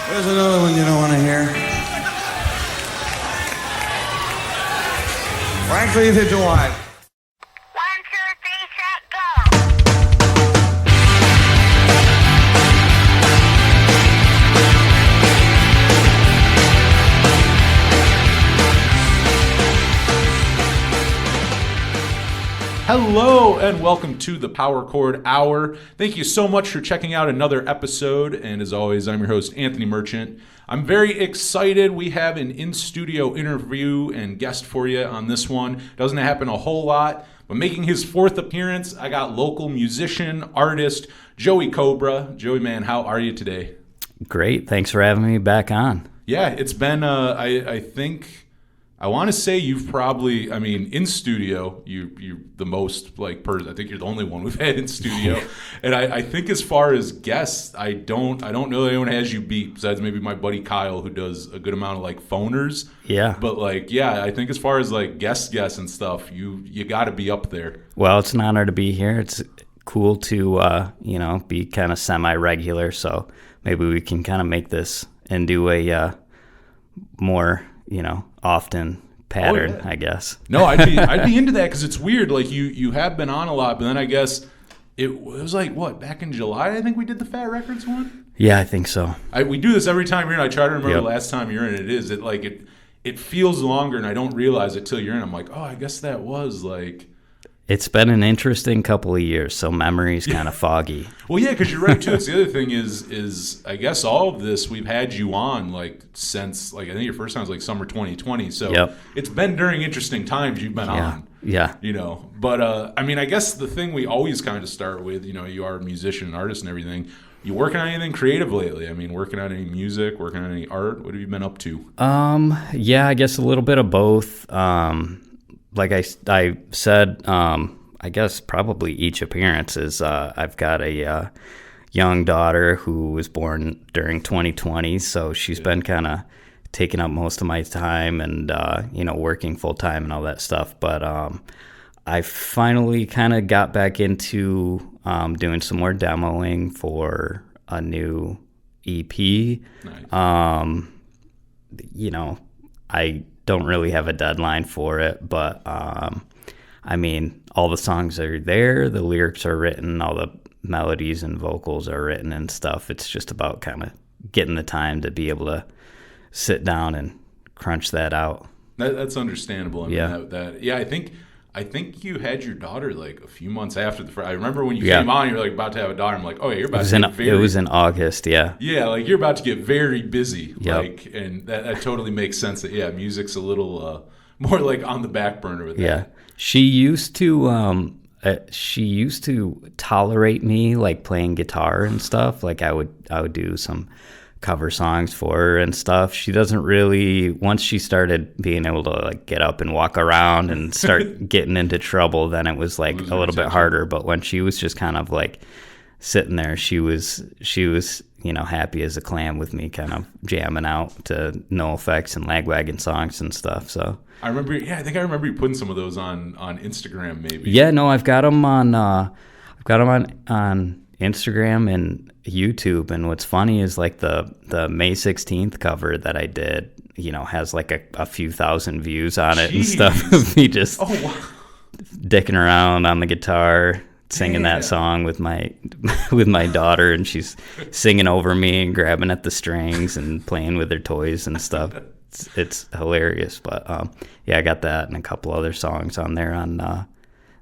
There's another one you don't want to hear. Frankly, if it's alive. 1, 2, 3, set, go! Hello and welcome to the Power Chord Hour. Thank you so much for checking out another episode. And as always, I'm your host, Anthony Merchant. I'm very excited. We have an in-studio interview and guest for you on this one. Doesn't happen a whole lot, but making his fourth appearance, I got local musician, artist, Joey Cobra. Joey, man, how are you today? Great. Thanks for having me back on. Yeah, it's been, I want to say you've probably, in studio, you're the most, I think you're the only one we've had in studio. And I think as far as guests, I don't know that anyone has you beat, besides maybe my buddy Kyle, who does a good amount of, phoners. Yeah. But, I think as far as, guest and stuff, you got to be up there. Well, it's an honor to be here. It's cool to, be kind of semi-regular. So maybe we can kind of make this into a more, often pattern, I guess. No, I'd be into that because it's weird. You have been on a lot, but then I guess it was back in July, I think we did the Fat Records one? Yeah, I think so. We do this every time you're in. I try to remember the last time you're in. It feels longer, and I don't realize it till you're in. I'm like, oh, I guess that was It's been an interesting couple of years, so memory's kind of foggy. Well, yeah, because you're right, too. It's the other thing is I guess all of this, we've had you on, since, I think your first time was, summer 2020. So It's been during interesting times you've been on. Yeah. But, I guess the thing we always kind of start with, you are a musician and artist and everything. You working on anything creative lately? Working on any music, working on any art? What have you been up to? Yeah, I guess a little bit of both. Like I said, I guess probably each appearance is I've got a young daughter who was born during 2020, so she's been kind of taking up most of my time and, working full time and all that stuff. But I finally kind of got back into doing some more demoing for a new EP. Nice. I don't really have a deadline for it, but all the songs are there, the lyrics are written, all the melodies and vocals are written and stuff. It's just about kind of getting the time to be able to sit down and crunch that out. That's understandable. I think you had your daughter a few months after the. I remember when you came on, you were about to have a daughter. I'm like, oh yeah, you're about to get very. It was in August, yeah. Yeah, you're about to get very busy. Yep. And that totally makes sense. That music's a little more on the back burner with that. Yeah, she used to tolerate me playing guitar and stuff. I would do some cover songs for her and stuff. She doesn't really, once she started being able to get up and walk around and start getting into trouble, then it was a little bit harder. But when she was just kind of sitting there, she was happy as a clam with me, kind of jamming out to No Effects and Lagwagon songs and stuff. So I remember you putting some of those on Instagram, maybe. Yeah, no, I've got them on Instagram and YouTube. And what's funny is the May 16th cover that I did, has a few thousand views on it. Jeez. And stuff of me just dicking around on the guitar, singing that song with my daughter, and she's singing over me and grabbing at the strings and playing with her toys and stuff. It's hilarious. But I got that and a couple other songs on there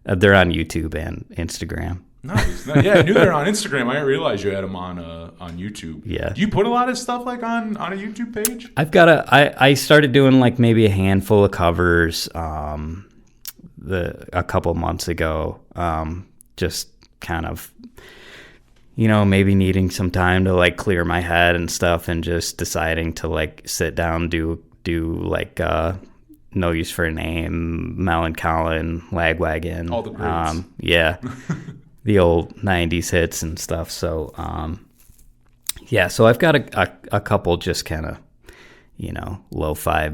they're on YouTube and Instagram. Nice. Yeah, I knew they were on Instagram. I didn't realize you had them on YouTube. Yeah. Do you put a lot of stuff on a YouTube page? I've got I started doing maybe a handful of covers a couple months ago. Just kind of, maybe needing some time to clear my head and stuff, and just deciding to sit down, do No Use for a Name, Melancholy, Lagwagon. All the greats. Yeah. The old 90s hits and stuff. So, so I've got a couple just kind of, lo-fi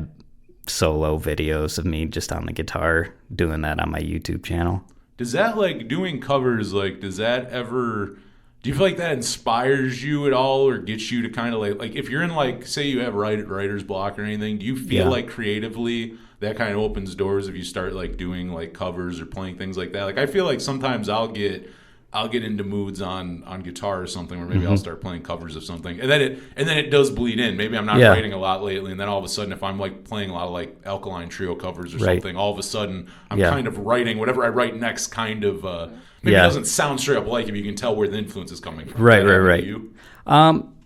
solo videos of me just on the guitar doing that on my YouTube channel. Does that doing covers, does that ever Do you feel like that inspires you at all, or gets you to kind of like if you're in like, say you have writer's block or anything, do you feel like creatively that kind of opens doors if you start like doing like covers or playing things like that? Like I feel like sometimes I'll get into moods on guitar or something, or maybe I'll start playing covers of something, and then it does bleed in. Maybe I'm not writing a lot lately, and then all of a sudden, if I'm like playing a lot of like Alkaline Trio covers or something, all of a sudden I'm kind of writing whatever I write next. Kind of maybe it doesn't sound straight up like it, but you can tell where the influence is coming from. Right. You?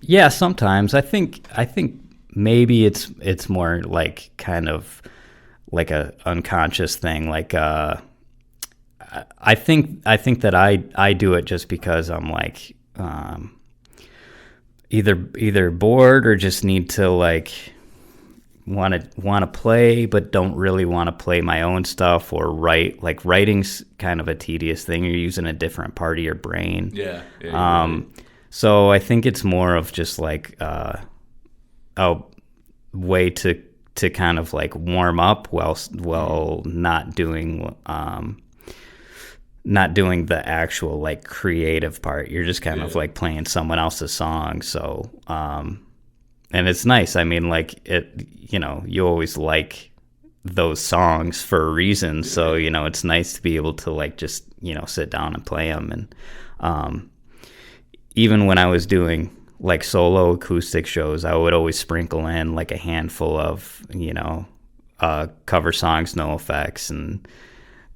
Yeah, sometimes I think maybe it's more like kind of like a unconscious thing, like I think that I do it just because I'm like either bored or just need to like want to play but don't really want to play my own stuff or write. Like writing's kind of a tedious thing. You're using a different part of your brain. Yeah. So I think it's more of just like a way to kind of like warm up while not doing the actual like creative part. You're just kind of like playing someone else's song. So and it's nice. I mean, like it, you always like those songs for a reason. So, it's nice to be able to like just, sit down and play them. And even when I was doing like solo acoustic shows, I would always sprinkle in like a handful of, cover songs, no effects and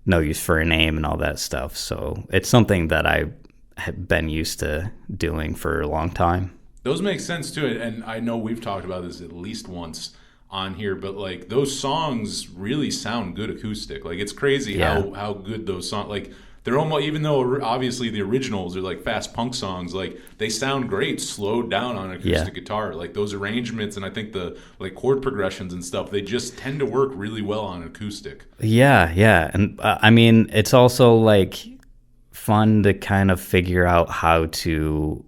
No Use for a Name and all that stuff. So it's something that I have been used to doing for a long time. Those make sense too, and I know we've talked about this at least once on here, but like those songs really sound good acoustic. Like it's crazy how good those songs, like they're almost, even though obviously the originals are like fast punk songs, like they sound great slowed down on acoustic guitar. Like those arrangements and I think the like chord progressions and stuff, they just tend to work really well on acoustic. Yeah. And I mean, it's also like fun to kind of figure out how to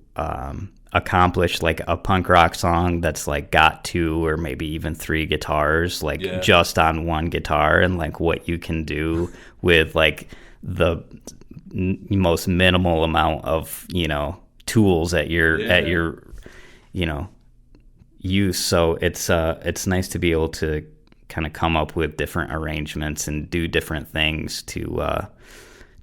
accomplish like a punk rock song that's like got 2 or maybe even 3 guitars, like just on one guitar, and like what you can do with like the most minimal amount of tools at your use. So it's nice to be able to kind of come up with different arrangements and do different things to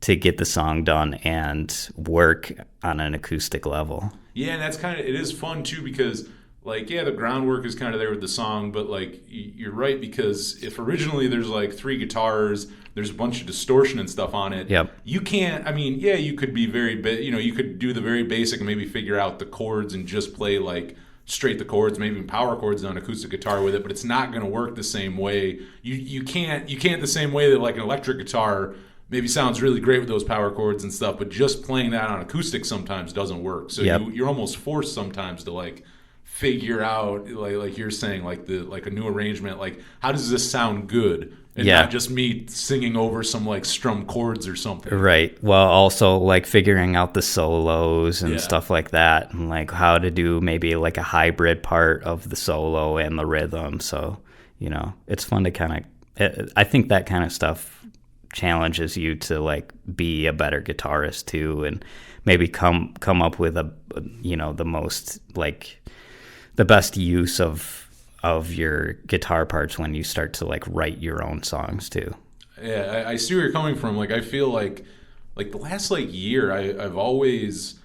get the song done and work on an acoustic level. Yeah, and that's it is fun too, because like, the groundwork is kind of there with the song, but like you're right, because if originally there's like 3 guitars, there's a bunch of distortion and stuff on it. Yep. You can't, you could be you could do the very basic and maybe figure out the chords and just play like straight the chords, maybe even power chords on acoustic guitar with it, but it's not going to work the same way. You can't the same way that like an electric guitar maybe sounds really great with those power chords and stuff, but just playing that on acoustic sometimes doesn't work. So you're almost forced sometimes to like figure out, like you're saying, like a new arrangement, like how does this sound good, and not just me singing over some like strum chords or something. Right. Well, also like figuring out the solos and stuff like that, and like how to do maybe like a hybrid part of the solo and the rhythm. So it's fun to kind of, I think that kind of stuff challenges you to like be a better guitarist too, and maybe come up with the most like the best use of your guitar parts when you start to like write your own songs too. Yeah, I see where you're coming from. Like I feel like the last like year I've always,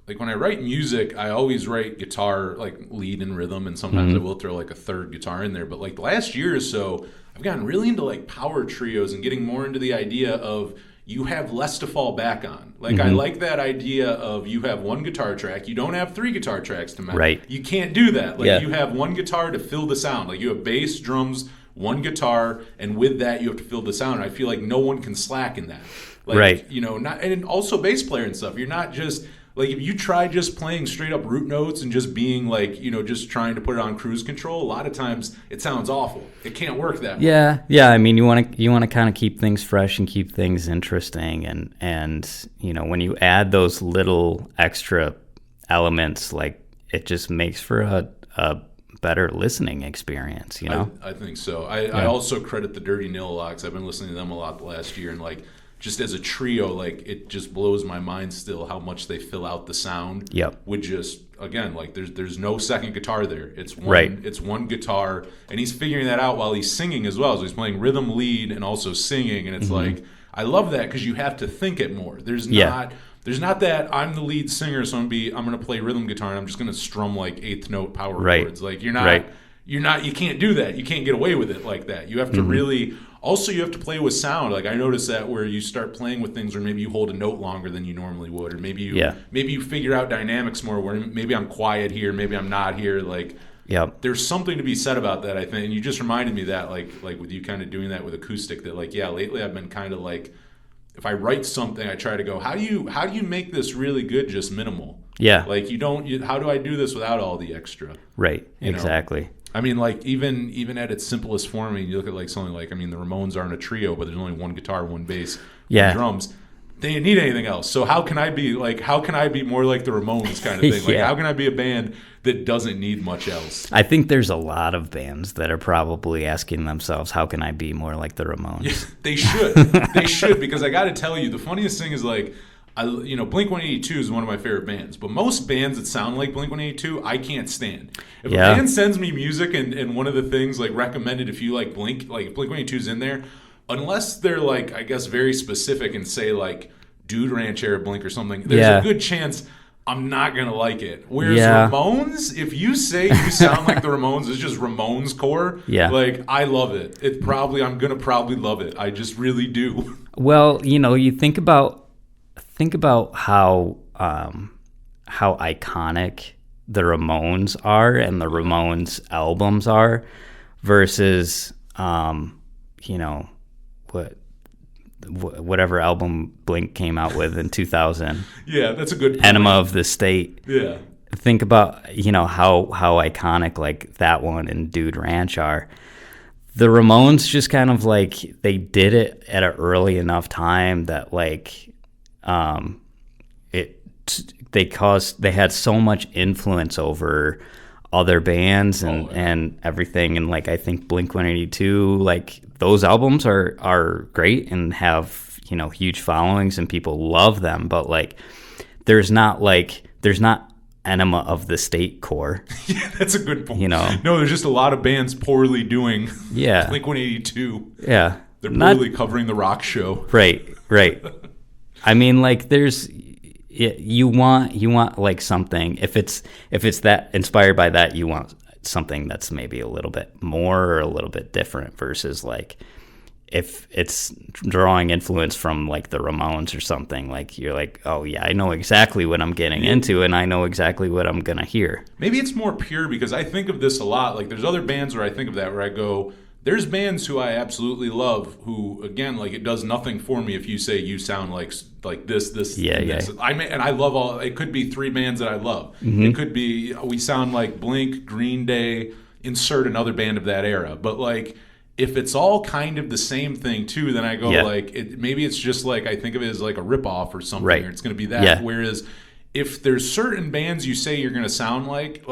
like when I write music, I always write guitar like lead and rhythm, and sometimes I will throw like a third guitar in there. But like the last year or so, I've gotten really into like power trios and getting more into the idea of you have less to fall back on. Like I like that idea of you have one guitar track. You don't have 3 guitar tracks to match. Right. You can't do that. Like you have one guitar to fill the sound. Like you have bass, drums, one guitar, and with that you have to fill the sound. And I feel like no one can slack in that. Like, not, and also bass player and stuff. You're not just like, if you try just playing straight up root notes and just being like, just trying to put it on cruise control, a lot of times it sounds awful. It can't work that way. Yeah. I mean, you want to kind of keep things fresh and keep things interesting, and when you add those little extra elements, like it just makes for a better listening experience. I think so. I also credit the Dirty Nil a lot, 'cause I've been listening to them a lot the last year, and like just as a trio, like it just blows my mind still how much they fill out the sound. Yep. With just, again, like there's no second guitar there. It's one, Right. It's one guitar, and he's figuring that out while he's singing as well. So he's playing rhythm lead and also singing, and it's like, I love that because you have to think it more. There's not that I'm the lead singer, so I'm gonna play rhythm guitar and I'm just gonna strum like eighth note power Right. chords. Like you're not, you can't do that. You can't get away with it like that. You have to really. Also, you have to play with sound. Like I noticed that where you start playing with things where maybe you hold a note longer than you normally would, or maybe you figure out dynamics more. Where maybe I'm quiet here, maybe I'm not here. Like there's something to be said about that, I think. And you just reminded me that like with you kind of doing that with acoustic. That like lately I've been kind of like, if I write something, I try to go, how do you make this really good, just minimal? Yeah. Like how do I do this without all the extra? Right. You know? Exactly. I mean, like even at its simplest form, you look at like something like, I mean, the Ramones aren't a trio, but there's only one guitar, one bass, one drums. They didn't need anything else. So how can I be more like the Ramones kind of thing? Like how can I be a band that doesn't need much else? I think there's a lot of bands that are probably asking themselves, how can I be more like the Ramones? Yeah, they should. They should, because I got to tell you, the funniest thing is like, Blink-182 is one of my favorite bands, but most bands that sound like Blink-182, I can't stand. If a band sends me music and one of the things like recommended, if you like Blink-182 is in there, unless they're like, I guess, very specific and say like Dude Ranch era Blink or something, there's a good chance I'm not going to like it. Whereas Ramones, if you say you sound like the Ramones, it's just Ramones core. Yeah. Like, I love it. I'm going to probably love it. I just really do. Well, you think about how iconic the Ramones are and the Ramones albums are versus, whatever album Blink came out with in 2000. Yeah, that's a good point. Enema of the State. Yeah. Think about, how iconic like that one and Dude Ranch are. The Ramones just kind of like, they did it at an early enough time that like, they had so much influence over other bands and everything, and like I think Blink-182, like those albums are great and have huge followings and people love them, but like there's not Enema of the State core. Yeah, that's a good point. No, there's just a lot of bands poorly doing Blink-182. Yeah, they're poorly covering the rock show. Right. I mean, like you want like something, if it's that inspired by that, you want something that's maybe a little bit more or a little bit different versus like if it's drawing influence from like the Ramones or something, like you're like, oh yeah, I know exactly what I'm getting into and I know exactly what I'm gonna hear. Maybe it's more pure, because I think of this a lot. Like there's other bands where I think of that where I go, there's bands who I absolutely love who, again, like it does nothing for me if you say you sound like this, this. And I love all. It could be three bands that I love. Mm-hmm. It could be we sound like Blink, Green Day, insert another band of that era. But like if it's all kind of the same thing too, then I go maybe it's just like I think of it as like a ripoff or something, or it's going to be that. Yeah. Whereas if there's certain bands you say you're going to sound like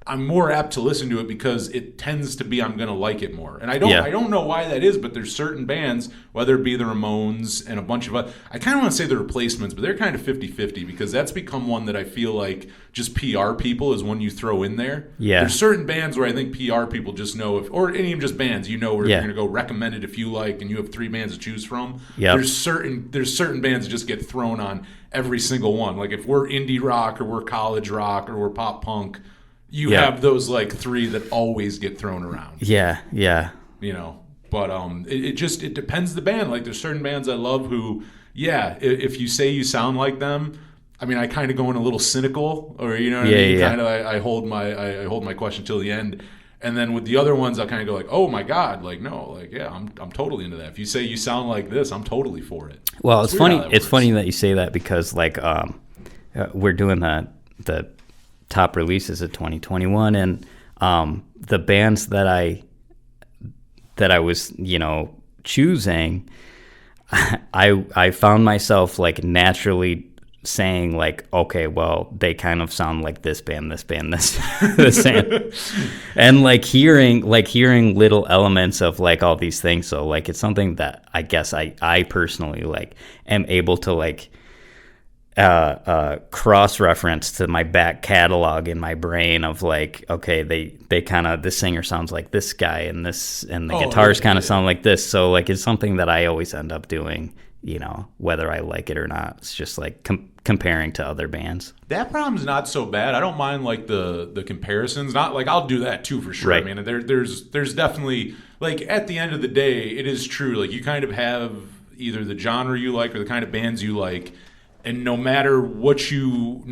I'm more apt to listen to it because it tends to be I'm going to like it more. And I don't know why that is, but there's certain bands, whether it be the Ramones and a bunch of other, I kind of want to say the Replacements, but they're kind of 50-50 because that's become one that I feel like just PR people is one you throw in there. Yeah. There's certain bands where I think PR people just know or any of just bands, where you're going to go recommend it if you like and you have three bands to choose from. Yep. There's certain bands that just get thrown on every single one. Like if we're indie rock or we're college rock or we're pop punk, you have those like three that always get thrown around. Yeah. But it depends the band. Like there's certain bands I love who, if you say you sound like them, I mean I kind of go in a little cynical, or what I mean. Kind of I hold my question till the end, and then with the other ones I kind of go like, oh my god, like no, like I'm totally into that. If you say you sound like this, I'm totally for it. Well, it's funny. It's funny that you say that because like we're doing the top releases of 2021, and the bands that I was choosing, I found myself like naturally saying like, okay, well, they kind of sound like this band, this this band. And like hearing little elements of like all these things. So like it's something that I guess I personally like am able to like cross-reference to my back catalog in my brain of like, okay, they kind of, the singer sounds like this guy and the guitars kind of sound like this. So like it's something that I always end up doing, you know, whether I like it or not. It's just like comparing to other bands. That problem's not so bad. I don't mind like the comparisons. Not like I'll do that too for sure. Right. I mean, there's definitely like at the end of the day, it is true. Like you kind of have either the genre you like or the kind of bands you like. And no matter what you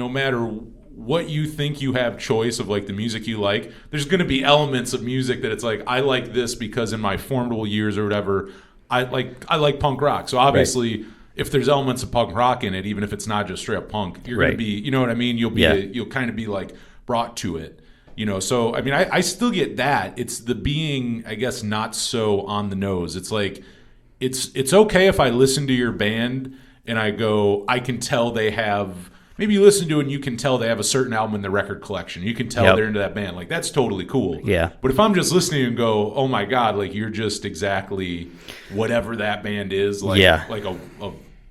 think you have choice of like the music you like, there's going to be elements of music that it's like I like this because in my formidable years or whatever, I like punk rock. So obviously, if there's elements of punk rock in it, even if it's not just straight up punk, you're going to be, you know what I mean? You'll kind of be like brought to it, you know. So I mean, I still get that. It's the being, I guess, not so on the nose. It's like it's okay if I listen to your band and I go, I can tell they have, maybe you listen to it and you can tell they have a certain album in their record collection. You can tell they're into that band. Like, that's totally cool. Yeah. But if I'm just listening and go, oh my God, like you're just exactly whatever that band is, like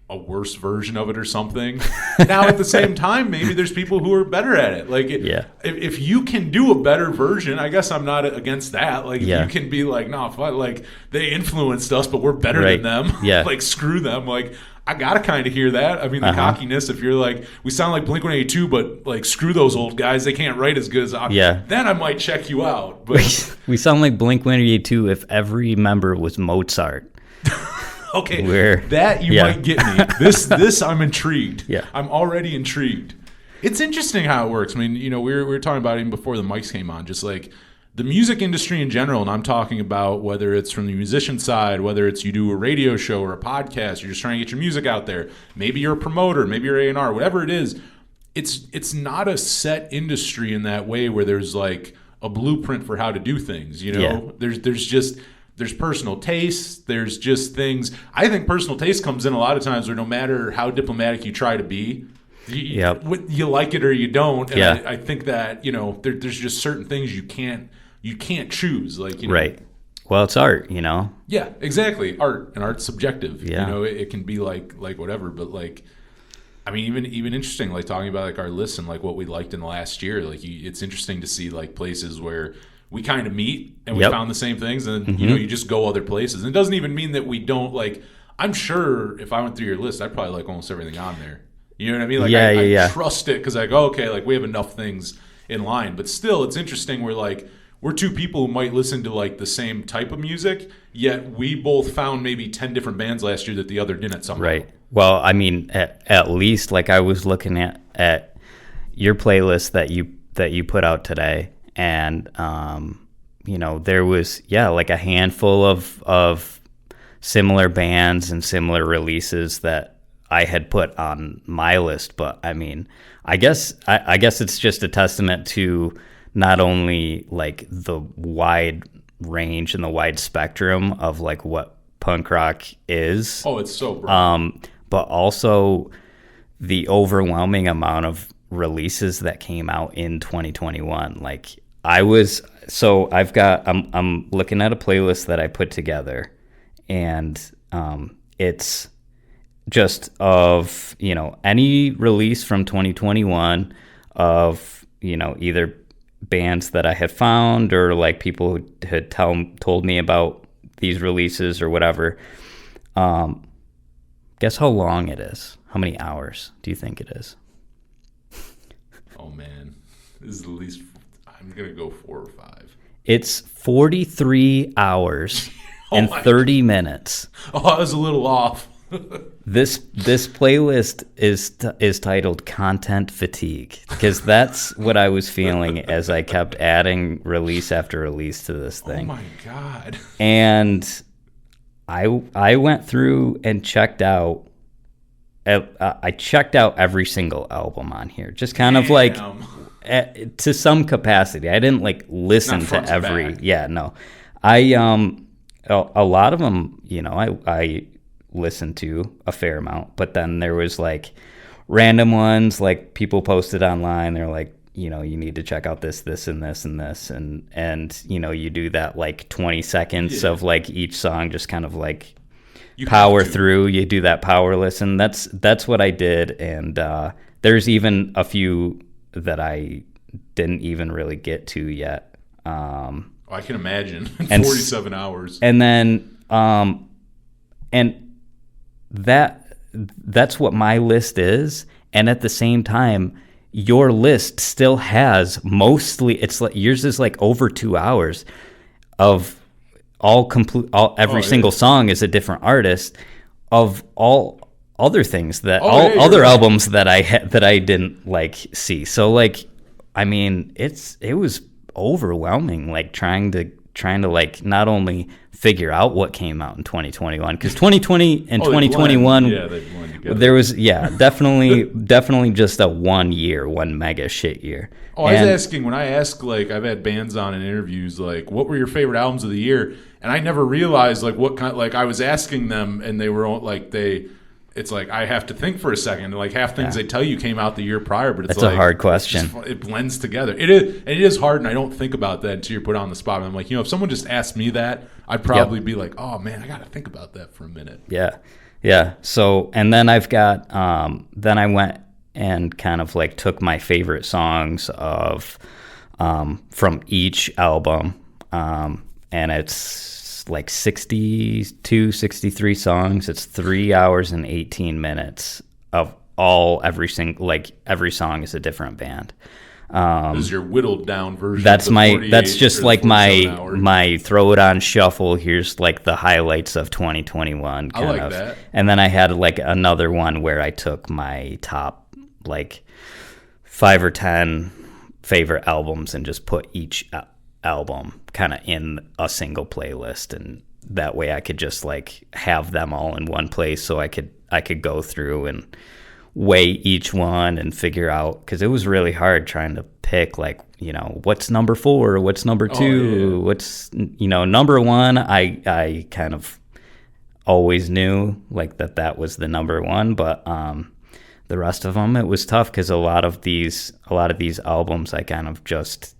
a worse version of it or something. Now, at the same time, maybe there's people who are better at it. Like, if you can do a better version, I guess I'm not against that. Like, if you can be like, no, like they influenced us, but we're better than them. Yeah. Like, screw them. Like, I gotta kind of hear that. I mean, the cockiness. If you're like, we sound like Blink-182, but like, screw those old guys. They can't write as good as I. Yeah. Then I might check you out. But we sound like Blink-182 if every member was Mozart. okay, might get me. This I'm intrigued. Yeah. I'm already intrigued. It's interesting how it works. I mean, you know, we were talking about it even before the mics came on, just like the music industry in general, and I'm talking about whether it's from the musician side, whether it's you do a radio show or a podcast, you're just trying to get your music out there. Maybe you're a promoter, maybe you're A&R, whatever it is. It's not a set industry in that way where there's like a blueprint for how to do things. You know, there's personal taste. There's just things. I think personal taste comes in a lot of times where no matter how diplomatic you try to be, you like it or you don't. And I think that, you know, there's just certain things you can't choose. Like, you know, right. Well, it's art, you know. Yeah, exactly. Art's subjective. Yeah. You know, it can be like whatever, but like, I mean, even interesting, like talking about like our list and like what we liked in the last year. Like, it's interesting to see like places where we kind of meet and we found the same things, and you know, you just go other places. And it doesn't even mean that we don't like. I'm sure if I went through your list, I'd probably like almost everything on there. You know what I mean? Like, I trust it because I go, okay, like we have enough things in line. But still, it's interesting. We're two people who might listen to like the same type of music, yet we both found maybe 10 different bands last year that the other didn't somehow. Right. Well, I mean, at least like I was looking at your playlist that you put out today, and you know, there was like a handful of similar bands and similar releases that I had put on my list. But I mean, I guess it's just a testament to not only like the wide range and the wide spectrum of like what punk rock is. Oh, it's so broad. But also the overwhelming amount of releases that came out in 2021. Like I'm looking at a playlist that I put together, and it's just of, you know, any release from 2021 of, you know, either bands that I had found or like people who had told me about these releases or whatever. Guess how long it is? How many hours do you think it is? Oh man, this is the least. I'm gonna go 4 or 5. It's 43 hours and 30 minutes. Oh, I was a little off. This playlist is titled Content Fatigue, because that's what I was feeling as I kept adding release after release to this thing. Oh my God. And I went through and checked out. I checked out every single album on here, just kind of like to some capacity. I didn't like listen to every. Yeah, no. A lot of them, you know, I listened to a fair amount, but then there was like random ones, like people posted online. They're like, you know, you need to check out this, and this, and this, and you know, you do that like 20 seconds of like each song, just kind of like power through. You do that power listen. That's what I did, and there's even a few that I didn't even really get to yet. I can imagine. 47 hours. And then, and that's what my list is. And at the same time, your list still has mostly, it's like yours is like over 2 hours of every single song is a different artist of all other things that other albums that I didn't like see. So like, I mean, it was overwhelming, like trying to like not only figure out what came out in 2021, because 2020 and 2021 there was definitely just a one mega shit year. I was asking, when I ask, like, I've had bands on in interviews, like, what were your favorite albums of the year, and I never realized like what kind, like I was asking them and they were like it's like I have to think for a second. Like half things they tell you came out the year prior, but it's that's like, a hard question. It blends together. It is hard, and I don't think about that until you're put on the spot. And I'm like, you know, if someone just asked me that, I'd probably be like, oh man, I got to think about that for a minute. Yeah. So, and then I've got then I went and kind of like took my favorite songs of from each album, and it's like 62, 63 songs. It's 3 hours and 18 minutes of every song is a different band. This is your whittled down version. That's just like my throw it on shuffle. Here's like the highlights of 2021 kind I like of. that. And then I had like another one where I took my top like 5 or 10 favorite albums and just put each album kind of in a single playlist, and that way I could just like have them all in one place, so I could go through and weigh each one and figure out, because it was really hard trying to pick, like, you know, what's number 4, what's number 2, what's, you know, number 1. I kind of always knew like that was the number 1, but the rest of them, it was tough because a lot of these albums I kind of just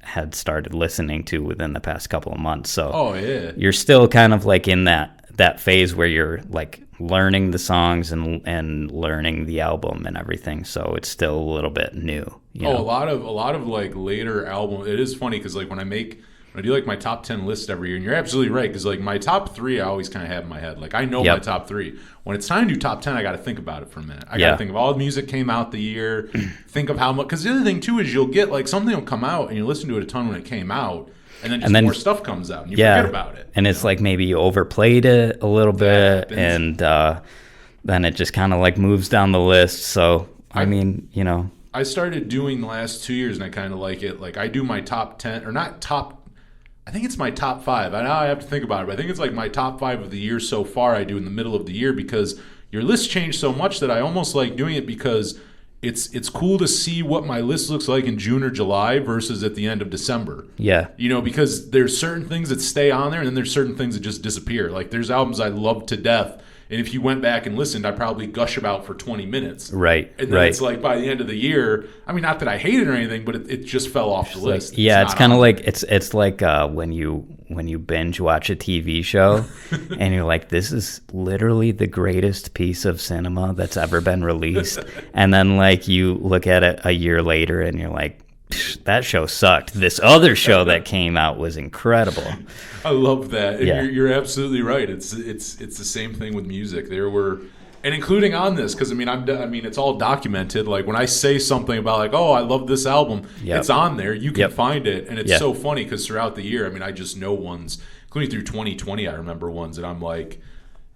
had started listening to within the past couple of months. So you're still kind of like in that phase where you're like learning the songs and learning the album and everything. So it's still a little bit new. You know? A lot of like later albums. It is funny because like when I do like my top 10 list every year, and you're absolutely right, because like my top 3 I always kind of have in my head. Like I know my top 3. When it's time to do top 10, I got to think about it for a minute. I got to think of all the music came out the year, think of how much. Because the other thing too is you'll get like something will come out and you listen to it a ton when it came out, and then more stuff comes out and you forget about it. And it's like maybe you overplayed it a little bit, and then it just kind of like moves down the list. So I mean, you know, I started doing the last 2 years, and I kind of like it. Like I do my top 10, or not top. I think it's my top 5. I know I have to think about it, but I think it's like my top 5 of the year so far I do in the middle of the year, because your list changed so much that I almost like doing it, because it's cool to see what my list looks like in June or July versus at the end of December. Yeah. You know, because there's certain things that stay on there, and then there's certain things that just disappear. Like there's albums I love to death, and if you went back and listened, I'd probably gush about for 20 minutes. Right. And then it's like by the end of the year, I mean, not that I hate it or anything, but it just fell off the list. Yeah, it's kind of like it's like when you binge watch a TV show and you're like, this is literally the greatest piece of cinema that's ever been released, and then like you look at it a year later and you're like, that show sucked. This other show that came out was incredible. I love that. Yeah. You're absolutely right. It's the same thing with music. There were, and including on this, because I mean it's all documented. Like when I say something about like, oh, I love this album, it's on there. You can find it, and it's so funny because throughout the year, I mean, I just know ones, including through 2020. I remember ones that I'm like,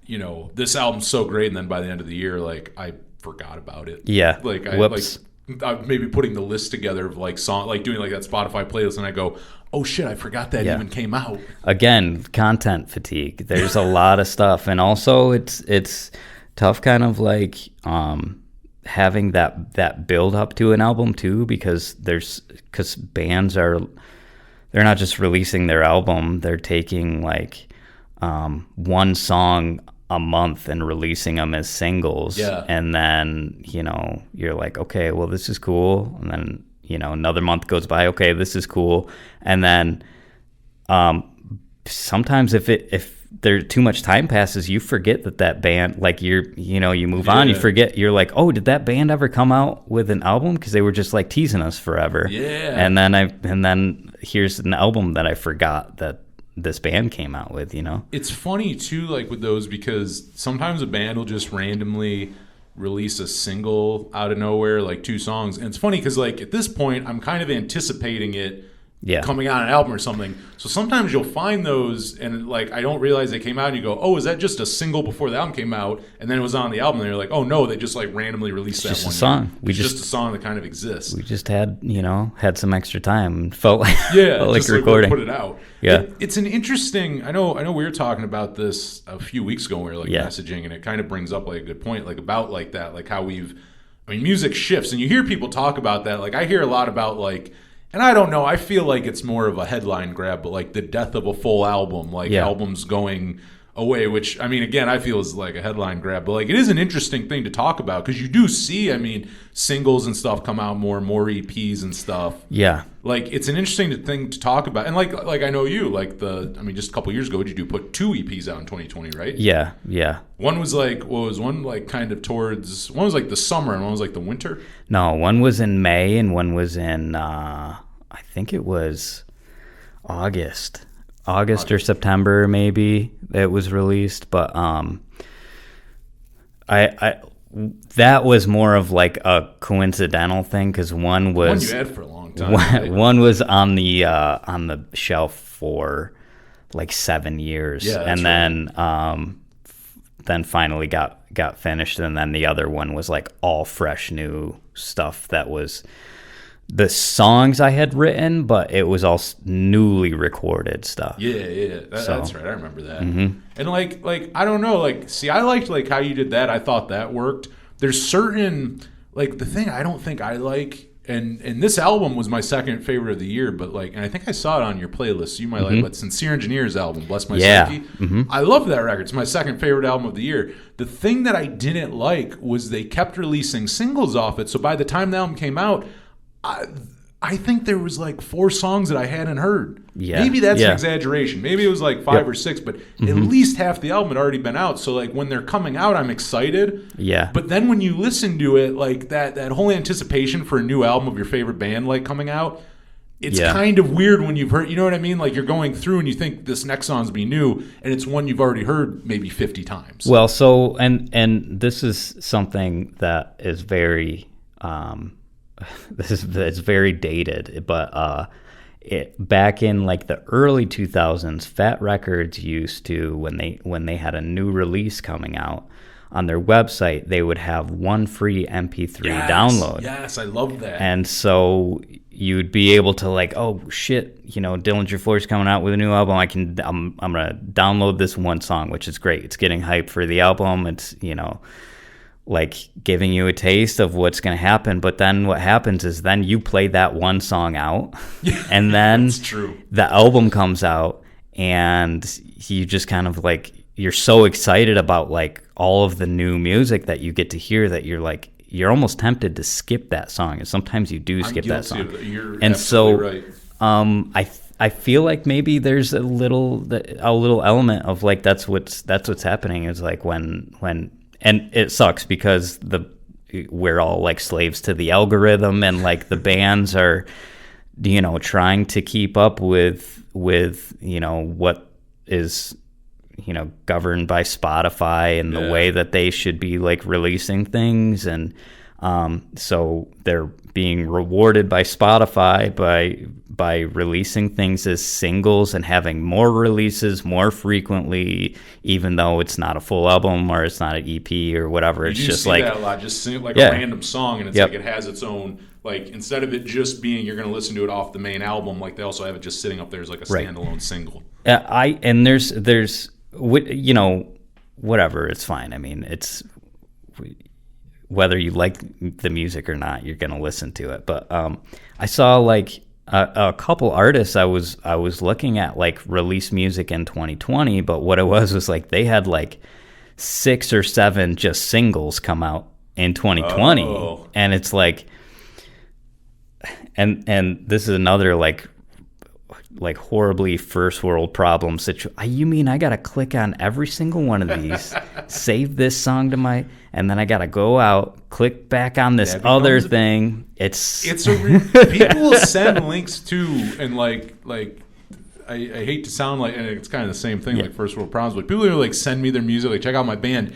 you know, this album's so great, and then by the end of the year, like I forgot about it. Yeah. Like I'm maybe putting the list together of like song, like doing like that Spotify playlist, and I go, oh shit, I forgot that even came out. Again, content fatigue. There's a lot of stuff, and also it's tough, kind of like having that build up to an album too, because bands they're not just releasing their album, they're taking like one song a month and releasing them as singles. Yeah. And then, you're like, okay, well, this is cool. And then, another month goes by. Okay, this is cool. And then sometimes if there too much time passes, you forget that band, like you move on, you forget, you're like, oh, did that band ever come out with an album? Because they were just like teasing us forever. Yeah. And then here's an album that I forgot that this band came out with, It's funny too, like with those, because sometimes a band will just randomly release a single out of nowhere, like 2 songs. And it's funny because like at this point, I'm kind of anticipating it coming out on an album or something. So sometimes you'll find those and like I don't realize they came out and you go, oh, is that just a single before the album came out? And then it was on the album and you're like, oh no, they just like randomly released that just one. A song. It's just a song that kind of exists. We just had some extra time and felt like just recording. Like put it out. Yeah. It's an interesting, I know we were talking about this a few weeks ago when we were like messaging, and it kind of brings up like a good point, like about like that, like how music shifts, and you hear people talk about that. Like I hear a lot about like, and I don't know, I feel like it's more of a headline grab, but like the death of a full album, like albums going away, which I mean, again, I feel is like a headline grab, but like it is an interesting thing to talk about because you do see, I mean, singles and stuff come out more EPs and stuff. Yeah. Like it's an interesting thing to talk about. And like I know you, like just a couple years ago, what did you do? Put 2 EPs out in 2020, right? Yeah. One was like, one was like the summer and one was like the winter? No, one was in May and one was in, I think it was August or September, maybe it was released. But I that was more of like a coincidental thing because one was one you had for a long time. One was on the shelf for like 7 years, and then finally got finished, and then the other one was like all fresh new stuff that was the songs I had written, but it was all newly recorded stuff. Yeah. That's right. I remember that. Mm-hmm. And like I don't know, like see, I liked like how you did that. I thought that worked. There's certain like the thing I don't think I like, and this album was my second favorite of the year, but like, and I think I saw it on your playlist, so you might like, but Sincere Engineer's album, Bless My Psyche. Mm-hmm. I love that record. It's my second favorite album of the year. The thing that I didn't like was they kept releasing singles off it. So by the time the album came out, I think there was like 4 songs that I hadn't heard. Yeah. Maybe that's an exaggeration. Maybe it was like 5 or 6, but at least half the album had already been out. So like when they're coming out, I'm excited. Yeah. But then when you listen to it, like that whole anticipation for a new album of your favorite band like coming out, it's kind of weird when you've heard, you know what I mean? Like you're going through and you think this next song's be new, and it's one you've already heard maybe 50 times. Well, so and this is something that is very it's very dated, but back in like the early 2000s, Fat Records used to, when they had a new release coming out on their website, they would have one free MP3 download. Yes, I love that. And so you'd be able to like, oh shit, Dillinger Floor's coming out with a new album. I'm gonna download this one song, which is great. It's getting hype for the album. It's like giving you a taste of what's going to happen. But then what happens is then you play that one song out, and then that's true. The album comes out, and you just kind of like, you're so excited about like all of the new music that you get to hear that you're almost tempted to skip that song. And sometimes you do skip that song. You're and so right. I feel like maybe there's a little element of like that's what's happening is like when and it sucks because we're all like slaves to the algorithm, and like the bands are, trying to keep up with what is, governed by Spotify and the way that they should be like releasing things. And so they're being rewarded by Spotify by releasing things as singles and having more releases more frequently, even though it's not a full album or it's not an EP or whatever. It's just like that a lot. Just like a random song, and it's like it has its own, like instead of it just being you're going to listen to it off the main album, like they also have it just sitting up there as like a standalone single. And there's whatever, it's fine. I mean, it's whether you like the music or not, you're going to listen to it. But I saw like a couple artists I was looking at like release music in 2020, but what it was like they had like 6 or 7 just singles come out in 2020. Oh. And it's like, and this is another like horribly first world problem situation. You mean I gotta click on every single one of these, save this song to my, and then I gotta go out, click back on this other thing. People will send links to, and like I hate to sound like, and it's kind of the same thing like first world problems, but people are like send me their music, like check out my band.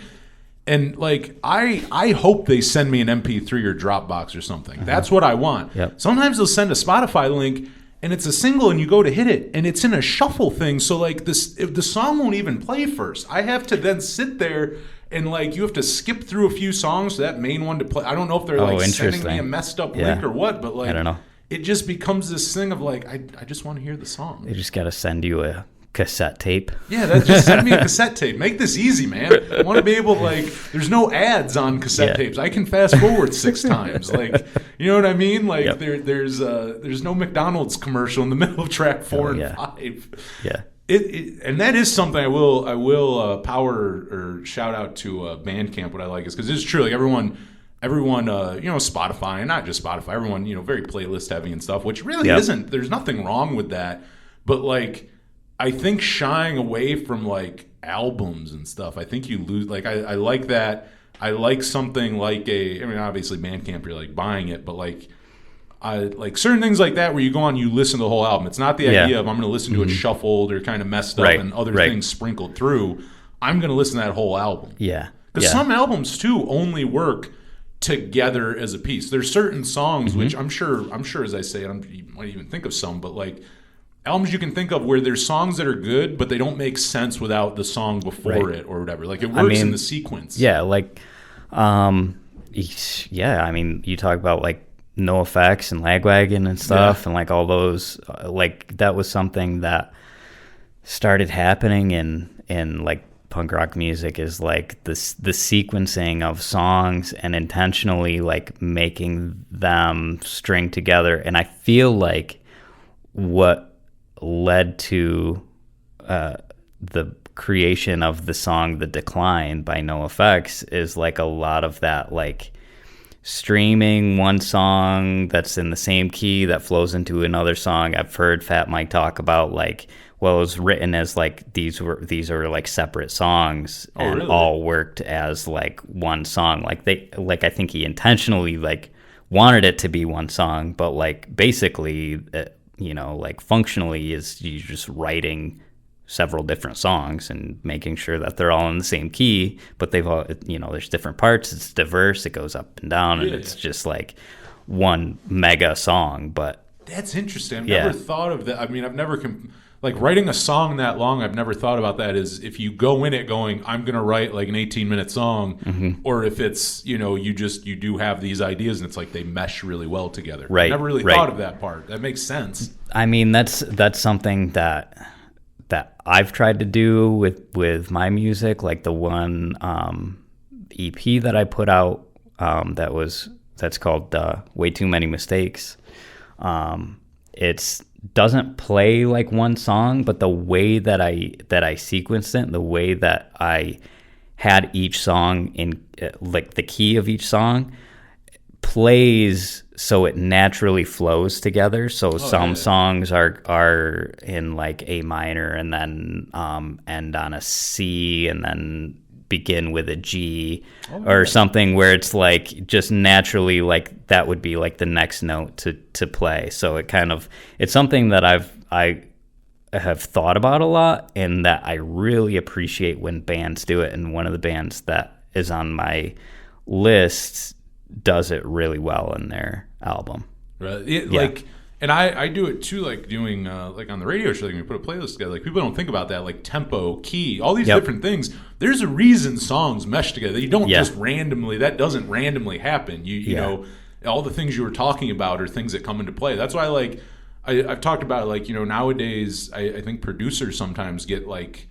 And like I hope they send me an MP3 or Dropbox or something. That's what I want. Yep. Sometimes they'll send a Spotify link and it's a single and you go to hit it and it's in a shuffle thing. So like if the song won't even play first. I have to then sit there and like you have to skip through a few songs for that main one to play. I don't know if they're like sending me a messed up link or what, but like I don't know. It just becomes this thing of like I just want to hear the song. They just gotta send you a cassette tape. Yeah, just send me a cassette tape. Make this easy, man. I want to be able to, like, there's no ads on cassette tapes. I can fast forward 6 times. Like, you know what I mean? Like, there's no McDonald's commercial in the middle of track 4 and 5. Yeah. And that is something I will power or shout out to Bandcamp. What I like is because it's true. Like everyone, Spotify, and not just Spotify. Everyone, very playlist heavy and stuff, which really isn't. There's nothing wrong with that, but like. I think shying away from like albums and stuff, I think you lose. Like I like that. I like something like obviously Bandcamp, you're like buying it, but like I like certain things like that where you go on, you listen to the whole album. It's not the idea of I'm going to listen to it shuffled or kind of messed up and other things sprinkled through. I'm going to listen to that whole album. Yeah, because some albums too only work together as a piece. There's certain songs which I'm sure as I say it, you might even think of some, but like. Albums you can think of where there's songs that are good, but they don't make sense without the song before it or whatever. Like it works in the sequence. Yeah, like, I mean, you talk about like NoFX and Lagwagon and stuff, and like all those, like that was something that started happening in like punk rock music is like the sequencing of songs and intentionally like making them string together. And I feel like what led to the creation of the song The Decline by NoFX is like a lot of that like streaming one song that's in the same key that flows into another song. I've heard Fat Mike talk about like, well, it was written as like these are like separate songs and really? All worked as like one song. Like I think he intentionally like wanted it to be one song, but like basically like functionally is you just writing several different songs and making sure that they're all in the same key, but they've all, there's different parts. It's diverse. It goes up and down, and it's just like one mega song. But that's interesting. I've never thought of that. I mean, I've never like writing a song that long. I've never thought about that. Is if you go in it going, I'm gonna write like an 18-minute song, or if it's you do have these ideas and it's like they mesh really well together. Right. I never really thought of that part. That makes sense. I mean, that's something that I've tried to do with my music. Like the one EP that I put out that's called Way Too Many Mistakes. It's doesn't play like one song, but the way that I sequenced it, the way that I had each song in like the key of each song plays so it naturally flows together. So some songs are in like A minor and then end on a C and then begin with a G or something where it's like just naturally like that would be like the next note to play. So it's something that I have thought about a lot and that I really appreciate when bands do it. And one of the bands that is on my list does it really well in their album. Right. Like, and I do it too, like doing like on the radio show, like we put a playlist together. Like people don't think about that, like tempo, key, all these different things. There's a reason songs mesh together. You don't just randomly. That doesn't randomly happen. You know, all the things you were talking about are things that come into play. That's why I've talked about it, like nowadays I think producers sometimes get like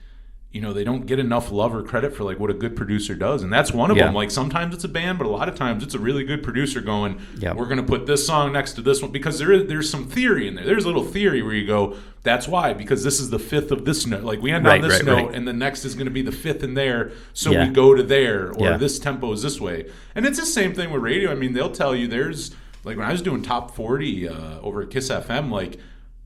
they don't get enough love or credit for like what a good producer does, and that's one of them. Like sometimes it's a band, but a lot of times it's a really good producer going, we're going to put this song next to this one, because there's some theory in there. There's a little theory where you go, that's why, because this is the fifth of this note. Like we end on this note, and the next is going to be the fifth in there, so we go to there, or this tempo is this way. And it's the same thing with radio. I mean, they'll tell you there's, like when I was doing Top 40 over at Kiss FM, like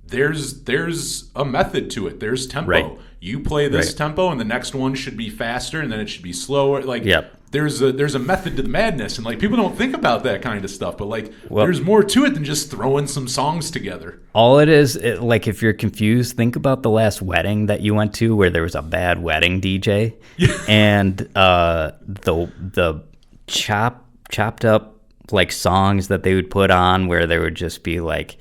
there's a method to it. There's tempo. Right. You play this tempo, and the next one should be faster, and then it should be slower. Like there's a method to the madness, and like people don't think about that kind of stuff. But like there's more to it than just throwing some songs together. All it is, like if you're confused, think about the last wedding that you went to where there was a bad wedding DJ, and the chopped up like songs that they would put on where there would just be like,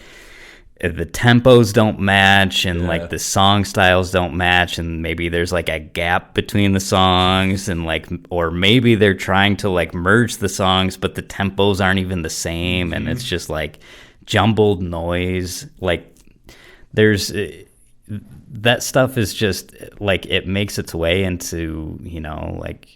the tempos don't match, and like the song styles don't match, and maybe there's like a gap between the songs, and like, or maybe they're trying to like merge the songs, but the tempos aren't even the same, and it's just like jumbled noise. Like there's that stuff is just like, it makes its way into, like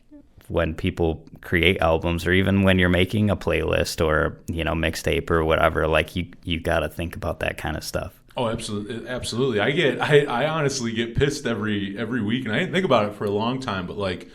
when people create albums, or even when you're making a playlist or mixtape or whatever, like you got to think about that kind of stuff. Oh, absolutely. I honestly get pissed every week, and I didn't think about it for a long time, but like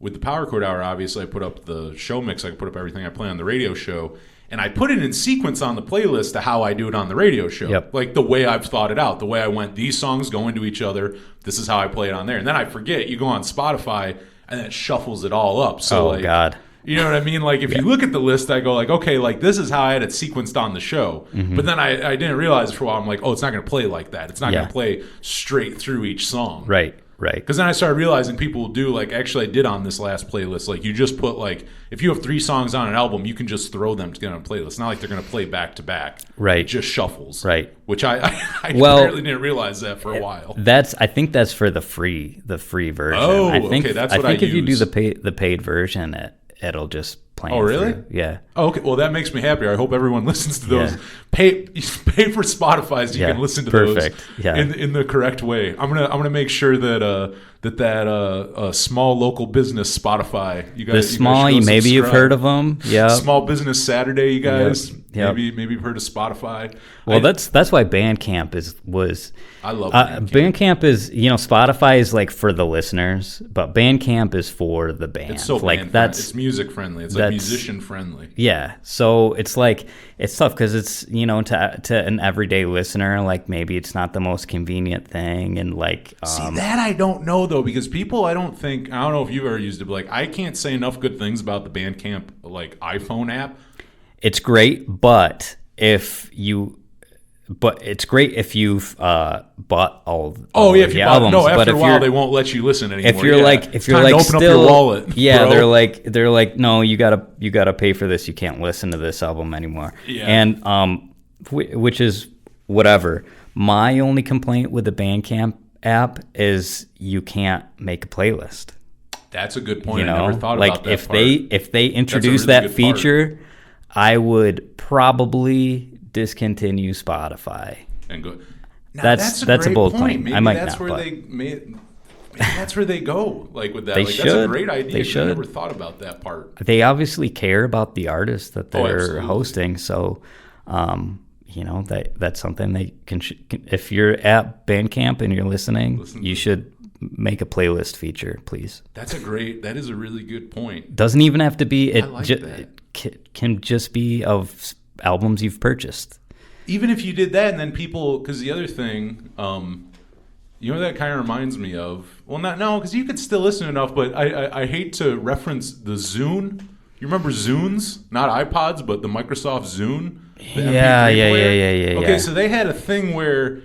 with the Power Chord Hour, obviously I put up the show mix, I put up everything I play on the radio show, and I put it in sequence on the playlist to how I do it on the radio show. Like the way I've thought it out, the way I went, these songs go into each other, this is how I play it on there. And then I forget, you go on Spotify and it shuffles it all up. So God. You know what I mean? Like if you look at the list, I go like, okay, like this is how I had it sequenced on the show. But then I didn't realize for a while, I'm like, oh, it's not going to play like that. It's not going to play straight through each song. Right. Because then I started realizing people will do, like, actually I did on this last playlist, like you just put like, if you have 3 songs on an album, you can just throw them together on a playlist. It's not like they're going to play back to back. Right. It just shuffles. Right. Which I apparently didn't realize that for a while. I think that's for the free version. Oh, okay, that's what I think if you do use. the paid version, it'll just play. Oh, really? Through. Yeah. Oh, okay. Well, that makes me happier. I hope everyone listens to those. Pay for Spotify so you can listen to those in the correct way. I'm gonna make sure that small local business Spotify. You guys, maybe you've heard of them. Yeah. Small Business Saturday. You guys. Yep. Maybe you've heard of Spotify. Well, that's why Bandcamp was. I love Bandcamp. Bandcamp is, Spotify is like for the listeners, but Bandcamp is for the band. It's so like it's music friendly. It's like musician friendly. Yeah, so it's like it's tough because it's to an everyday listener, like maybe it's not the most convenient thing, and like see that I don't know though, because people I don't know if you've ever used it, but like I can't say enough good things about the Bandcamp like iPhone app. It's great, but it's great if you've bought all. If you bought no, after a while they won't let you listen anymore. If you're like open still, up your wallet. Yeah, bro. they're like no, you gotta pay for this. You can't listen to this album anymore. Yeah. And which is whatever. My only complaint with the Bandcamp app is you can't make a playlist. That's a good point. I never thought about that. If they introduce that feature, I would probably discontinue Spotify and go. Now, that's a bold claim. Maybe I might that's not, where but. Maybe that's where they go. Like with that, they like, should. That's a great idea. They should. I never thought about that part. They obviously care about the artists that they're hosting, so that's something they can. If you're at Bandcamp and you're listening, you should make a playlist feature, please. That is a really good point. Doesn't even have to be. It can just be of albums you've purchased. Even if you did that, and then people, because the other thing, that kind of reminds me of. Well, because you could still listen enough, but I hate to reference the Zune. You remember Zunes? Not iPods, but the Microsoft Zune. Yeah. Okay, so they had a thing where,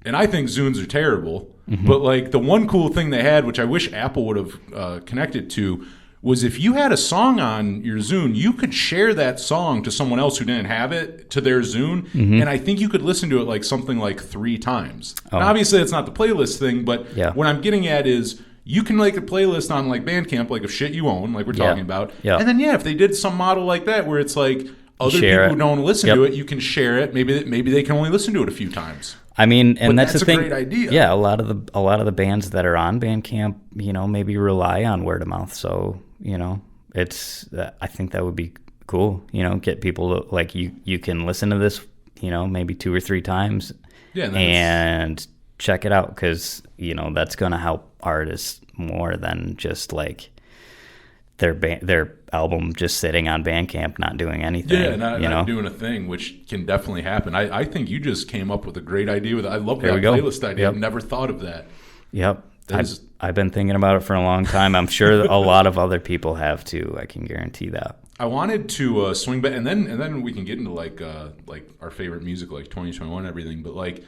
and I think Zunes are terrible, but like the one cool thing they had, which I wish Apple would have connected to, was if you had a song on your Zune, you could share that song to someone else who didn't have it to their Zune, and I think you could listen to it like something like 3 times. Oh. And obviously, it's not the playlist thing, but what I'm getting at is you can make a playlist on like Bandcamp, like of shit you own, like we're talking about, and then if they did some model like that where it's like other people who don't listen to it, you can share it. Maybe they can only listen to it a few times. I mean, and But that's that's the thing. a great idea. Yeah, a lot of the bands that are on Bandcamp, maybe rely on word of mouth. So, it's I think that would be cool. Get people to, like you can listen to this, maybe 2 or 3 times, and check it out because that's gonna help artists more than just like their album just sitting on Bandcamp not doing anything. Yeah, not doing a thing, which can definitely happen. I think you just came up with a great idea with it. I love that playlist idea. Yep. I've never thought of that. Yep. I've been thinking about it for a long time. I'm sure a lot of other people have too. I can guarantee that. I wanted to swing back, and then we can get into like our favorite music, like 2021 and everything. But like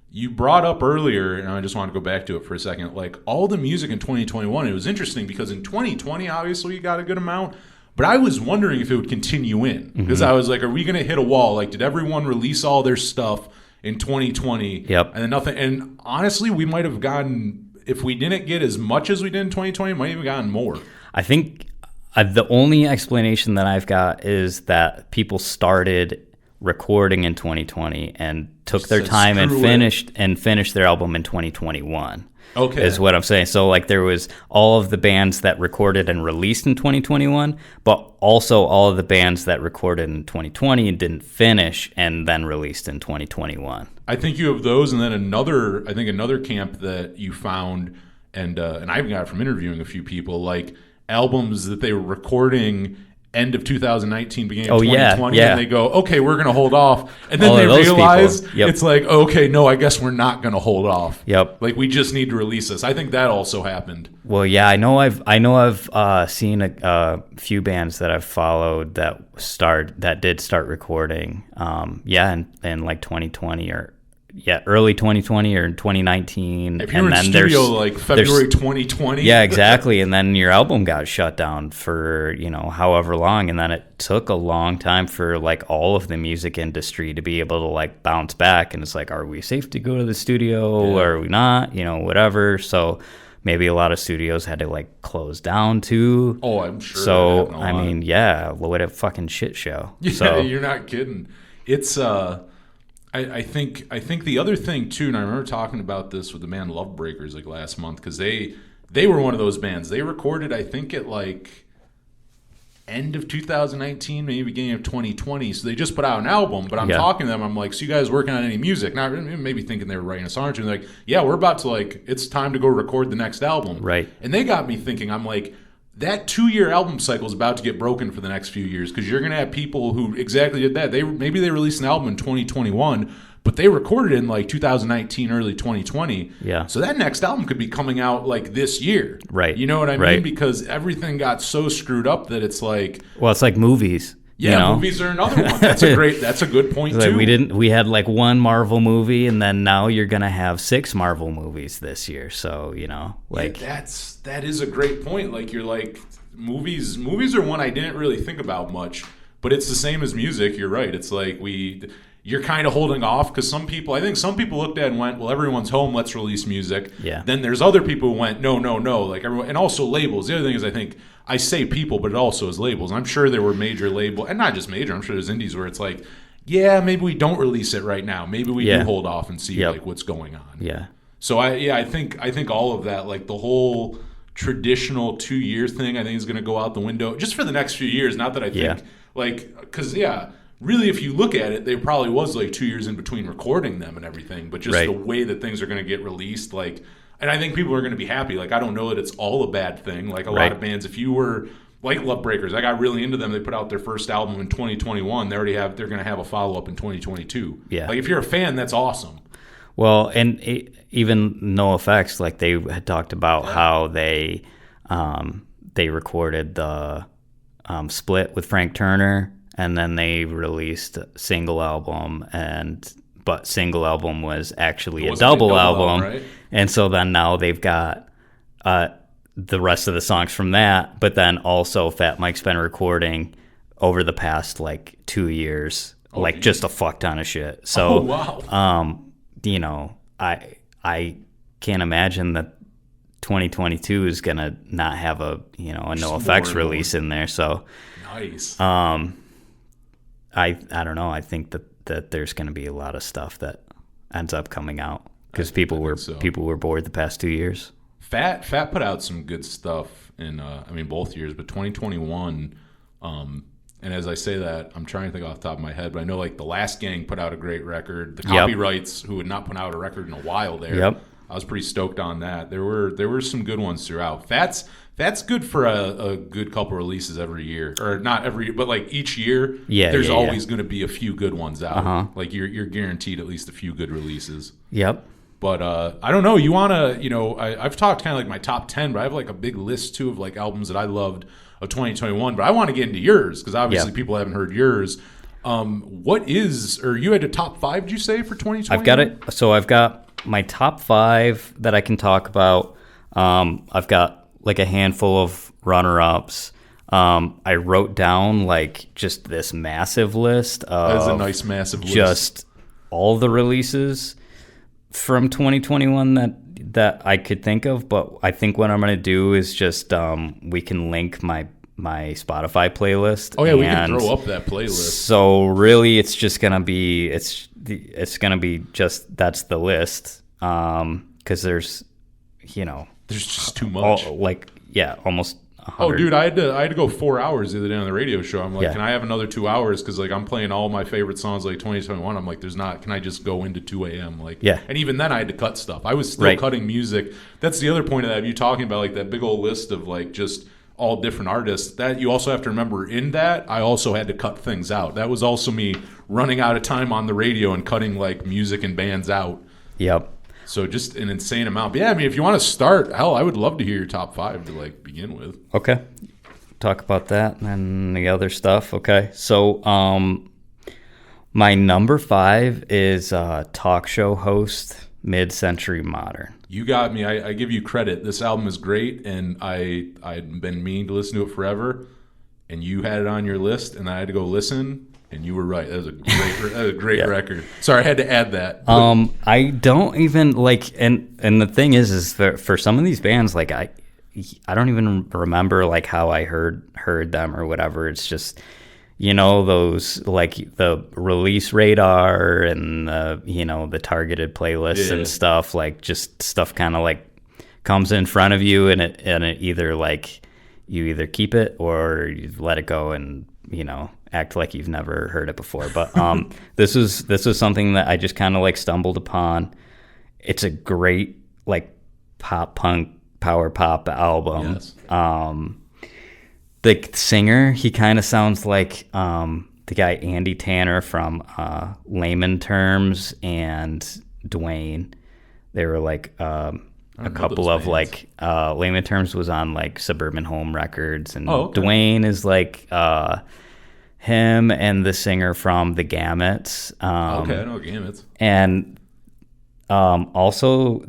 you brought up earlier, and I just want to go back to it for a second. Like all the music in 2021, it was interesting because in 2020, obviously you got a good amount. But I was wondering if it would continue in because I was like, are we going to hit a wall? Like, did everyone release all their stuff in 2020? Yep. And then nothing. And honestly, we might have gotten, if we didn't get as much as we did in 2020, we might have gotten more. I think the only explanation that I've got is that people started recording in 2020 and took their time and finished their album in 2021. Okay. Is what I'm saying. So like there was all of the bands that recorded and released in 2021, but also all of the bands that recorded in 2020 and didn't finish and then released in 2021. I think you have those, and then another camp that you found, and I even got it from interviewing a few people, like albums that they were recording end of 2019, beginning of 2020, and they go, okay, we're going to hold off. And then they realize it's like, okay, no, I guess we're not going to hold off. Yep. Like we just need to release this. I think that also happened. Well, yeah, I know I've seen a few bands that I've followed that did start recording. In like 2020 or early 2020 or 2019. If you were in studio like February 2020. Yeah, exactly. And then your album got shut down for, however long. And then it took a long time for like all of the music industry to be able to like bounce back. And it's like, are we safe to go to the studio or are we not? Whatever. So maybe a lot of studios had to like close down too. Oh, I'm sure. So, what a fucking shit show. Yeah, so, you're not kidding. It's, I think the other thing too, and I remember talking about this with the band Lovebreakers like last month, because they were one of those bands. They recorded, I think, at like end of 2019, maybe beginning of 2020. So they just put out an album. But I'm talking to them. I'm like, so you guys working on any music? Not maybe thinking they were writing a song or two. They're like, yeah, we're about to it's time to go record the next album. Right. And they got me thinking. I'm like, that 2-year album cycle is about to get broken for the next few years because you're going to have people who exactly did that. Maybe they released an album in 2021, but they recorded it in like 2019, early 2020. Yeah. So that next album could be coming out like this year. Right. You know what I mean? Because everything got so screwed up that it's like... Well, it's like movies. Yeah, movies are another one. That's a good point like too. We had like one Marvel movie, and then now you're gonna have 6 Marvel movies this year. So that is a great point. Like you're like movies are one I didn't really think about much, but it's the same as music. You're right. It's like you're kind of holding off because I think some people looked at it and went, well, everyone's home, let's release music. Yeah. Then Then there's other people who went, no, like everyone, and also labels. The other thing is I say people, but it also is labels. I'm sure there were major label, and not just major. I'm sure there's indies where it's like, yeah, maybe we don't release it right now. Maybe we do hold off and see like what's going on. Yeah. So I think all of that, like the whole traditional 2-year thing, I think is going to go out the window just for the next few years. Not that I think because really, if you look at it, there probably was like 2 years in between recording them and everything, but just the way that things are going to get released, like. And I think people are going to be happy. Like, I don't know that it's all a bad thing. Like, a lot of bands, if you were like Lovebreakers, I got really into them. They put out their first album in 2021. They're going to have a follow-up in 2022. Yeah. Like, if you're a fan, that's awesome. Well, and even NoFX, like, they had talked about how they recorded the Split with Frank Turner, and then they released a single album, but single album was actually a double album. Right? And so then now they've got the rest of the songs from that, but then also Fat Mike's been recording over the past like 2 years, just a fuck ton of shit. So, I can't imagine that 2022 is gonna not have a NoFX release in there. So nice. I don't know. I think that there's going to be a lot of stuff that ends up coming out because people were bored the past 2 years. Fat put out some good stuff in both years, but 2021. And as I say that, I'm trying to think off the top of my head, but I know like the Last Gang put out a great record. The Copyrights, who had not put out a record in a while there. Yep. I was pretty stoked on that. There were some good ones throughout. Fat's good for a good couple releases every year, or not every, but like each year. There's always going to be a few good ones out. Like you're guaranteed at least a few good releases. Yep. But I don't know. You want to, I've talked kind of like my top 10, but I have like a big list too of like albums that I loved of 2021. But I want to get into yours because obviously people haven't heard yours. You had a top 5, did you say, for 2021? I've got it. So I've got my top 5 that I can talk about. I've got like a handful of runner-ups. I wrote down like just this massive list of that is a nice massive list. Just all the releases from 2021 that I could think of, but I think what I'm going to do is just we can link my Spotify playlist. Oh yeah, we can throw up that playlist. So really it's just going to be it's going to be just that's the list cuz there's just too much. Almost 100. Oh, dude, I had to go 4 hours the other day on the radio show. I'm like, can I have another 2 hours? Because like I'm playing all my favorite songs like 2021. I'm like, can I just go into 2 a.m. Like, and even then I had to cut stuff. I was still cutting music. That's the other point of that. You talking about like that big old list of like just all different artists. That you also have to remember in that I also had to cut things out. That was also me running out of time on the radio and cutting like music and bands out. Yep. So just an insane amount. But yeah, I mean, if you want to start, hell, I would love to hear your top 5 to like begin with. Okay. Talk about that and the other stuff. Okay. So my number 5 is talk show host, Mid-Century Modern. You got me. I give you credit. This album is great, and I'd been meaning to listen to it forever, and you had it on your list, and I had to go listen. And you were right. That was a great record. Sorry, I had to add that. I don't even like, and the thing is for some of these bands, like I don't even remember like how I heard them or whatever. It's just, those like the release radar and the targeted playlists and stuff, like just stuff kind of like comes in front of you and it either like you either keep it or you let it go and act like you've never heard it before. But this was something that I just kind of like stumbled upon. It's a great like pop punk power pop album. Yes. The singer, he kind of sounds like the guy Andy Tanner from Layman Terms and Dwayne. They were like a couple of like Layman Terms was on like Suburban Home Records, and Dwayne is like him and the singer from the Gamuts. I know Gamuts. And also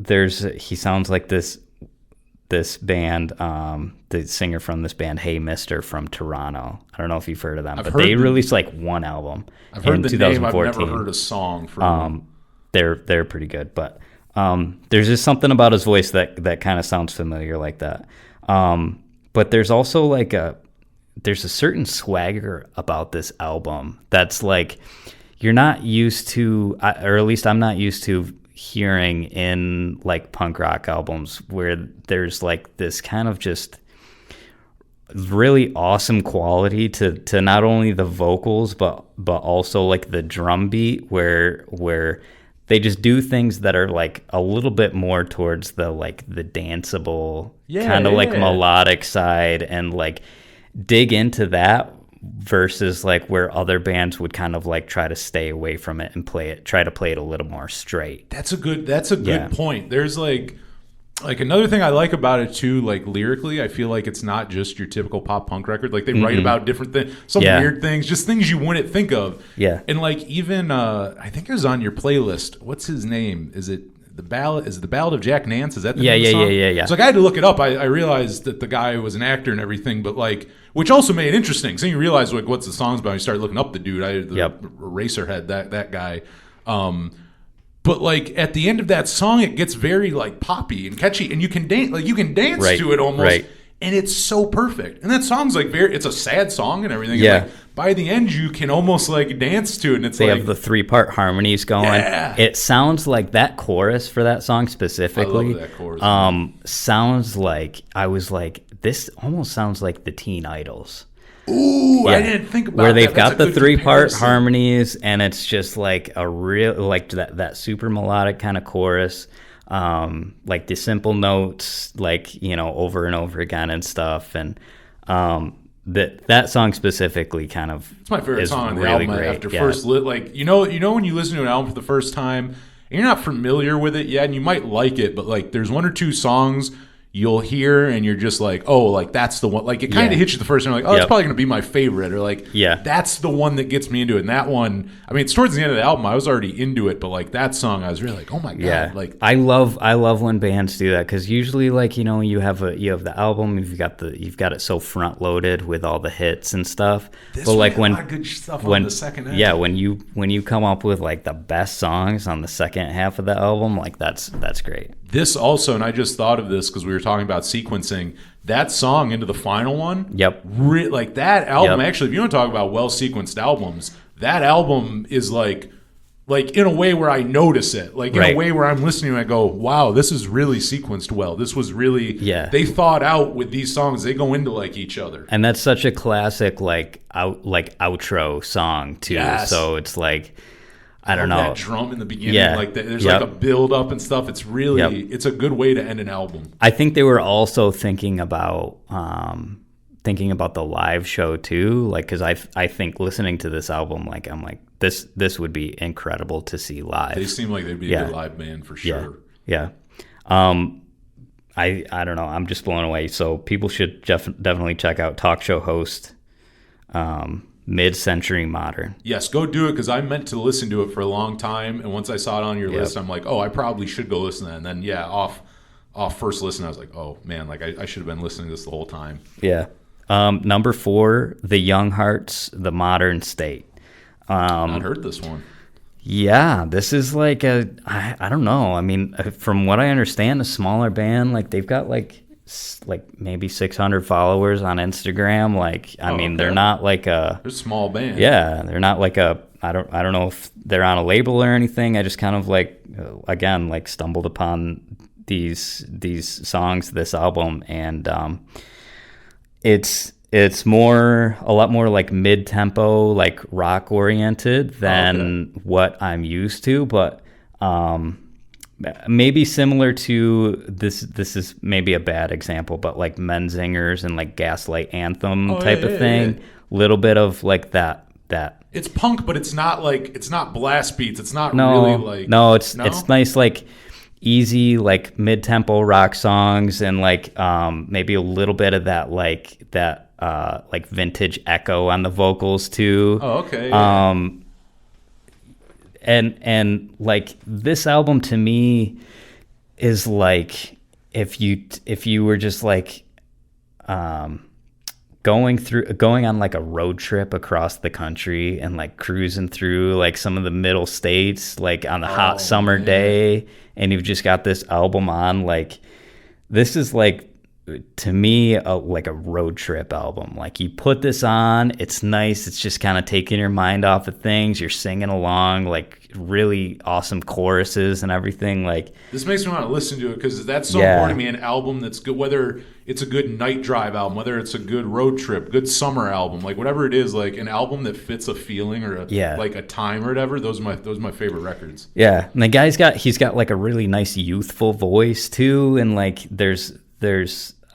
he sounds like this band, the singer from this band, Hey Mister from Toronto. I don't know if you've heard of them, but they released like one album in 2014. I've never heard a song from them. They're pretty good, but there's just something about his voice that kind of sounds familiar like that. But there's also like there's a certain swagger about this album that's like you're not used to, or at least I'm not used to hearing in like punk rock albums, where there's like this kind of just really awesome quality to not only the vocals but also like the drum beat, where they just do things that are like a little bit more towards the like the danceable kind of like melodic side, and like dig into that versus like where other bands would kind of like try to stay away from it and try to play it a little more straight. That's a good point. There's like another thing I like about it too, like lyrically, I feel like it's not just your typical pop punk record. Like they write about different things, weird things, just things you wouldn't think of. Yeah. And like even I think it was on your playlist. What's his name? Is it the Ballad of Jack Nance? Is that the name of the song? Yeah. So like I had to look it up. I realized that the guy was an actor and everything, but like, which also made it interesting. So you realize like what's the song's about. You start looking up the dude. Eraserhead, that guy. But like at the end of that song, it gets very like poppy and catchy, and you can dance to it almost. Right. And it's so perfect. And that song's like it's a sad song and everything. Yeah. by the end you can almost like dance to it, and it's They like have the 3-part harmonies going. Yeah. It sounds like that chorus for that song specifically. I love that chorus. Sounds like, I was like, this almost sounds like the Teen Idols. Ooh, Yeah. I didn't think about where that. they've That's got a the good 3-part comparison. harmonies, and it's just like a real, like that super melodic kind of chorus, like the simple notes, like, you know, over and over again and stuff. And that song specifically kind of It's my favorite is song on the really album. great. After Yeah. first like you know when you listen to an album for the first time and you're not familiar with it yet, and you might like it, but like there's 1 or 2 songs you'll hear and you're just like, oh, like that's the one. Like it kind of Yeah. hits you the first time, like, oh, it's Yep. probably gonna be my favorite, or like, Yeah. that's the one that gets me into it. And that one, I mean, it's towards the end of the album, I was already into it, but like that song, I was really like, oh my god, Yeah, like I love when bands do that, because usually, like, you know, you have the album, you've got it so front loaded with all the hits and stuff. this But one like had when a lot of good stuff when on the second half. yeah, when you come up with like the best songs on the second half of the album, like that's great. This also, and I just thought of this because we were talking about sequencing, that song into the final one. Yep. Like that album, Yep. actually, if you want to talk about well-sequenced albums, that album is like in a way where I notice it. Like in Right. a way where I'm listening and I go, wow, this is really sequenced well. This was really, Yeah. they thought out with these songs. They go into like each other. And that's such a classic outro song too. Yes. So it's like, I don't know. That drum in the beginning, Yeah. like there's Yep. like a build up and stuff. It's really, Yep. it's a good way to end an album. I think they were also thinking about the live show too, like, because I think listening to this album, like, I'm like, this would be incredible to see live. They seem like they'd be Yeah. a good live band for sure. Yeah. I don't know. I'm just blown away. So people should definitely check out talk show host, Mid-Century Modern. Yes, go do it, because I meant to listen to it for a long time, and once I saw it on your Yep. list, I'm like, oh, I probably should go listen to that. And then, yeah, off first listen, I was like, oh, man, like I should have been listening to this the whole time. Yeah. Number 4, The Young Hearts, The Modern State. I've heard this one. Yeah, this is like I don't know. I mean, from what I understand, a smaller band. Like they've got like maybe 600 followers on Instagram. Like, I mean, okay. they're not like a They're a small band. yeah, they're not like a I don't know if they're on a label or anything. I just kind of like again like stumbled upon these songs, this album, and it's a lot more like mid-tempo, like rock oriented than what I'm used to, but maybe similar to this is maybe a bad example, but like Menzingers and like Gaslight Anthem type of thing. Little bit of like that. It's punk, but it's not blast beats. It's not really like it's nice, like easy, like mid-tempo rock songs, and like maybe a little bit of that like vintage echo on the vocals too. Oh, okay. Yeah. And like this album to me is like if you were just like going on like a road trip across the country and like cruising through like some of the middle states, like on the hot summer day, and you've just got this album on, like this is like, to me, like a road trip album. Like you put this on, it's nice. It's just kind of taking your mind off of things. You're singing along, like really awesome choruses and everything. Like this makes me want to listen to it, because that's so Yeah. important to me. An album that's good, whether it's a good night drive album, whether it's a good road trip, good summer album, like whatever it is, like an album that fits a feeling or like a time or whatever. Those are my favorite records. Yeah, and the guy's got like a really nice youthful voice too, and like there's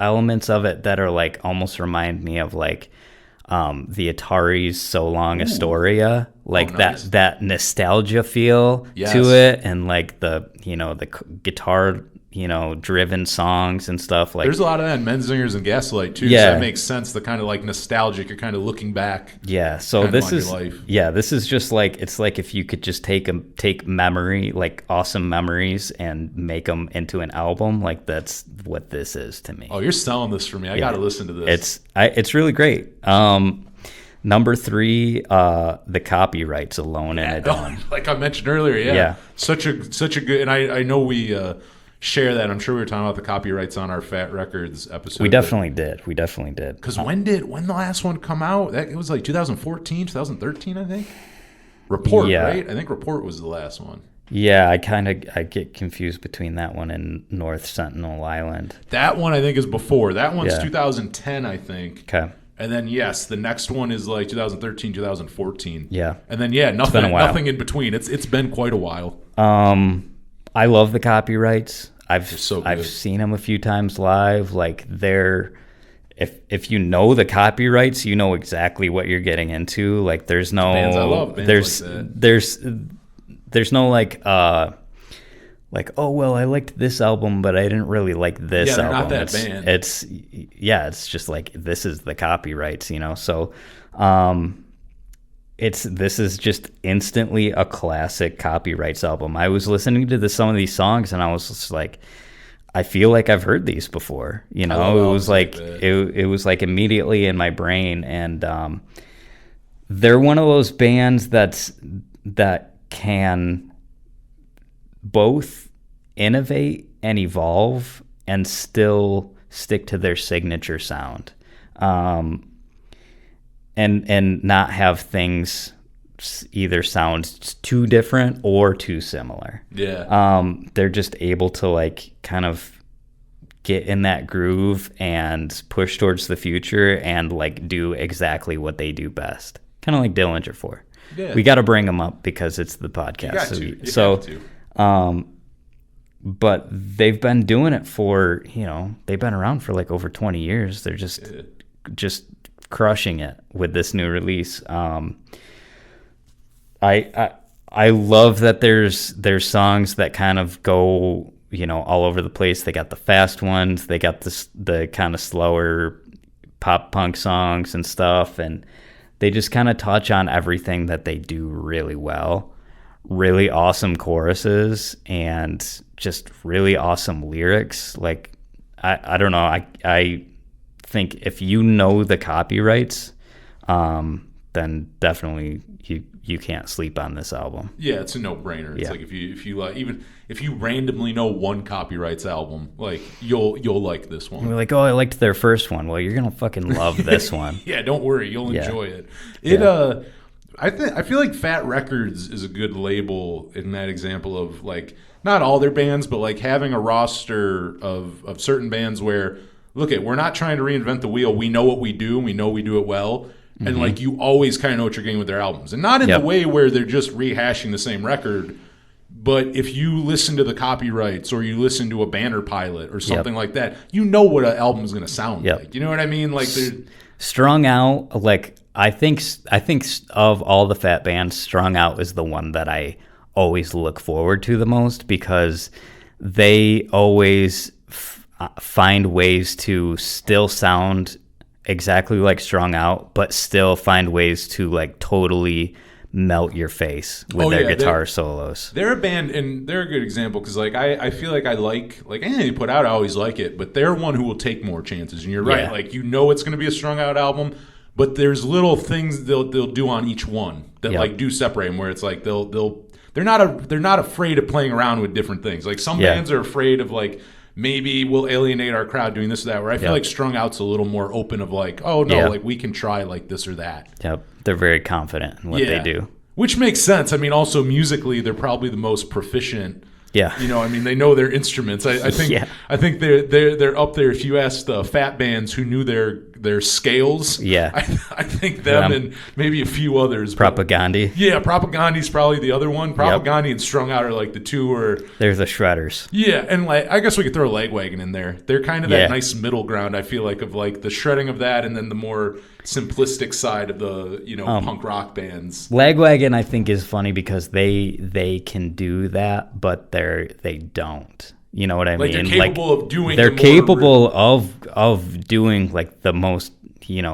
elements of it that are like almost remind me of like the Atari's So Long Astoria, like nice. that nostalgia feel Yes. to it, and like the guitar driven songs and stuff. Like There's a lot of that in Menzingers and Gaslight too. Yeah. So that makes sense. The kind of like nostalgic. You're kind of looking back. yeah, so kind of this on your is life. this is just like, it's like if you could just take memory, like awesome memories, and make them into an album. Like that's what this is to me. Oh, you're selling this for me. I got to listen to this. It's really great. Number 3, the copyrights alone in it. Like I mentioned earlier, yeah. Yeah. Such a good, and I know we share that. I'm sure we were talking about the copyrights on our Fat Records episode. We definitely did. Because when the last one come out? It was like 2014, 2013, I think. Report, right? I think Report was the last one. Yeah, I get confused between that one and North Sentinel Island. That one I think is before. That one's 2010, I think. Okay. And then yes, the next one is like 2013, 2014. Yeah. And then nothing in between. It's been quite a while. I love the copyrights. I've so I've good. seen them a few times live. Like if you know the copyrights, you know exactly what you're getting into. Like there's no Bands I love, bands like that. There's no like oh well, I liked this album but I didn't really like this they're album. not that band. It's just like this is the copyrights, so this is just instantly a classic copyrights album. I was listening to some of these songs and I was just like, I feel like I've heard these before. It was like it was like immediately in my brain, and they're one of those bands that can both innovate and evolve and still stick to their signature sound, and not have things either sound too different or too similar. Yeah. They're just able to like kind of get in that groove and push towards the future and like do exactly what they do best. Kind of like Dillinger 4. Yeah. We got to bring them up because it's the podcast. You got to. But they've been doing it for, they've been around for like over 20 years. They're just crushing it with this new release. I love that there's songs that kind of go, all over the place. They got the fast ones, they got the kind of slower pop punk songs and stuff, and they just kind of touch on everything that they do really well. Really awesome choruses and just really awesome lyrics. Like I don't know, I think if you know the copyrights, then definitely you can't sleep on this album. Yeah, it's a no-brainer. It's like if you like, even if you randomly know one copyrights album, like you'll like this one. We're like, oh, I liked their first one. Well, you're gonna fucking love this one. Yeah, don't worry, you'll enjoy it. I feel like Fat Records is a good label in that example of like not all their bands, but like having a roster of certain bands where we're not trying to reinvent the wheel. We know what we do, and we know we do it well. And like you always kind of know what you're getting with their albums, and not in the way where they're just rehashing the same record. But if you listen to the copyrights or you listen to a Banner Pilot or something like that, you know what an album is going to sound like. You know what I mean? Like Strung Out. Like I think of all the Fat bands, Strung Out is the one that I always look forward to the most because they always find ways to still sound exactly like Strung Out, but still find ways to like totally melt your face with their guitar solos. They're a band, and they're a good example because like I feel like I like anything they put out, I always like it, but they're one who will take more chances. And you're right, like it's going to be a Strung Out album, but there's little things they'll do on each one that like do separate them, where it's like they're not afraid of playing around with different things. Like some bands are afraid of like, maybe we'll alienate our crowd doing this or that, where I feel like Strung Out's a little more open of like, oh no, like we can try like this or that. Yep, they're very confident in what they do. Which makes sense. I mean, also musically, they're probably the most proficient. Yeah. I mean, they know their instruments. I think they're up there. If you ask the Fat bands who knew their scales, I think them and maybe a few others. Propagandhi. Yeah, Propagandi's probably the other one. Propagandhi and Strung Out are like the two where they're the shredders. Yeah, and like I guess we could throw Lagwagon in there. They're kind of that nice middle ground, I feel like, of like the shredding of that and then the more simplistic side of the punk rock bands. Lagwagon I think is funny because they can do that, but they don't. You know what I mean? They're capable of doing. They're capable of doing like the most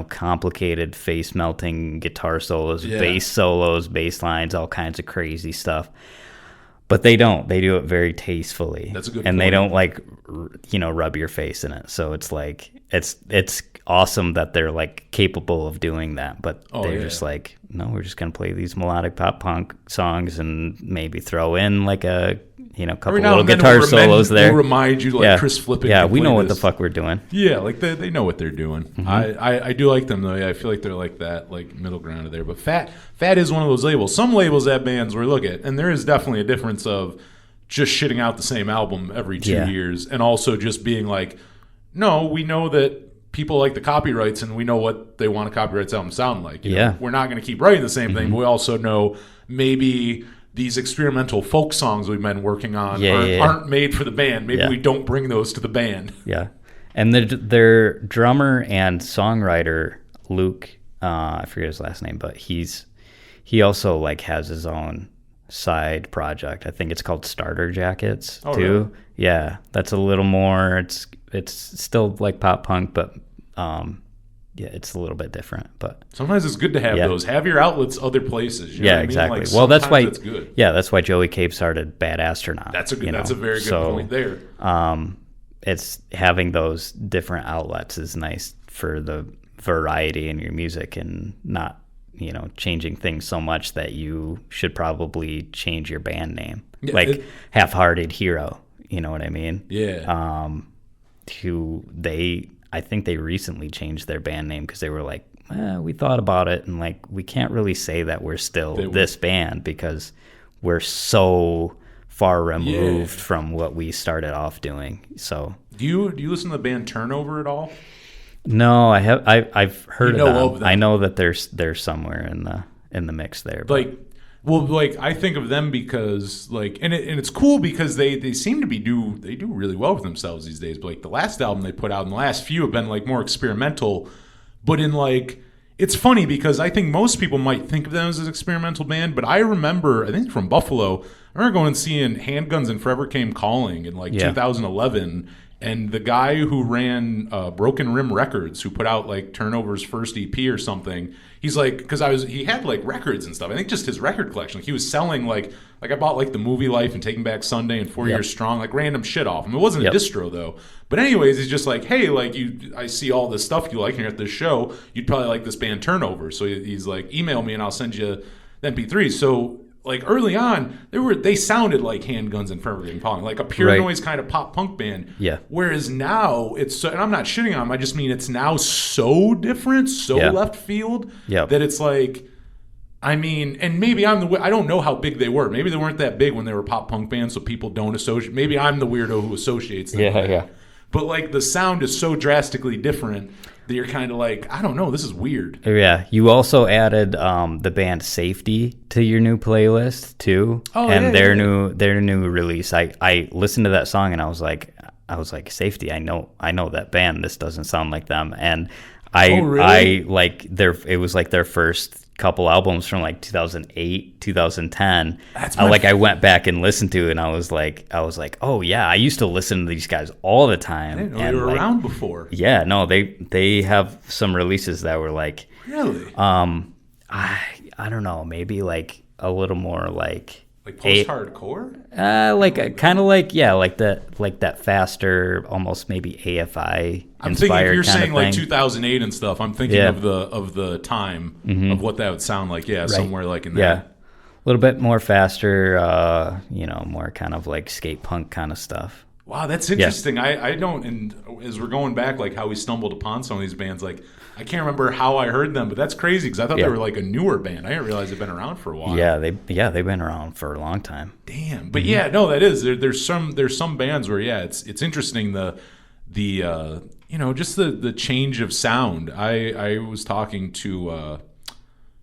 complicated face melting guitar solos, bass solos, bass lines, all kinds of crazy stuff. But they don't. They do it very tastefully. That's a good and point. They don't like rub your face in it. So it's like it's awesome that they're like capable of doing that. But they're just like, no, we're just gonna play these melodic pop punk songs and maybe throw in like a you know, a couple Every now little and then guitar we'll solos there. We'll remind you, like Yeah. Chris Flippin. Yeah, can we play know what the this. fuck we're doing. Yeah, like they know what they're doing. Mm-hmm. I do like them though. Yeah, I feel like they're like that, like middle ground of there. But Fat is one of those labels. Some labels have bands where look at, and there is definitely a difference of just shitting out the same album every 2 Yeah. years, and also just being like, no, we know that people like the copyrights, and we know what they want a copyrights album sound like. You know, Yeah. we're not going to keep writing the same thing, but we also know maybe these experimental folk songs we've been working on aren't made for the band. Maybe we don't bring those to the band. Yeah. And their drummer and songwriter, Luke, I forget his last name, but he also like has his own side project. I think it's called Starter Jackets too. Really? Yeah. That's a little more, it's still like pop punk, but yeah, it's a little bit different, but Sometimes it's good to have those. Have your outlets other places. You know yeah, what I mean? exactly. Like, Well, that's why sometimes it's good. Yeah, that's why Joey Cape started Bad Astronaut. That's a good. you know? That's a very good So, point there. It's having those different outlets is nice for the variety in your music and not, you know, changing things so much that you should probably change your band name. Yeah, like Half-Hearted Hero, you know what I mean? Yeah. I think they recently changed their band name because they were like, we thought about it and like we can't really say that we're still this band because we're so far removed from what we started off doing. So Do you listen to the band Turnover at all? no, I've heard of them. I know that they're somewhere in the mix there. But I think of them because like, and it's cool because they seem to do really well with themselves these days. But like the last album they put out and the last few have been like more experimental, but in like, it's funny because I think most people might think of them as an experimental band, but I remember, I think from Buffalo, I remember going and seeing Handguns and Forever Came Calling in like 2011. And the guy who ran Broken Rim Records, who put out like Turnover's first EP or something, he's like, because he had like records and stuff. I think just his record collection. Like, he was selling like I bought like The Movie Life and Taking Back Sunday and 4 Years Strong, like random shit off him. It wasn't a distro though. But anyways, he's just like, hey, like I see all this stuff you like here at this show. You'd probably like this band Turnover. So he's like, email me and I'll send you the MP3s. So like early on, they sounded like Handguns and Forever Came Calling, like a pure noise kind of pop punk band. Yeah. Whereas now and I'm not shitting on them, I just mean it's now so different, so left field that it's like, I mean, and maybe I don't know how big they were. Maybe they weren't that big when they were pop punk bands, so people don't associate. Maybe I'm the weirdo who associates them. Yeah. But like the sound is so drastically different that you're kind of like, I don't know, this is weird. Yeah, you also added the band Safety to your new playlist too, their new release. I listened to that song and I was like, Safety. I know that band. This doesn't sound like them. And I like it was like their first couple albums from like 2008, 2010. I went back and listened to it and I was like, oh yeah, I used to listen to these guys all the time. I didn't know they were around before. Yeah, no, they have some releases that were like, really? I don't know, maybe like a little more like post-hardcore? Like kind of like that faster, almost maybe AFI I'm thinking if you're saying like thing. 2008 and stuff, I'm thinking of the time of what that would sound like. Yeah, somewhere like in that. Yeah, a little bit more faster, more kind of like skate punk kind of stuff. Wow, that's interesting. I don't, and as we're going back, like how we stumbled upon some of these bands, like I can't remember how I heard them, but that's crazy because I thought they were like a newer band. I didn't realize they've been around for a while. Yeah, they've been around for a long time. Damn, but that is there's some bands where it's interesting the just the change of sound. I was talking to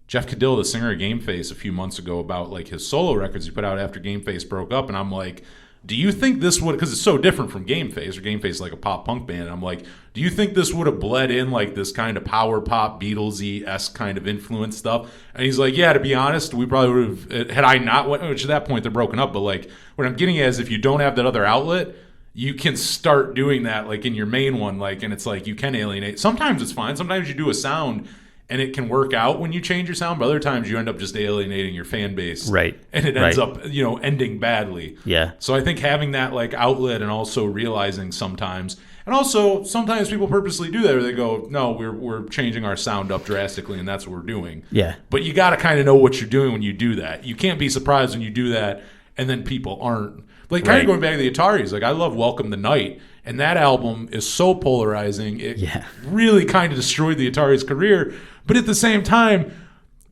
Jeff Cadill, the singer of Game Face, a few months ago about like his solo records he put out after Game Face broke up, and I'm like, do you think this would, because it's so different from Game Face, or Game Face is like a pop punk band, and I'm like, do you think this would have bled in like this kind of power pop, Beatlesy-esque kind of influence stuff? And he's like, yeah, to be honest, we probably would have, had I not, which at that point they're broken up, but like what I'm getting at is if you don't have that other outlet, you can start doing that like in your main one, like, and it's like you can alienate. Sometimes it's fine. Sometimes you do a sound and it can work out when you change your sound, but other times you end up just alienating your fan base. Right. And it ends up, ending badly. Yeah. So I think having that like outlet and also realizing sometimes people purposely do that where they go, no, we're changing our sound up drastically and that's what we're doing. Yeah. But you got to kind of know what you're doing when you do that. You can't be surprised when you do that and then people aren't. Like kind Right. of going back to the Ataris, like I love Welcome the Night, and that album is so polarizing. It really kind of destroyed the Ataris' career. But at the same time,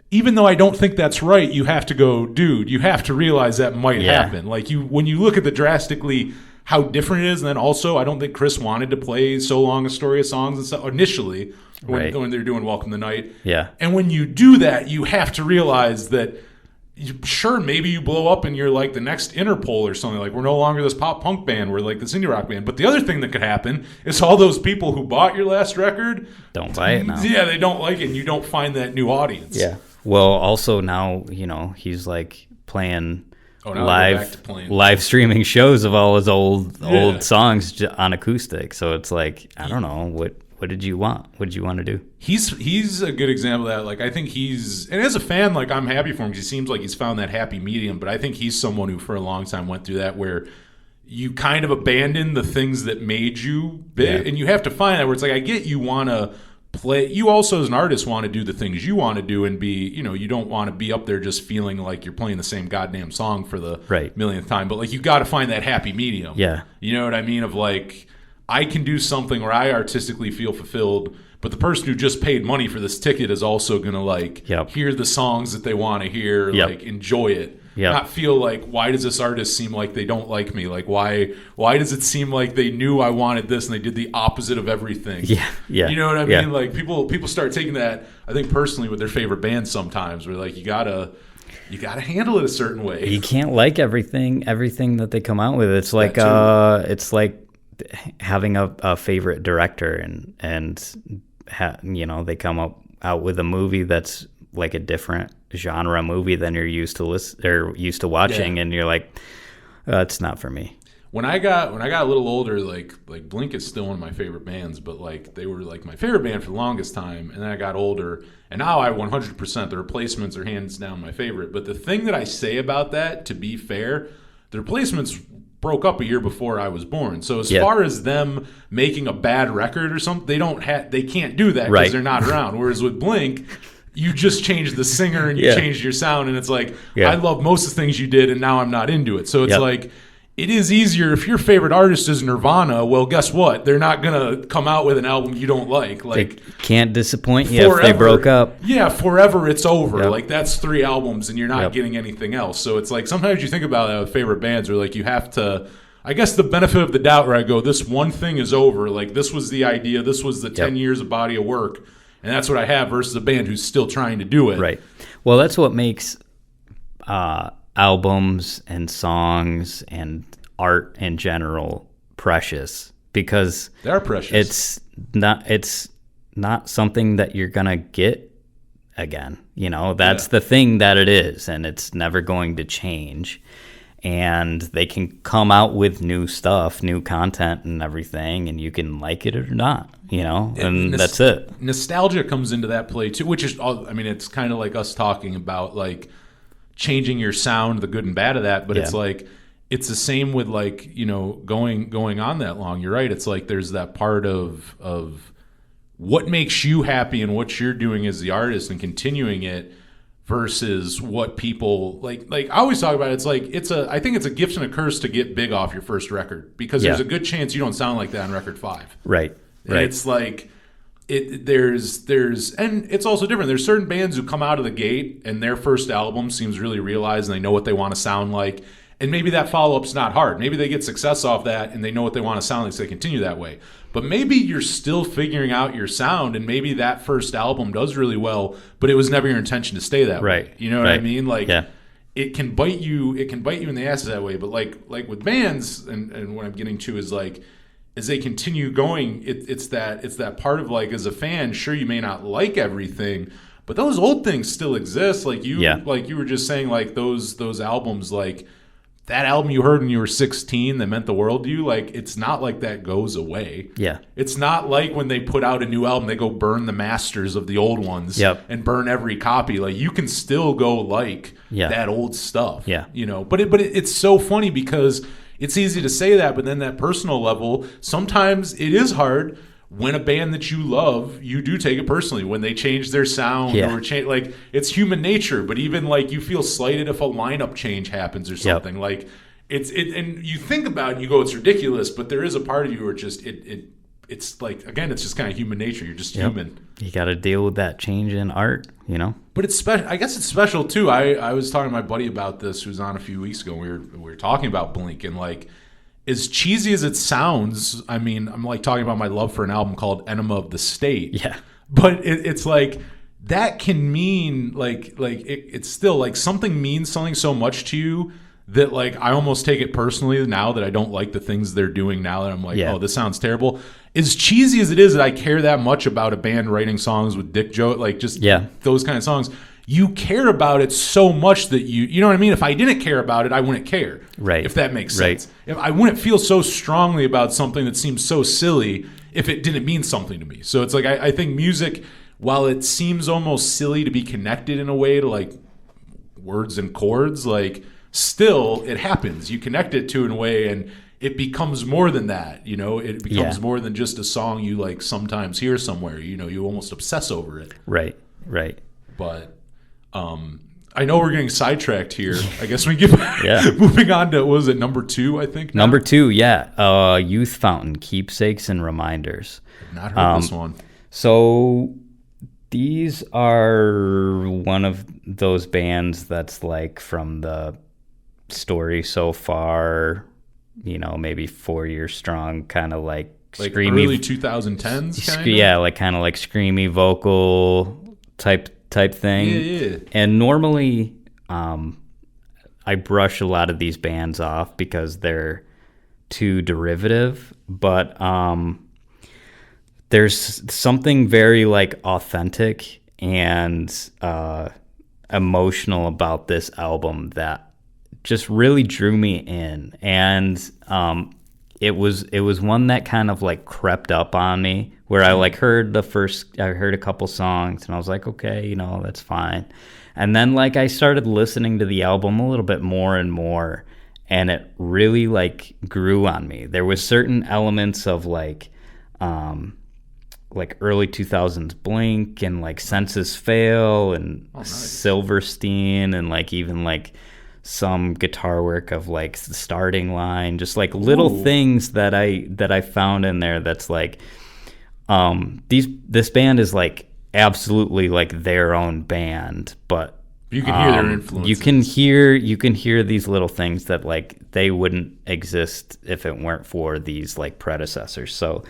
even though I don't think that's right, you have to go, dude, you have to realize that might happen. Like when you look at the drastically how different it is, and then also I don't think Chris wanted to play so long a story of songs and stuff initially when they're doing Welcome the Night. Yeah. And when you do that, you have to realize that sure, maybe you blow up and you're like the next Interpol or something. Like we're no longer this pop punk band, we're like this indie rock band. But the other thing that could happen is all those people who bought your last record don't buy it now. Yeah, they don't like it, and you don't find that new audience. Yeah. Well, also now, he's like playing live streaming shows of all his old songs on acoustic. So it's like, I don't know, what did you want? What did you want to do? He's a good example of that. Like I think and as a fan, like I'm happy for him because he seems like he's found that happy medium. But I think he's someone who for a long time went through that where you kind of abandon the things that made you big, and you have to find that where it's like I get you want to play. You also as an artist want to do the things you want to do and be, you don't want to be up there just feeling like you're playing the same goddamn song for the millionth time. But like you got to find that happy medium. Yeah, you know what I mean? Of like I can do something where I artistically feel fulfilled, but the person who just paid money for this ticket is also going to like hear the songs that they want to hear, like enjoy it. Not feel like, why does this artist seem like they don't like me? Like, why does it seem like they knew I wanted this and they did the opposite of everything? Yeah. You know what I mean? Like, people start taking that, I think, personally with their favorite bands sometimes, where, like, you gotta handle it a certain way. You can't like everything that they come out with. It's like, having a favorite director and they come out with a movie that's like a different genre movie than you're used to watching, and you're like, it's not for me. When I got a little older, like Blink is still one of my favorite bands, but like they were like my favorite band for the longest time, and then I got older, and now I 100% the Replacements are hands down my favorite. But the thing that I say about that, to be fair, the Replacements broke up a year before I was born. So as far as them making a bad record or something, they can't do that because they're not around. Whereas with Blink, you just changed the singer and you changed your sound, and it's like, I love most of the things you did, and now I'm not into it. So it's like, it is easier if your favorite artist is Nirvana. Well, guess what? They're not gonna come out with an album you don't like. Like, they can't disappoint you if they broke up. Yeah, forever it's over. Like that's 3 albums, and you're not getting anything else. So it's like sometimes you think about that with favorite bands, where like you have to. I guess the benefit of the doubt, where I go, this one thing is over. Like this was the idea. This was the 10 years of body of work. And that's what I have versus a band who's still trying to do it. Right. Well, that's what makes albums and songs and art in general precious, because they're precious. It's not something that you're gonna get again. That's the thing that it is, and it's never going to change. And they can come out with new stuff, new content and everything, and you can like it or not, and that's it. Nostalgia comes into that play too, which is, it's kind of like us talking about like changing your sound, the good and bad of that, but it's like, it's the same with like, going on that long. You're right. It's like, there's that part of what makes you happy and what you're doing as the artist and continuing it, versus what people like I always talk about. It's like I think it's a gift and a curse to get big off your first record, because there's a good chance you don't sound like that on record 5. Right. And it's like there's and it's also different. There's certain bands who come out of the gate and their first album seems really realized and they know what they want to sound like, and maybe that follow-up's not hard. Maybe they get success off that and they know what they want to sound like, so they continue that way. But maybe you're still figuring out your sound, and maybe that first album does really well, but it was never your intention to stay that way. You know what I mean? Like, it can bite you in the ass that way. But like with bands, and what I'm getting to is like, as they continue going, it's that part of like, as a fan, sure, you may not like everything, but those old things still exist. Like you were just saying, like those albums, like that album you heard when you were 16 that meant the world to you, like, it's not like that goes away. Yeah. It's not like when they put out a new album, they go burn the masters of the old ones and burn every copy. Like, you can still go like that old stuff. Yeah. But it's so funny because it's easy to say that, but then that personal level, sometimes it is hard. When a band that you love, you do take it personally when they change their sound or change, like, it's human nature. But even like, you feel slighted if a lineup change happens or something. Like, and you think about it and you go, it's ridiculous, but there is a part of you where it's like, again, it's just kind of human nature. You're just human. You got to deal with that change in art, you know? But it's special. I guess it's special too. I was talking to my buddy about this, who was on a few weeks ago. We were talking about Blink, and like, as cheesy as it sounds, I mean, I'm like talking about my love for an album called Enema of the State. Yeah. But it's like, that can mean it's still like something means something so much to you that like I almost take it personally now that I don't like the things they're doing now, that I'm like, oh, this sounds terrible. As cheesy as it is that I care that much about a band writing songs with dick joke, like just those kind of songs, you care about it so much that you know what I mean? If I didn't care about it, I wouldn't care. Right. If that makes sense. If I wouldn't feel so strongly about something that seems so silly if it didn't mean something to me. So it's like, I think music, while it seems almost silly to be connected in a way to like words and chords, like still it happens. You connect it to in a way, and it becomes more than that. You know, it becomes more than just a song you like sometimes hear somewhere. You know, you almost obsess over it. Right. But I know we're getting sidetracked here. I guess we get moving on to, what was it, number 2, I think? Now? Number 2, Youth Fountain, Keepsakes and Reminders. I've not heard this one. So these are one of those bands that's like from the story so far, you know, maybe 4 years strong, kind of like screamy, early 2010s kind of? Yeah, like kind of like screamy vocal type thing. Yeah. And normally I brush a lot of these bands off because they're too derivative, but there's something very like authentic and emotional about this album that just really drew me in. And it was one that kind of like crept up on me, where I like heard a couple songs and I was like, okay, you know, that's fine. And then like I started listening to the album a little bit more and more, and it really like grew on me. There was certain elements of like early 2000s Blink and like Senses Fail and Silverstein, and like even like some guitar work of like the Starting Line, just like little things that I found in there that's like this band is like absolutely like their own band, but you can hear their influences. You can hear these little things that like they wouldn't exist if it weren't for these like predecessors. So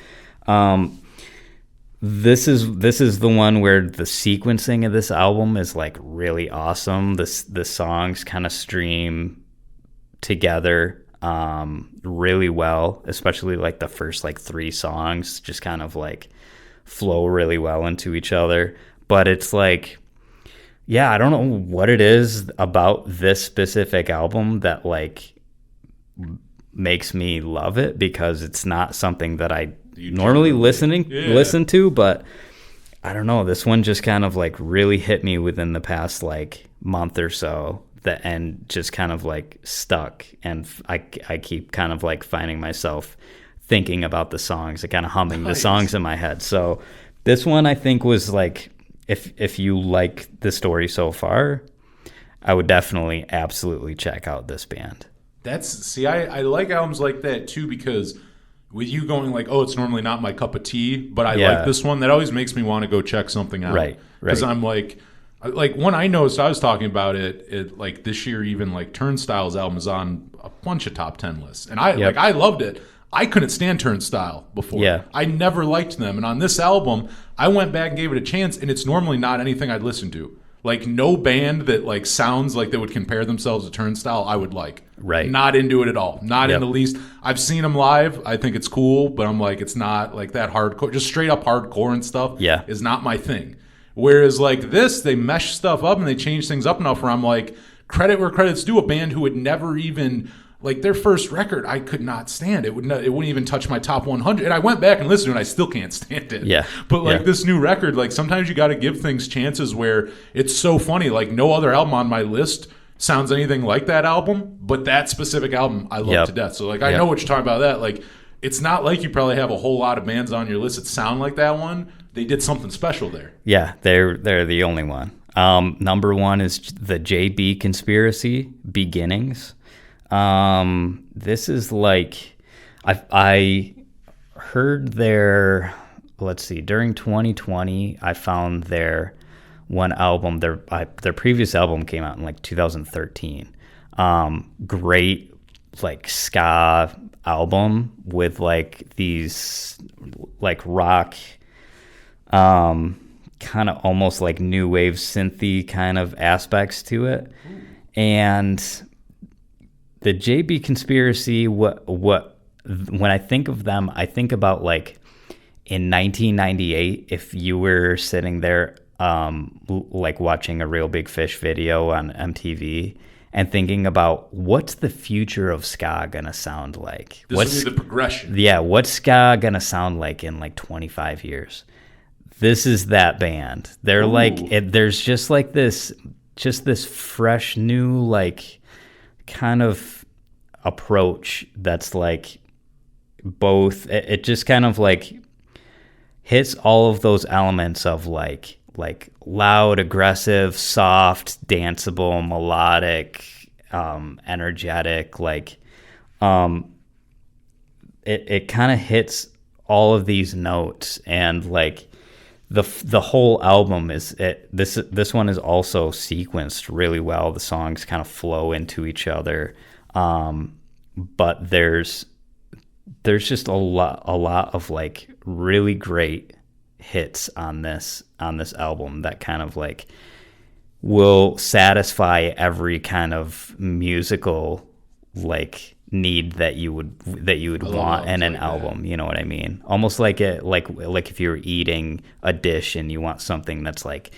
this is the one where the sequencing of this album is like really awesome. The songs kind of stream together really well, especially like the first like 3 songs just kind of like flow really well into each other. But it's like, I don't know what it is about this specific album that like makes me love it, because it's not something that I normally listen to, but I don't know, this one just kind of like really hit me within the past like month or so, and just kind of like stuck, and I keep kind of like finding myself thinking about the songs and kind of humming the songs in my head. So this one I think was like, if you like the story so far, I would definitely absolutely check out this band. I like albums like that too, because with you going like, oh, it's normally not my cup of tea, but I like this one, that always makes me want to go check something out. Right. Because I'm like one I noticed, I was talking about it like this year, even like Turnstile's album is on a bunch of top 10 lists. And I loved it. I couldn't stand Turnstile before. Yeah. I never liked them. And on this album, I went back and gave it a chance, and it's normally not anything I'd listen to. Like, no band that like sounds like they would compare themselves to Turnstile I would like. Right. Not into it at all. Not in the least. I've seen them live. I think it's cool, but I'm like, it's not like that hardcore. Just straight up hardcore and stuff is not my thing. Whereas like this, they mesh stuff up and they change things up enough where I'm like, credit where credit's due. A band who would never even, like, their first record, I could not stand. It wouldn't even touch my top 100. And I went back and listened to it, and I still can't stand it. Yeah. But like this new record, like sometimes you got to give things chances where it's so funny. Like no other album on my list sounds anything like that album, but that specific album I love to death. So like I know what you're talking about. That like it's not like you probably have a whole lot of bands on your list that sound like that one. They did something special there. Yeah, they're the only one. Number 1 is the JB Conspiracy, Beginnings. This is like I heard their, let's see, during 2020 I found their one album. Their previous album came out in like 2013. Great like ska album with like these like rock, kind of almost like new wave synthy kind of aspects to it. And the JB Conspiracy, what when I think of them, I think about like in 1998, if you were sitting there like watching a Real Big Fish video on MTV and thinking about what's the future of ska gonna sound like? This would be the progression. Yeah, what's ska gonna sound like in like 25 years? This is that band. They're there's just this fresh new like kind of approach that's like both. It just kind of like hits all of those elements of like loud, aggressive, soft, danceable, melodic, energetic. Like it kind of hits all of these notes, and like the whole album is this one is also sequenced really well. The songs kind of flow into each other, but there's just a lot of like really great hits on this album that kind of like will satisfy every kind of musical like need that you would want in an album. You know what I mean? Almost like like if you were eating a dish and you want something that's like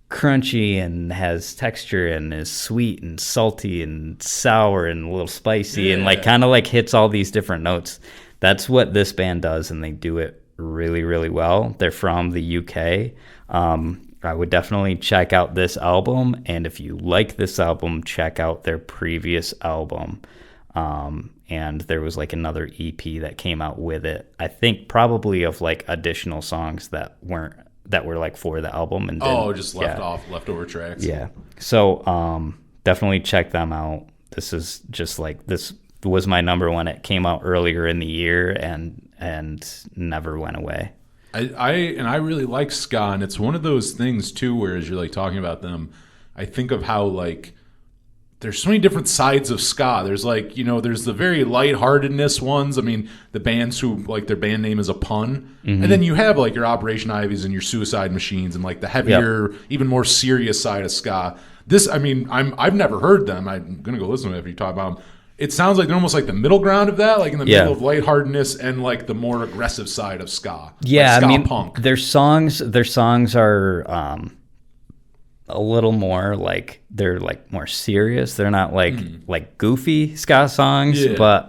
crunchy and has texture and is sweet and salty and sour and a little spicy and like kind of like hits all these different notes. That's what this band does, and they do it really, really well. They're from the UK. I would definitely check out this album, and if you like this album, check out their previous album. And there was like another EP that came out with it. I think probably of like additional songs that were like for the album and just leftover tracks. Yeah. So definitely check them out. This is just like, this was my number one. It came out earlier in the year and never went away. I really like ska, and it's one of those things too where as you're like talking about them, I think of how like there's so many different sides of ska. There's like, there's the very lightheartedness ones. I mean, the bands who like their band name is a pun. Mm-hmm. And then you have like your Operation Ivies and your Suicide Machines and like the heavier, even more serious side of ska. This, I mean, I've never heard them. I'm going to go listen to it if you talk about them. It sounds like they're almost like the middle ground of that, like in the middle of lightheartedness and like the more aggressive side of ska. Yeah, like ska I mean, punk. Their songs are a little more like, they're like more serious. They're not like goofy ska songs, but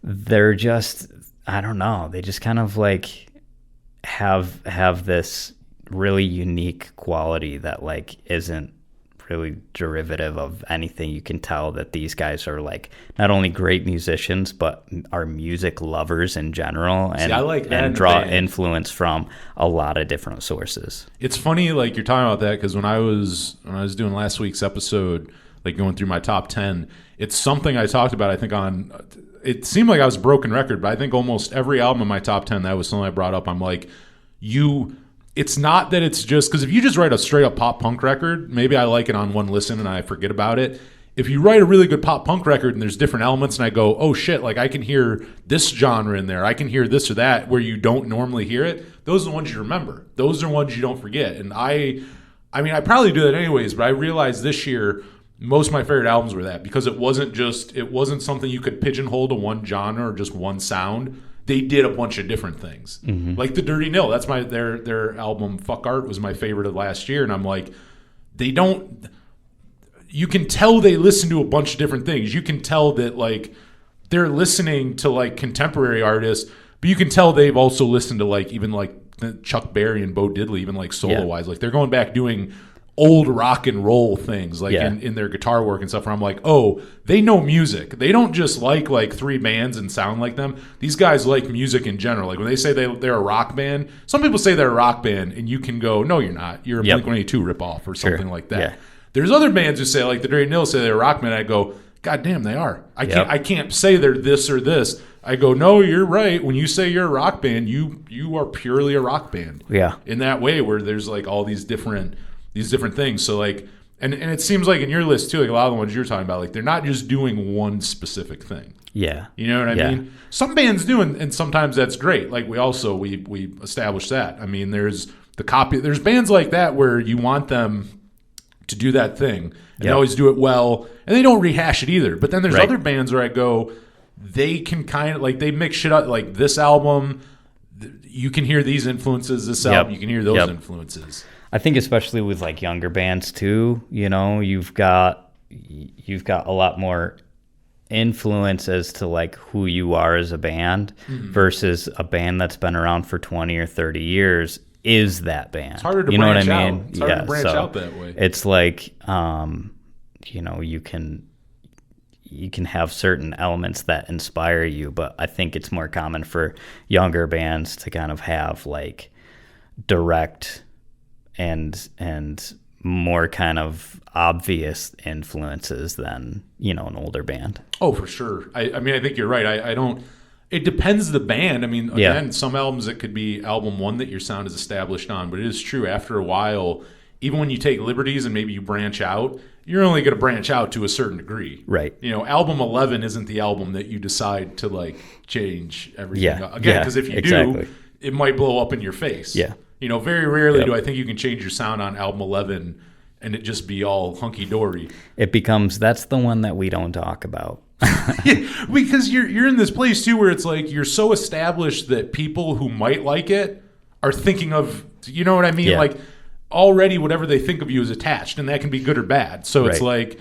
they're just, I don't know, they just kind of like have this really unique quality that like isn't really derivative of anything. You can tell that these guys are like not only great musicians but are music lovers in general, and and draw influence from a lot of different sources. It's funny like you're talking about that, because when I was doing last week's episode, like going through my top 10, it's something I talked about. I think it seemed like I was a broken record, but I think almost every album in my top 10, that was something I brought up. I'm like, it's not that it's just, because if you just write a straight up pop punk record, maybe I like it on one listen and I forget about it. If you write a really good pop punk record and there's different elements and I go, oh shit, like I can hear this genre in there, I can hear this or that where you don't normally hear it, those are the ones you remember. Those are ones you don't forget. And I mean, I probably do that anyways, but I realized this year most of my favorite albums were that, because it wasn't something you could pigeonhole to one genre or just one sound. They did a bunch of different things. Mm-hmm. Like the Dirty Nil. That's their album Fuck Art was my favorite of last year. And I'm like, you can tell they listen to a bunch of different things. You can tell that like they're listening to like contemporary artists, but you can tell they've also listened to like even like Chuck Berry and Bo Diddley, even like solo wise. Like they're going back doing old rock and roll things like in their guitar work and stuff, where I'm like, oh, they know music. They don't just like three bands and sound like them. These guys like music in general. Like when they say they're a rock band, some people say they're a rock band and you can go, no, you're not. You're a Blink-182 ripoff or something like that. Yeah. There's other bands who say, like the Dirty Nil say they're a rock band. I go, God damn, they are. Yep. I can't say they're this or this. I go, no, you're right. When you say you're a rock band, you are purely a rock band. Yeah. In that way, where there's like all these different things. So like, and it seems like in your list too, like a lot of the ones you're talking about, like they're not just doing one specific thing. Yeah. You know what I Yeah. mean? Some bands do, and sometimes that's great. Like we established that. I mean, there's bands like that where you want them to do that thing, and they Yep. always do it well, and they don't rehash it either. But then there's Right. other bands where I go, they can kind of like they mix shit up. Like this album, you can hear these influences. This Yep. album, you can hear those Yep. influences. I think especially with like younger bands too, you know, you've got a lot more influence as to like who you are as a band versus a band that's been around for 20 or 30 years is that band. It's harder to you know branch what I out. mean? It's harder to branch out that way. It's like you know, you can have certain elements that inspire you, but I think it's more common for younger bands to kind of have like direct and more kind of obvious influences than, you know, an older band. Oh, for sure. I mean, I think you're right. I don't. It depends the band. I mean, again, some albums it could be album one that your sound is established on, but it is true after a while, even when you take liberties and maybe you branch out, you're only going to branch out to a certain degree. Right. You know, album 11 isn't the album that you decide to like change everything. Yeah. Again, Yeah, because if you exactly. do, it might blow up in your face. Yeah. You know, very rarely Yep. do I think you can change your sound on album 11 and it just be all hunky-dory. It becomes, that's the one that we don't talk about. Yeah, because you're in this place too where it's like you're so established that people who might like it are thinking of, you know what I mean? Yeah. Like already whatever they think of you is attached, and that can be good or bad. So it's Right. like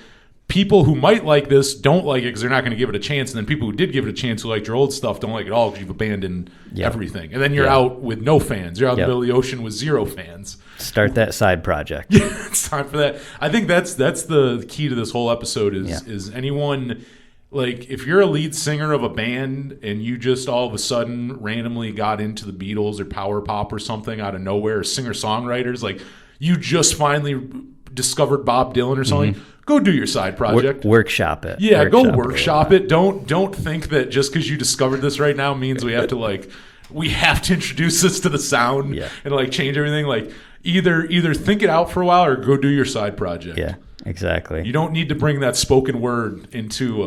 people who might like this don't like it because they're not going to give it a chance, and then people who did give it a chance who liked your old stuff don't like it all because you've abandoned everything. And then you're out with no fans. You're out in the middle of the ocean with 0 fans. Start that side project. Yeah, it's time for that. I think that's the key to this whole episode is anyone, like if you're a lead singer of a band and you just all of a sudden randomly got into the Beatles or power pop or something out of nowhere, or singer-songwriters, like you just finally discovered Bob Dylan or something, go do your side project. Workshop it. Yeah, go workshop it. Don't think that just because you discovered this right now means we have to introduce this to the sound and like change everything. Like either think it out for a while or go do your side project. Yeah, exactly. You don't need to bring that spoken word into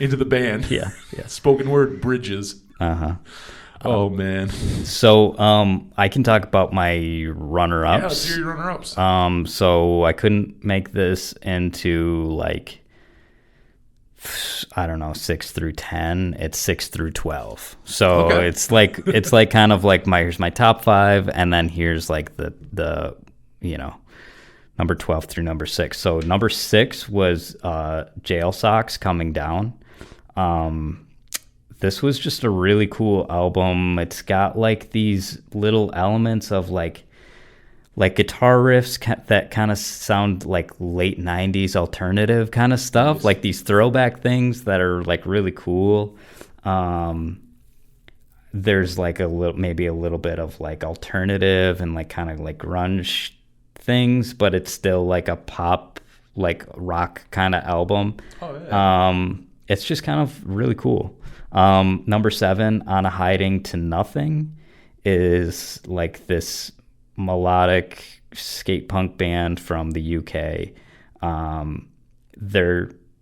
the band. Yeah. Spoken word bridges. Uh-huh. Oh man. So I can talk about my runner-ups. Yeah, let's hear your runner-ups. So I couldn't make this into like, I don't know, 6 through 10. It's 6 through 12. So it's like kind of like here's my top 5, and then here's like the you know, number 12 through number 6. So number 6 was Jail Socks, Coming Down. This was just a really cool album. It's got like these little elements of like guitar riffs that kind of sound like late 90s alternative kind of stuff, like these throwback things that are like really cool. There's like maybe a little bit of like alternative and like kind of like grunge things, but it's still like a pop, like rock kind of album. It's just kind of really cool. Number 7, On a Hiding to Nothing, is like this melodic skate punk band from the UK.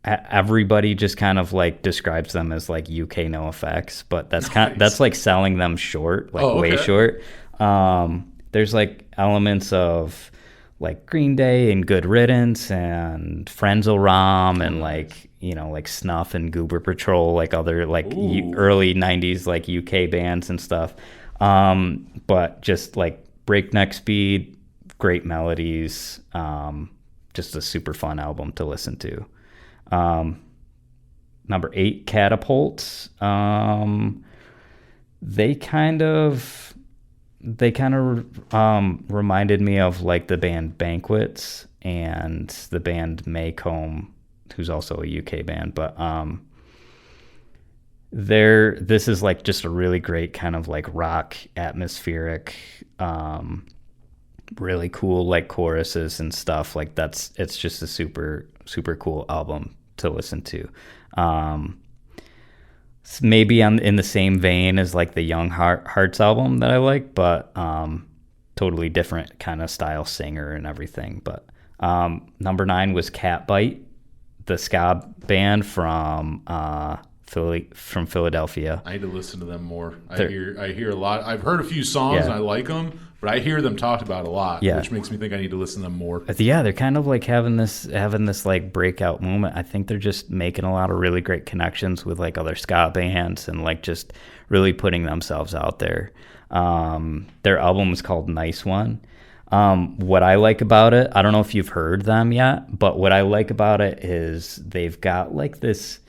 Everybody just kind of like describes them as like UK NoFX, but that's like selling them short, like way short. There's like elements of like Green Day and Good Riddance and Frenzel Rom and like, you know, like Snuff and Goober Patrol, like other like early 90s like UK bands and stuff. But just like breakneck speed, great melodies, just a super fun album to listen to. Number 8, Catapults. They kind of reminded me of like the band Banquets and the band Maycomb, who's also a UK band, but this is like just a really great kind of like rock atmospheric, really cool like choruses and stuff. Like it's just a super super cool album to listen to. Maybe in the same vein as like the Young Hearts album that I like, but totally different kind of style singer and everything. But number 9 was Catbite, the ska band from Philadelphia. I need to listen to them more. I hear a lot. I've heard a few songs and I like them, but I hear them talked about a lot, which makes me think I need to listen to them more. Yeah, they're kind of like having this like breakout moment. I think they're just making a lot of really great connections with like other ska bands and like just really putting themselves out there. Their album is called Nice One. What I like about it, I don't know if you've heard them yet, but what I like about it is they've got like this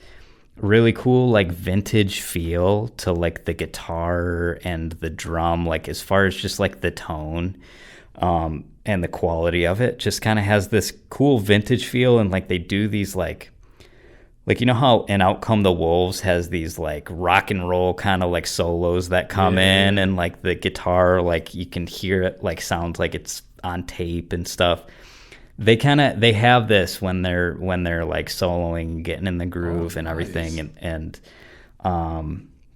really cool like vintage feel to like the guitar and the drum, like as far as just like the tone and the quality of it just kind of has this cool vintage feel. And like they do these like you know how in Out Come the Wolves has these like rock and roll kind of like solos that come in, and like the guitar, like you can hear it like sounds like it's on tape and stuff. They have this when they're like soloing, getting in the groove and everything. Nice. And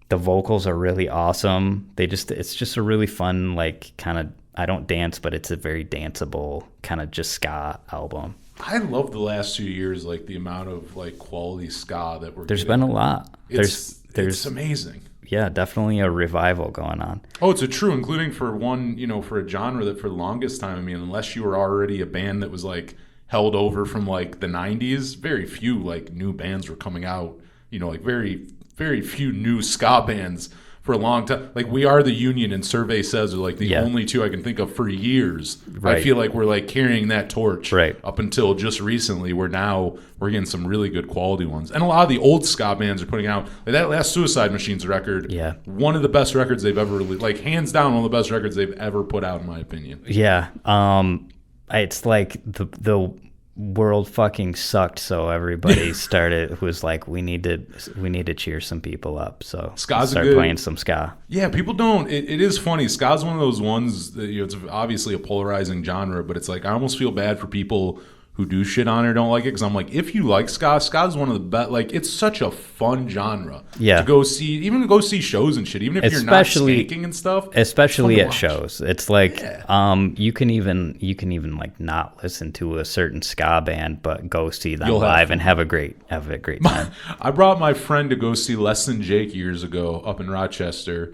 the vocals are really awesome. It's just a really fun, like kind of, I don't dance, but it's a very danceable kind of just ska album. I love the last 2 years, like the amount of like quality ska that There's been a lot. It's amazing. Yeah, definitely a revival going on. Oh, it's a true, including for one, for a genre that for the longest time, I mean, unless you were already a band that was like held over from like the 90s, very few like new bands were coming out, like very, very few new ska bands for a long time. Like We Are the Union and Survey Says are like the only two I can think of for years. Right. I feel like we're like carrying that torch up until just recently, where now we're getting some really good quality ones. And a lot of the old ska bands are putting out, like that last Suicide Machines record, one of the best records they've ever released, like hands down one of the best records they've ever put out in my opinion. Yeah. It's like the world fucking sucked, so everybody was like, we need to cheer some people up, so Ska's start playing some ska. Yeah, people don't, it is funny. Ska's one of those ones that, it's obviously a polarizing genre, but it's like I almost feel bad for people who do shit on it or don't like it, because I'm like, if you like ska, ska's one of the best. Like, it's such a fun genre to go see shows and shit, even if you're not skanking and stuff. Especially at shows, it's like you can even like not listen to a certain ska band, but go see them live and have a great time. I brought my friend to go see Less Than Jake years ago up in Rochester,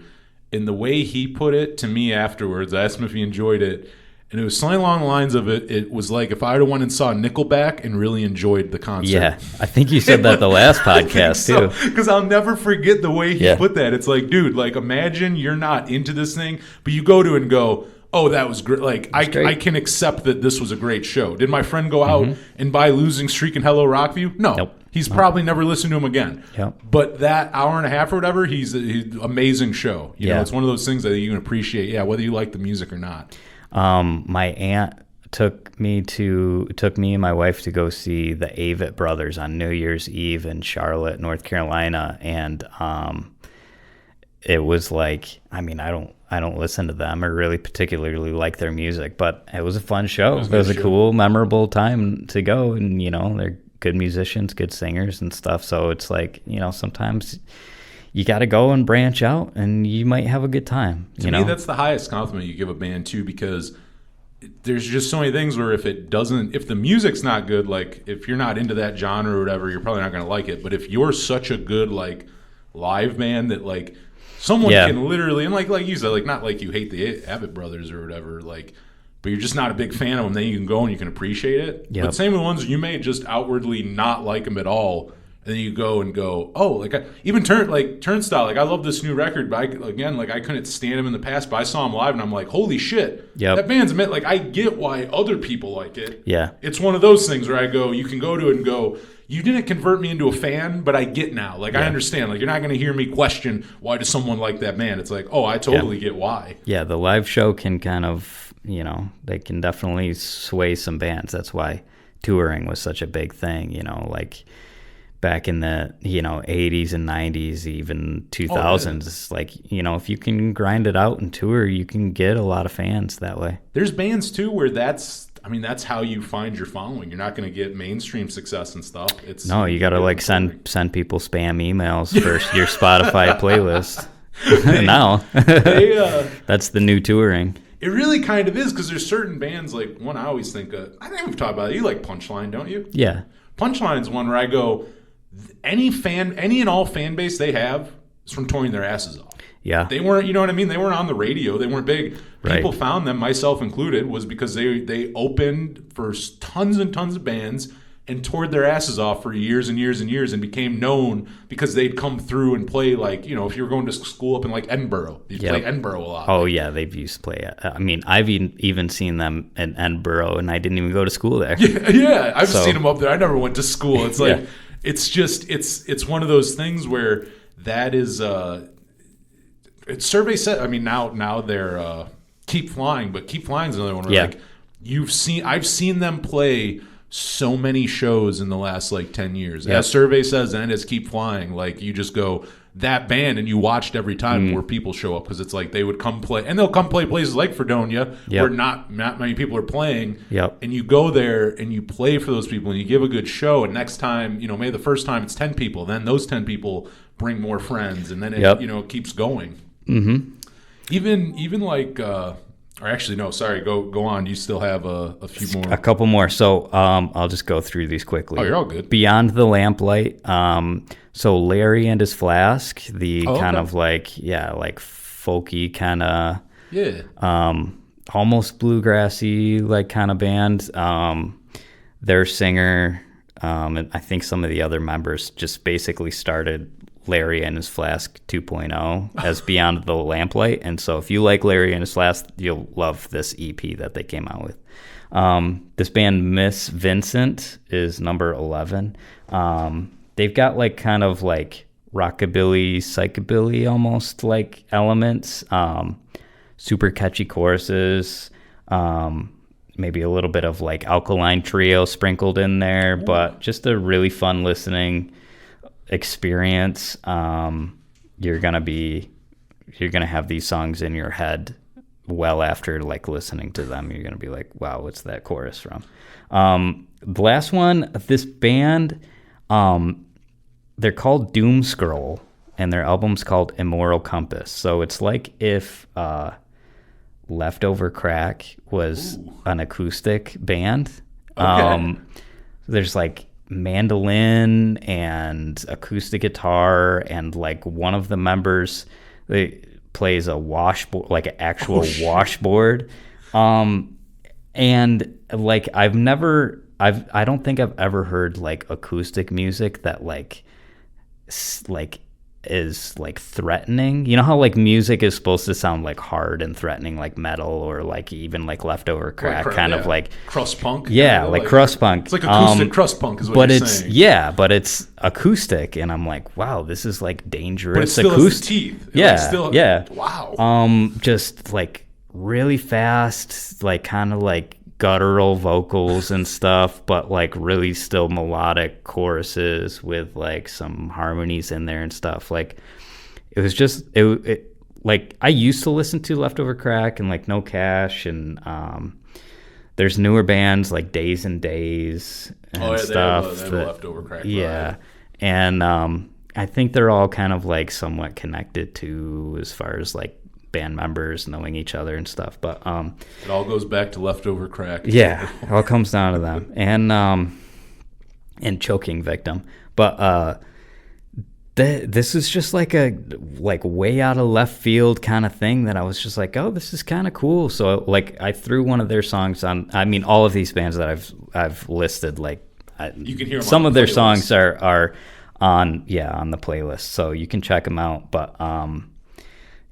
and the way he put it to me afterwards, I asked him if he enjoyed it. And it was something along the lines of it was like if I went and saw Nickelback and really enjoyed the concert. Yeah, I think you said that the last podcast too. Because I'll never forget the way he put that. It's like, dude, like imagine you're not into this thing, but you go to it and go, oh, that was great. Like I can accept that this was a great show. Did my friend go out and buy Losing Streak and Hello Rockview? No. Nope. He's probably never listened to him again. Yep. But that hour and a half or whatever, he's an amazing show. You know, it's one of those things that you can appreciate, whether you like the music or not. My aunt took me and my wife to go see the Avett Brothers on New Year's Eve in Charlotte, North Carolina, and it was like, I mean, I don't listen to them or really particularly like their music, but it was a fun show. It was a cool, memorable time to go, and they're good musicians, good singers and stuff. So it's like, sometimes you got to go and branch out, and you might have a good time. To me, that's the highest compliment you give a band too, because there's just so many things where if the music's not good, like if you're not into that genre or whatever, you're probably not going to like it. But if you're such a good like live band that like someone can literally, and like you said, like not like you hate the Avett Brothers or whatever, like, but you're just not a big fan of them, then you can go and you can appreciate it. Yep. But same with ones you may just outwardly not like them at all. And then you go and go, oh, like even Turnstile, like I love this new record, but I couldn't stand him in the past, but I saw him live and I'm like, holy shit, that band's meant, like I get why other people like it. Yeah, it's one of those things where I go, you can go to it and go, you didn't convert me into a fan, but I get now, like I understand, like you're not going to hear me question why does someone like that band. It's like, oh, I totally get why. Yeah, the live show can kind of, they can definitely sway some bands. That's why touring was such a big thing, like back in the 80s and 90s, even 2000s. It's like, if you can grind it out and tour, you can get a lot of fans that way. There's bands too where I mean, that's how you find your following. You're not going to get mainstream success and stuff. No, you got to like send people spam emails for your Spotify playlist. Now, that's the new touring. It really kind of is, because there's certain bands, like one I always think of. I think we've talked about it. You like Punchline, don't you? Yeah. Punchline's one where I go, any and all fan base they have is from touring their asses off. Yeah. They weren't, you know what I mean? They weren't on the radio. They weren't big. Right. People found them, myself included, was because they opened for tons and tons of bands and toured their asses off for years and years and years and became known because they'd come through and play, like, you know, if you were going to school up in like Edinburgh, you'd play Edinburgh a lot. Oh, yeah, they've used to play it. I mean, I've even seen them in Edinburgh, and I didn't even go to school there. Yeah, I've seen them up there. I never went to school. It's like, Yeah. it's just, it's one of those things where that is, survey said, I mean, now they're Keep Flying, but Keep Flying's another one where like I've seen them play so many shows in the last like 10 years. Yep. As survey says, and as Keep Flying, like you just go that band and you watched every time where people show up, because it's like they would come play, and they'll come play places like Fredonia where not many people are playing. Yep. And you go there and you play for those people and you give a good show, and next time, you know, maybe the first time it's 10 people, then those 10 people bring more friends, and then it you know, it keeps going. Mm-hmm. Even like or actually no, sorry, go on. You still have a few more. A couple more. So I'll just go through these quickly. Oh, you're all good. Beyond the Lamplight. So Larry and his Flask, the kind of like folky kind of almost bluegrassy like kind of band. Their singer, and I think some of the other members just basically started Larry and his Flask 2.0 as Beyond the Lamplight. And so if you like Larry and his Flask, you'll love this EP that they came out with. This band Miss Vincent is number 11. They've got like kind of like rockabilly, psychobilly almost like elements, super catchy choruses, maybe a little bit of like Alkaline Trio sprinkled in there, but just a really fun listening experience. You're gonna have these songs in your head well after like listening to them. You're gonna be like, wow, what's that chorus from? The last one, this band, they're called Doom Scroll, and their album's called Immoral Compass. So it's like if Leftover Crack was an acoustic band. There's like mandolin and acoustic guitar, and like one of the members plays a washboard, like an actual washboard. And like I don't think I've ever heard like acoustic music that like is like threatening. You know how like music is supposed to sound like hard and threatening, like metal, or like even like Leftover Crack, kind of like crust punk. Yeah, like crust punk. It's like acoustic crust punk is what you're saying. Yeah, but it's acoustic, and I'm like, wow, this is like dangerous. But it still has the teeth. Yeah. Wow. Just like really fast, like kind of like guttural vocals and stuff, but like really still melodic choruses with like some harmonies in there and stuff. Like it was just it like I used to listen to Leftover Crack and like No Cash, and there's newer bands like Days and Days and stuff. They have a Leftover Crack. Yeah, and I think they're all kind of like somewhat connected to, as far as like band members knowing each other and stuff, but it all goes back to Leftover Crack. Yeah, it all comes down to them and Choking Victim. But this is just like a way out of left field kind of thing that I was just like, oh, this is kind of cool. So like I threw one of their songs on. I mean, all of these bands that I've listed, like you can hear them some on of the their playlist. songs are on the playlist, so you can check them out. But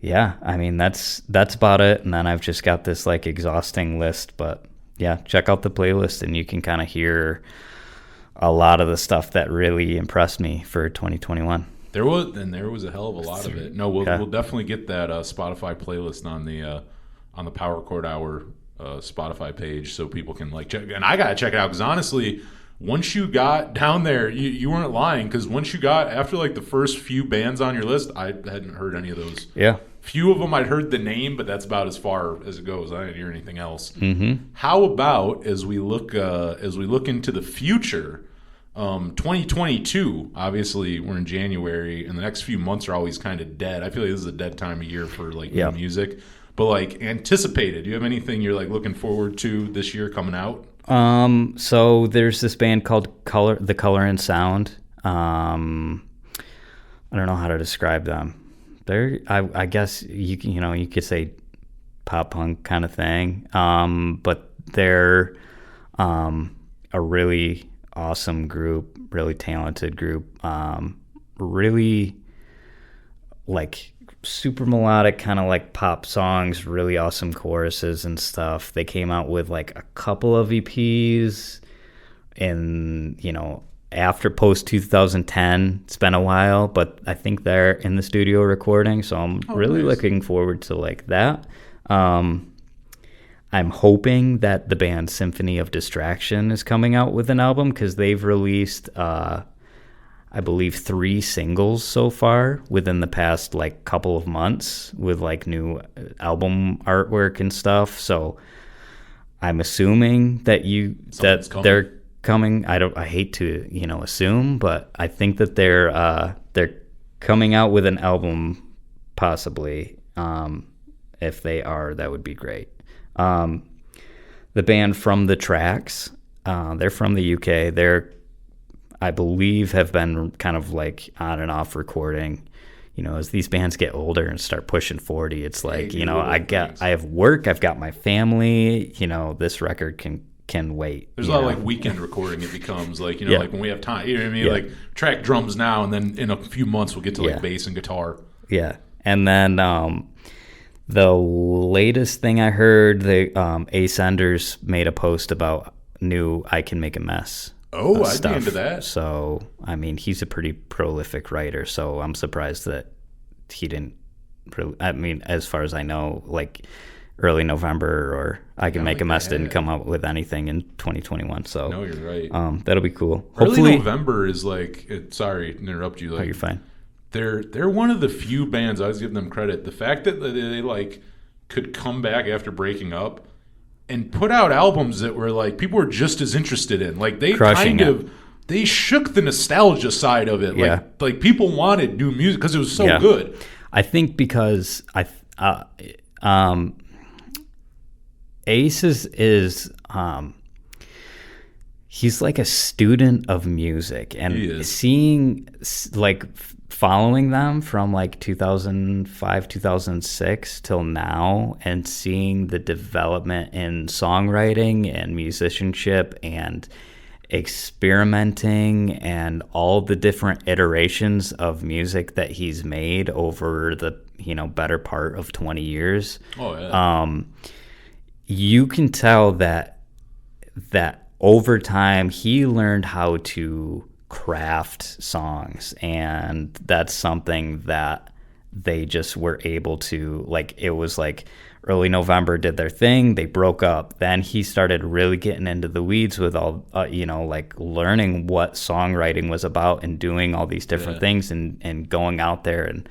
yeah, I mean, that's about it. And then I've just got this like exhausting list, but yeah, check out the playlist and you can kind of hear a lot of the stuff that really impressed me for 2021. There was a hell of a lot of it. No, we'll definitely get that Spotify playlist on the Power Chord Hour Spotify page, so people can like check. And I gotta check it out, because honestly, once you got down there, you weren't lying, because once you got after like the first few bands on your list, I hadn't heard any of those Few of them I'd heard the name, but that's about as far as it goes. I didn't hear anything else. Mm-hmm. How about as we look into the future, 2022? Obviously, we're in January, and the next few months are always kind of dead. I feel like this is a dead time of year for like new music. But like anticipated, do you have anything you're like looking forward to this year coming out? So there's this band called The Color and Sound. I don't know how to describe them. They're, I guess you could say pop punk kind of thing. But they're a really awesome group, really talented group, really like super melodic, kind of like pop songs, really awesome choruses and stuff. They came out with like a couple of EPs and, after post 2010. It's been a while, but I think they're in the studio recording, so I'm really nice. Looking forward to like that. I'm hoping that the band Symphony of Distraction is coming out with an album, because they've released I believe 3 singles so far within the past like couple of months with like new album artwork and stuff. So I'm assuming that they're coming. I hate to assume, but I think that they're coming out with an album possibly. If they are, that would be great. The band From the Tracks, they're from the UK. They're, I believe, have been kind of like on and off recording. As these bands get older and start pushing 40, it's like, I have work, I've got my family, this record can wait. There's a lot of like weekend recording. It becomes like, like when we have time, you know what I mean? Yeah. Like track drums now, and then in a few months we'll get to like bass and guitar. Yeah. And then the latest thing I heard, the Ascenders made a post about new I Can Make a Mess. Oh, I'd be into that. So, I mean, he's a pretty prolific writer, so I'm surprised that he didn't really, I mean, as far as I know, like early November or I Can Make a Mess didn't come out with anything in 2021. So, no, you're right. That'll be cool. Early November is like, sorry to interrupt you. Like, you're fine. They're one of the few bands, I always give them credit. The fact that they like could come back after breaking up and put out albums that were like people were just as interested in. Like they they shook the nostalgia side of it. Yeah. Like people wanted new music because it was so good. I think because Ace is he's like a student of music, and seeing like following them from like 2005, 2006 till now, and seeing the development in songwriting and musicianship and experimenting and all the different iterations of music that he's made over the better part of 20 years. You can tell that over time he learned how to craft songs, and that's something that they just were able to, like, it was like early November did their thing, they broke up, then he started really getting into the weeds with all like learning what songwriting was about and doing all these different things and going out there and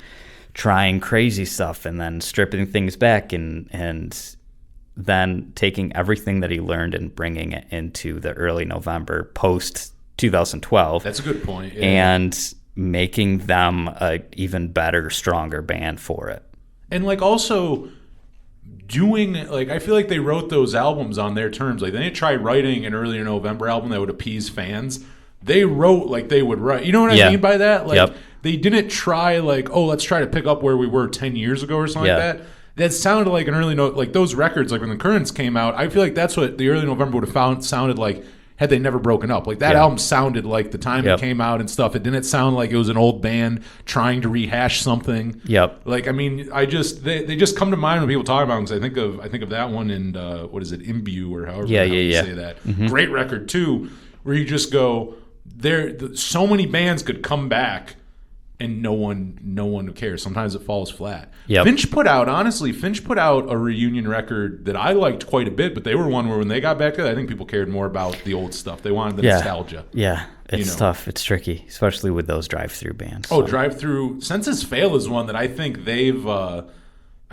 trying crazy stuff and then stripping things back and then taking everything that he learned and bringing it into the early November post 2012. That's a good point. Yeah. And making them a even better, stronger band for it. And like also doing, like, I feel like they wrote those albums on their terms. Like they didn't try writing an earlier November album that would appease fans. They wrote like they would write. You know what I mean by that? Like they didn't try like, oh, let's try to pick up where we were 10 years ago or something like that. That sounded like an early like those records, like when the Currents came out, I feel like that's what the early November would have sounded like had they never broken up. Like that album sounded like the time it came out and stuff. It didn't sound like it was an old band trying to rehash something. Like, I mean, they just come to mind when people talk about them, because I think of that one and what is it, Imbue or however you say that. Mm-hmm. Great record too, where you just go, so many bands could come back and no one cares. Sometimes it falls flat. Finch put out a reunion record that I liked quite a bit, but they were one where when they got back together, I think people cared more about the old stuff. They wanted the nostalgia. Yeah, it's tough. It's tricky, especially with those drive-through bands. Oh, drive-through. Senses Fail is one that I think they've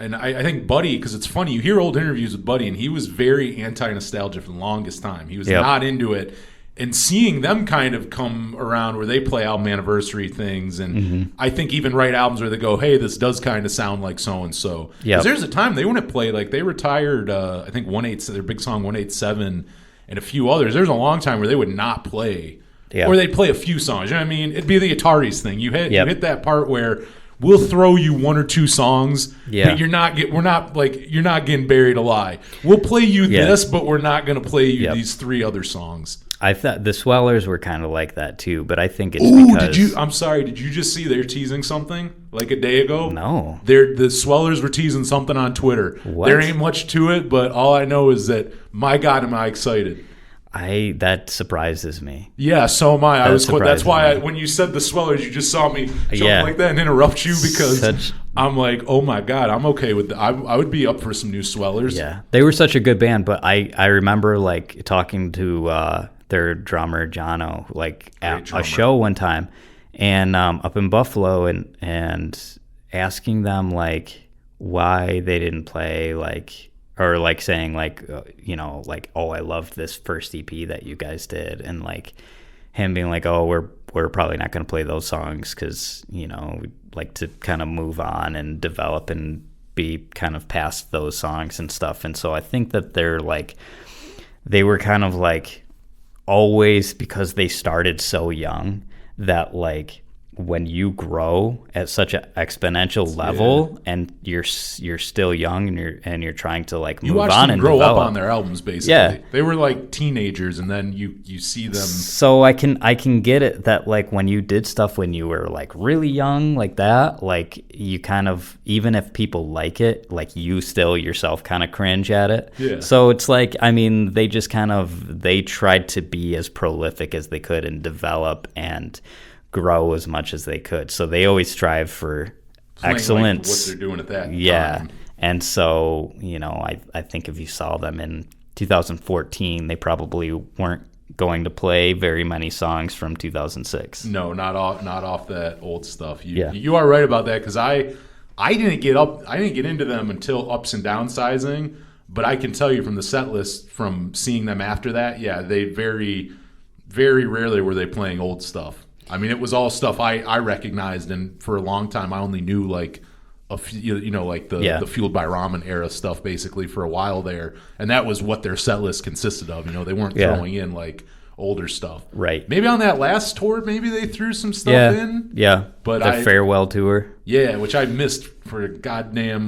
And I think Buddy, because it's funny, you hear old interviews with Buddy, and he was very anti-nostalgia for the longest time. He was not into it. And seeing them kind of come around where they play album anniversary things, and I think even write albums where they go, hey, this does kind of sound like so-and-so. Because there's a time they wouldn't play, like they retired, I think their big song 187 and a few others. There's a long time where they would not play. Yeah. Or they'd play a few songs. You know what I mean? It'd be the Ataris thing. You hit that part where we'll throw you one or two songs, but you're not getting buried alive. We'll play you this, but we're not going to play you these 3 other songs. I thought the Swellers were kind of like that too, but I think it's because... I'm sorry, did you just see they're teasing something like a day ago? No. The Swellers were teasing something on Twitter. What? There ain't much to it, but all I know is that, my God, am I excited. That surprises me. Yeah, so am I. That's why when you said the Swellers, you just saw me jump like that and interrupt you because I'm like, oh my God, I'm okay with that. I would be up for some new Swellers. Yeah, they were such a good band, but I remember like talking to their drummer Jono at a show one time, and up in Buffalo, and asking them like why they didn't play or like saying oh, I loved this first EP that you guys did, and like him being like, oh, we're probably not going to play those songs because we'd like to kind of move on and develop and be kind of past those songs and stuff. And so I think that they were kind of like always, because they started so young, that like when you grow at such an exponential level and you're still young and you're trying to like move on and grow develop. Up on their albums basically. Yeah. They were like teenagers, and then you see them. So I can get it that like when you did stuff when you were like really young like that, like you kind of, even if people like it, like you still yourself kind of cringe at it. Yeah. So it's like, I mean, they just they tried to be as prolific as they could and develop and grow as much as they could. So they always strive for excellence. Like what they're doing at that time. And so, I think if you saw them in 2014, they probably weren't going to play very many songs from 2006. No, not off that old stuff. You are right about that, because I didn't get into them until Ups and Downsizing, but I can tell you from the set list, from seeing them after that, they very, very rarely were they playing old stuff. I mean, it was all stuff I recognized, and for a long time I only knew like the Fueled by Ramen era stuff basically for a while there, and that was what their set list consisted of. They weren't throwing in like older stuff. Right. Maybe on that last tour, maybe they threw some stuff in. Yeah. But the farewell tour. Yeah, which I missed for a goddamn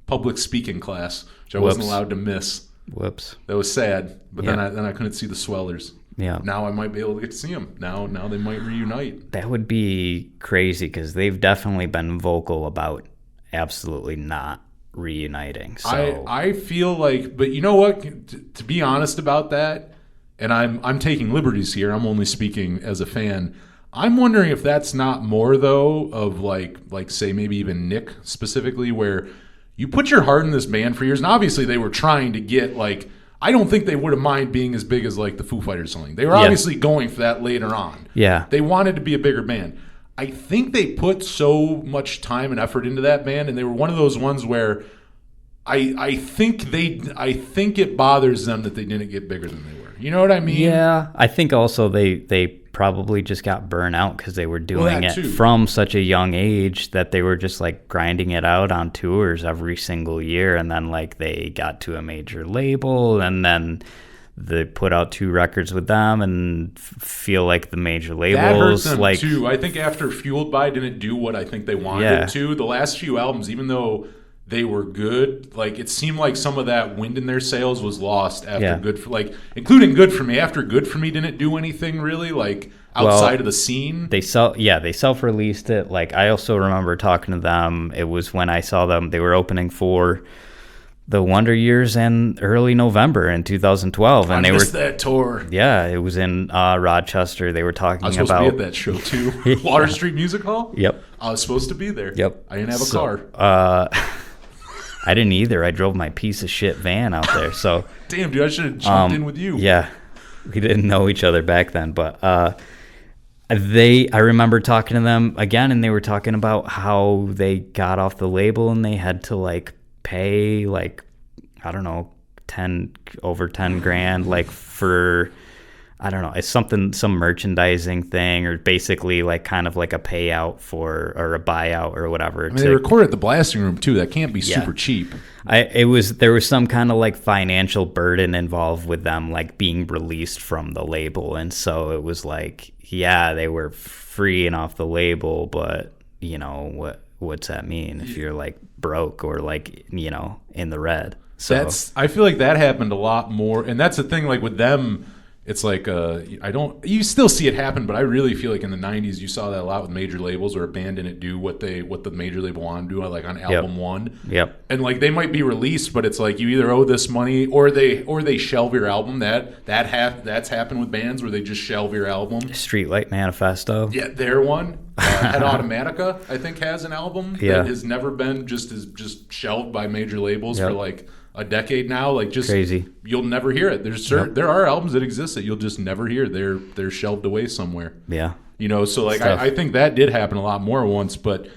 public speaking class, which I wasn't allowed to miss. Whoops. That was sad. But then I couldn't see the Swellers. Yeah. Now I might be able to get to see them. Now they might reunite. That would be crazy, because they've definitely been vocal about absolutely not reuniting. So I feel like, but you know what? To be honest about that, and I'm taking liberties here. I'm only speaking as a fan. I'm wondering if that's not more though of like say maybe even Nick specifically, where you put your heart in this band for years, and obviously they were trying to get like. I don't think they would have minded being as big as like the Foo Fighters something. They were obviously going for that later on. Yeah. They wanted to be a bigger band. I think they put so much time and effort into that band, and they were one of those ones where I think it bothers them that they didn't get bigger than they were. You know what I mean? Yeah. I think also they probably just got burnt out because they were doing it from such a young age that they were just like grinding it out on tours every single year, and then like they got to a major label, and then they put out 2 records with them and feel like the major labels that hurt them too. I think after Fueled By didn't do what I think they wanted it to. The last few albums, even though they were good, like it seemed like some of that wind in their sails was lost after including Good For Me. After Good For Me didn't do anything really like outside of the scene. They self-released it. Like I also remember talking to them. It was when I saw them. They were opening for the Wonder Years in early November in 2012, and I missed that tour. Yeah, it was in Rochester. They were talking about. I was supposed to be at that show too. Water Street Music Hall. Yep. I was supposed to be there. Yep. I didn't have a car. I didn't either. I drove my piece of shit van out there. So damn, dude, I should have jumped in with you. Yeah, we didn't know each other back then, but I remember talking to them again, and they were talking about how they got off the label and they had to like pay like, I don't know, over 10 grand, like for, I don't know, it's some merchandising thing, or basically like kind of like a payout or a buyout or whatever. I mean, they record at the blasting room too. That can't be super cheap. There was some kind of like financial burden involved with them like being released from the label, and so it was like, yeah, they were free and off the label, but you know what's that mean if you're like broke or like, you know, in the red? So I feel like that happened a lot more, and that's the thing. Like with them, it's like you still see it happen, but I really feel like in the 90s you saw that a lot with major labels, where a band didn't do what the major label wanted to do, like on album one. Yep. And like they might be released, but it's like you either owe this money or they shelve your album. That's happened with bands where they just shelve your album. Streetlight Manifesto. Yeah, their one. Head Automatica, I think, has an album that has never been just shelved by major labels for like a decade now. Like just crazy. You'll never hear it. There are albums that exist that you'll just never hear. They're shelved away somewhere. Yeah. You know, so like I think that did happen a lot more once, but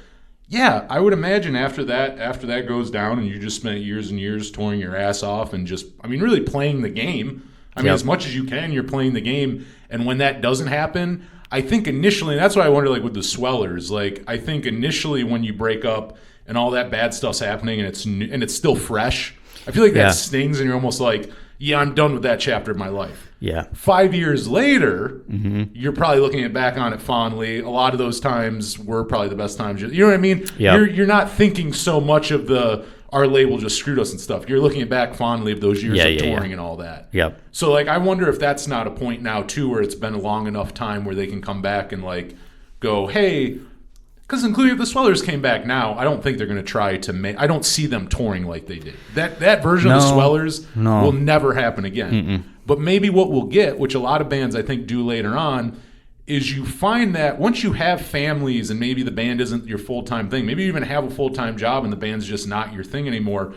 yeah, I would imagine after that goes down and you just spent years and years touring your ass off and just, I mean, really playing the game. I mean, as much as you can, you're playing the game. And when that doesn't happen, I think initially, and that's why I wonder, like with the Swellers, like I think initially when you break up and all that bad stuff's happening and it's still fresh, I feel like that stings and you're almost like, yeah, I'm done with that chapter of my life. Yeah. 5 years later, you're probably looking back on it fondly. A lot of those times were probably the best times. You know what I mean? Yep. You're not thinking so much of our label just screwed us and stuff. You're looking back fondly of those years of touring and all that. Yep. So like I wonder if that's not a point now too, where it's been a long enough time where they can come back and like go, hey. Because including if the Swellers came back now, I don't think they're going to try to make. I don't see them touring like they did. That version of the Swellers will never happen again. Mm-mm. But maybe what we'll get, which a lot of bands I think do later on, is you find that once you have families and maybe the band isn't your full-time thing, maybe you even have a full-time job and the band's just not your thing anymore.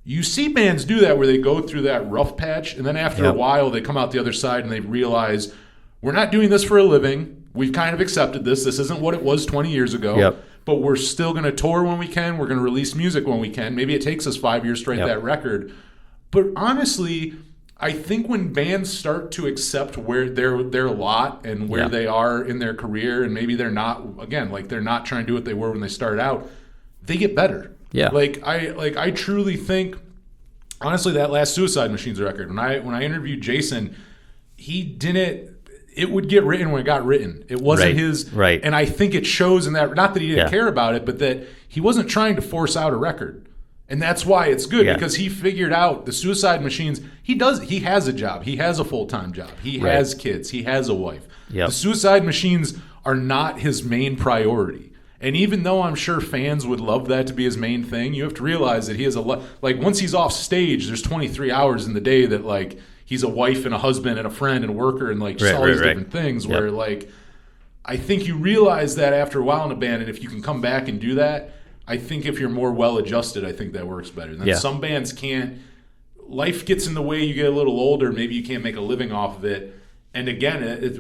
You see bands do that where they go through that rough patch, and then after a while they come out the other side and they realize, we're not doing this for a living. We've kind of accepted this. This isn't what it was 20 years ago, but we're still going to tour when we can. We're going to release music when we can. Maybe it takes us 5 years to write that record. But honestly, I think when bands start to accept where their lot and where they are in their career, and maybe they're not, again, like they're not trying to do what they were when they started out, they get better. Yeah. I truly think, honestly, that last Suicide Machines record, when I interviewed Jason, he didn't. It would get written when it got written. It wasn't his. Right. And I think it shows in that, not that he didn't care about it, but that he wasn't trying to force out a record. And that's why it's good, because he figured out the Suicide Machines. He has a job. He has a full-time job. He has kids. He has a wife. Yep. The Suicide Machines are not his main priority. And even though I'm sure fans would love that to be his main thing, you have to realize that he has once he's off stage, there's 23 hours in the day that like he's a wife and a husband and a friend and a worker and like just all these different things where like I think you realize that after a while in a band, and if you can come back and do that, I think if you're more well adjusted, I think that works better. Then some bands can't. Life gets in the way. You get a little older. Maybe you can't make a living off of it. And again, it's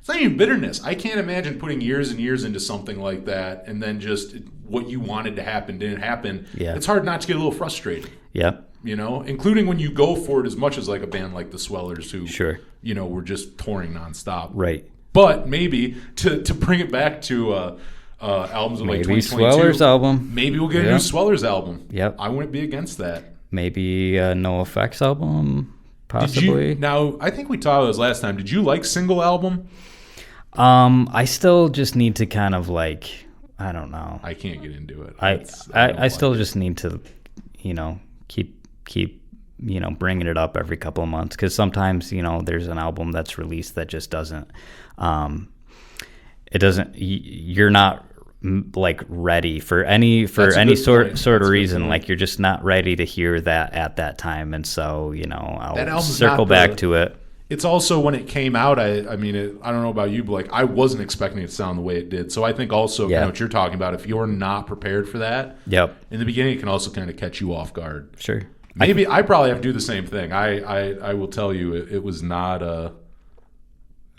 not even bitterness. I can't imagine putting years and years into something like that, and then just what you wanted to happen didn't happen. Yeah. It's hard not to get a little frustrated. Yeah. You know, including when you go for it as much as like a band like the Swellers, who you know, were just touring nonstop. Right. But maybe to bring it back to albums of like 2022. Maybe Swellers album. Maybe we'll get a new Swellers album. Yep. I wouldn't be against that. Maybe a No Effects album. Possibly. Now, I think we talked about this last time. Did you like single album? I still just need to kind of like, I don't know. I can't get into it. I still just need to, you know, keep you know, bringing it up every couple of months, because sometimes, you know, there's an album that's released that just doesn't, you're not like ready for any sort of reason. Like you're just not ready to hear that at that time, and so, you know, I'll circle back to it. It's also when it came out, I mean, I don't know about you, but like I wasn't expecting it to sound the way it did. So I think also kind of what you're talking about, if you're not prepared for that, in the beginning, it can also kind of catch you off guard. Sure. Maybe I probably have to do the same thing. I will tell you, it was not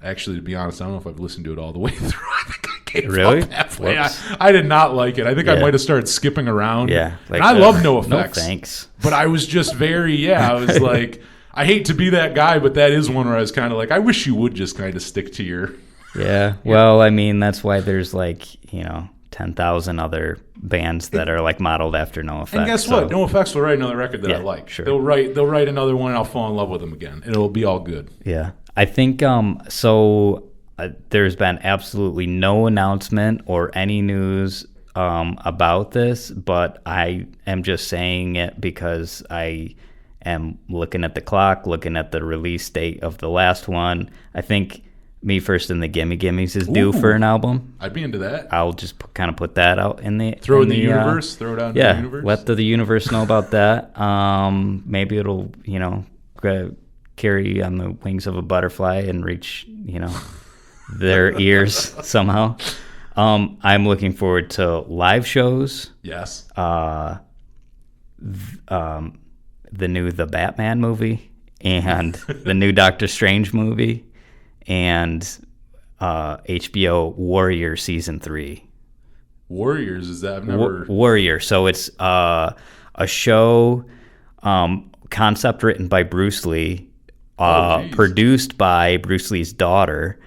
Actually, to be honest, I don't know if I've listened to it all the way through. I think I gave Really? up halfway. Whoops. I did not like it. I think I Yeah. might have started skipping around. Yeah. and I love No No Effects. thanks. But I was just I was like, I hate to be that guy, but that is one where I was kind of like, I wish you would just kind of stick to your... Yeah. Well, I mean, that's why there's 10,000 other bands that are modeled after No Effects. And guess what? No Effects will write another record that I Yeah, like. sure. They'll write another one, and I'll fall in love with them again. It'll be all good. Yeah. I think there's been absolutely no announcement or any news about this, but I am just saying it because I am looking at the clock, looking at the release date of the last one. I think Me First and the Gimme Gimmes is due for an album. I'd be into that. I'll just kind of put that out in the Throw it in the universe. Throw it out in the universe. Let the universe know about that. Maybe it'll carry on the wings of a butterfly and reach their ears somehow. I'm looking forward to live shows. Yes. The new The Batman movie and the new Doctor Strange movie and HBO Warrior Season 3. Warriors, is that? I've never... Warrior. So it's a show concept written by Bruce Lee, produced by Bruce Lee's daughter,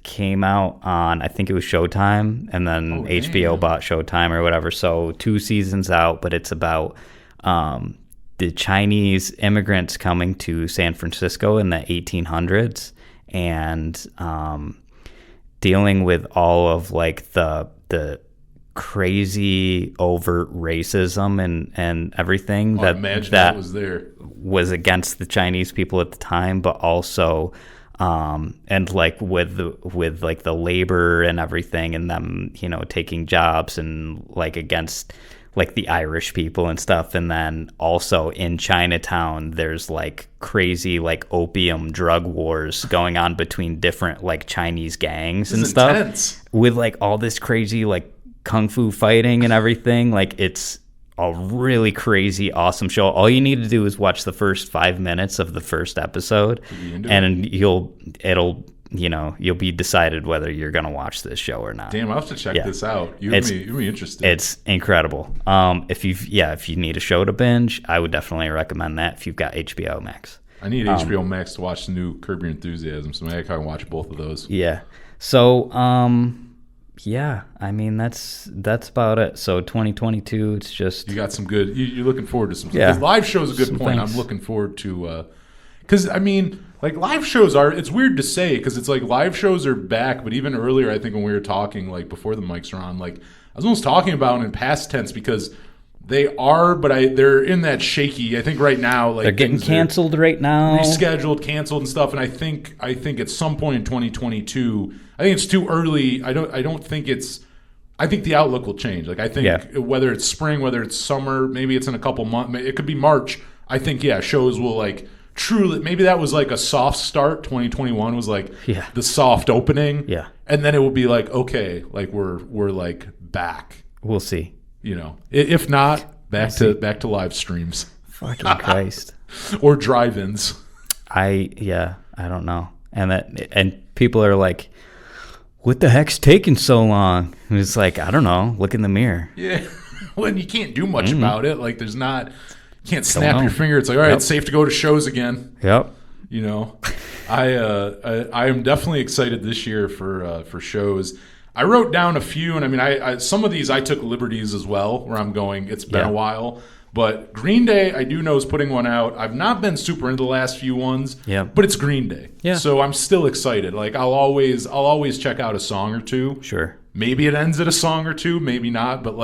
came out on, I think it was Showtime, and then HBO bought Showtime or whatever. So 2 seasons out, but it's about the Chinese immigrants coming to San Francisco in the 1800s and dealing with all of the crazy overt racism and everything that was there, was against the Chinese people at the time, but also and with the labor and everything and them taking jobs and against the Irish people and stuff. And then also in Chinatown there's crazy opium drug wars going on between different Chinese gangs and stuff, intense. With all this crazy kung fu fighting and everything. It's a really crazy, awesome show. All you need to do is watch the first 5 minutes of the first episode, and you'll be decided whether you're gonna watch this show or not. Damn, I'll have to check this out. You'd be interested. It's incredible. If you need a show to binge, I would definitely recommend that if you've got HBO Max. I need HBO Max to watch the new Curb Your Enthusiasm, so maybe I can watch both of those. Yeah. So, yeah, I mean that's about it. So 2022, it's just you got some good. You're looking forward to some. Yeah. Because live show is a good point. Things. I'm looking forward to. Because I mean, live shows are. It's weird to say because it's live shows are back, but even earlier, I think when we were talking, before the mics are on, I was almost talking about in past tense because they are, but they're in that shaky. I think right now, they're getting canceled right now, rescheduled, canceled, and stuff. And I think at some point in 2022, I think it's too early. I don't think it's. I think the outlook will change. I think whether it's spring, whether it's summer, maybe it's in a couple months. It could be March. I think shows will truly. Maybe that was a soft start. 2021 was the soft opening. Yeah, and then it will be okay, we're back. We'll see. If not, back to live streams. Fucking Christ. Or drive-ins. I don't know. And people are like, what the heck's taking so long? And it's I don't know. Look in the mirror. Yeah. Well, and you can't do much about it. There's not, you can't snap your finger. It's all right, it's safe to go to shows again. Yep. I am definitely excited this year for shows. I wrote down a few, and I mean, I some of these I took liberties as well, where I'm going, it's been a while. But Green Day, I do know, is putting one out. I've not been super into the last few ones, but it's Green Day. Yeah. So I'm still excited. I'll always check out a song or two. Sure. Maybe it ends at a song or two, maybe not. But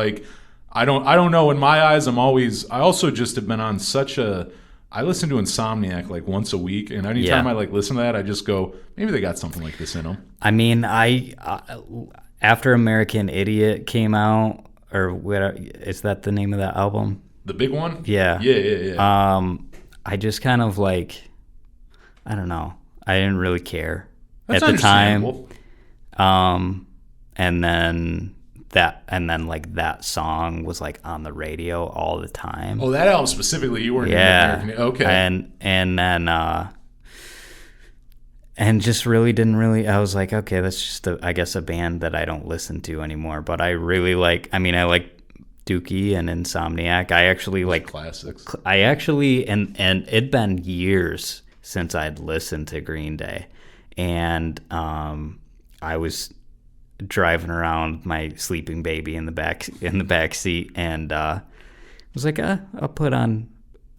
I don't know. In my eyes, I also just have been on such a. I listen to Insomniac once a week, and anytime I listen to that, I just go, maybe they got something like this in them. I mean, after American Idiot came out, or whatever, is that the name of that album? The big one? Yeah. Yeah. I just kind of I don't know. I didn't really care That's at the time. understandable. And then that song was on the radio all the time. Oh, that album specifically, you weren't into American. Okay. And then and just really didn't really. I was like, okay, that's just I guess a band that I don't listen to anymore. But I really like. I mean, I like Dookie and Insomniac. I actually like classics. I actually and it'd been years since I'd listened to Green Day, and I was driving around my sleeping baby in the back seat, and I was like, I'll put on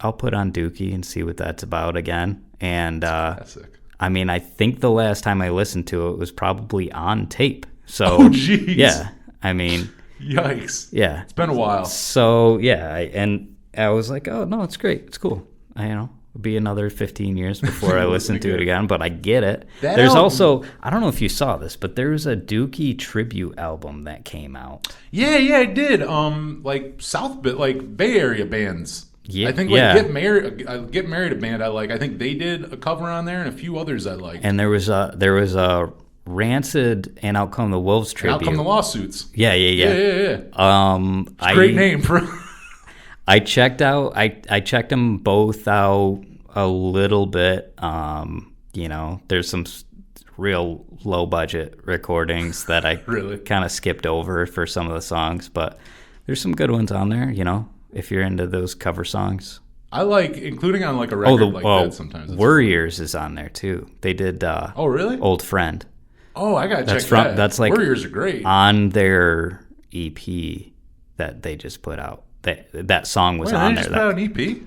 Dookie and see what that's about again. And Classic. I mean, I think the last time I listened to it was probably on tape. So Oh, jeez. yeah, I mean, Yikes. yeah, It's been a while. so yeah, and I was like, oh no, it's great, it's cool. It'll be another 15 years before I listen to it again, but I get it. That There's album- also, I don't know if you saw this, but there was a Dookie tribute album that came out. Yeah, I did. Like like Bay Area bands. Yeah, I think yeah. Get Married a band I like. I think they did a cover on there and a few others I like. And there was a Rancid and Out Come the Wolves And tribute. out come the lawsuits. Yeah. Great name for. I checked them both out a little bit. There's some real low budget recordings that I Really? kind of skipped over for some of the songs, but there's some good ones on there, if you're into those cover songs. I like including on like a record that sometimes. It's Warriors is on there too. They did Oh, really? Old Friend Oh, I gotta check That's from- that. that's like- Warriors are great. on their EP that they just put out. That song was Wait, on they there. just put out an EP? Did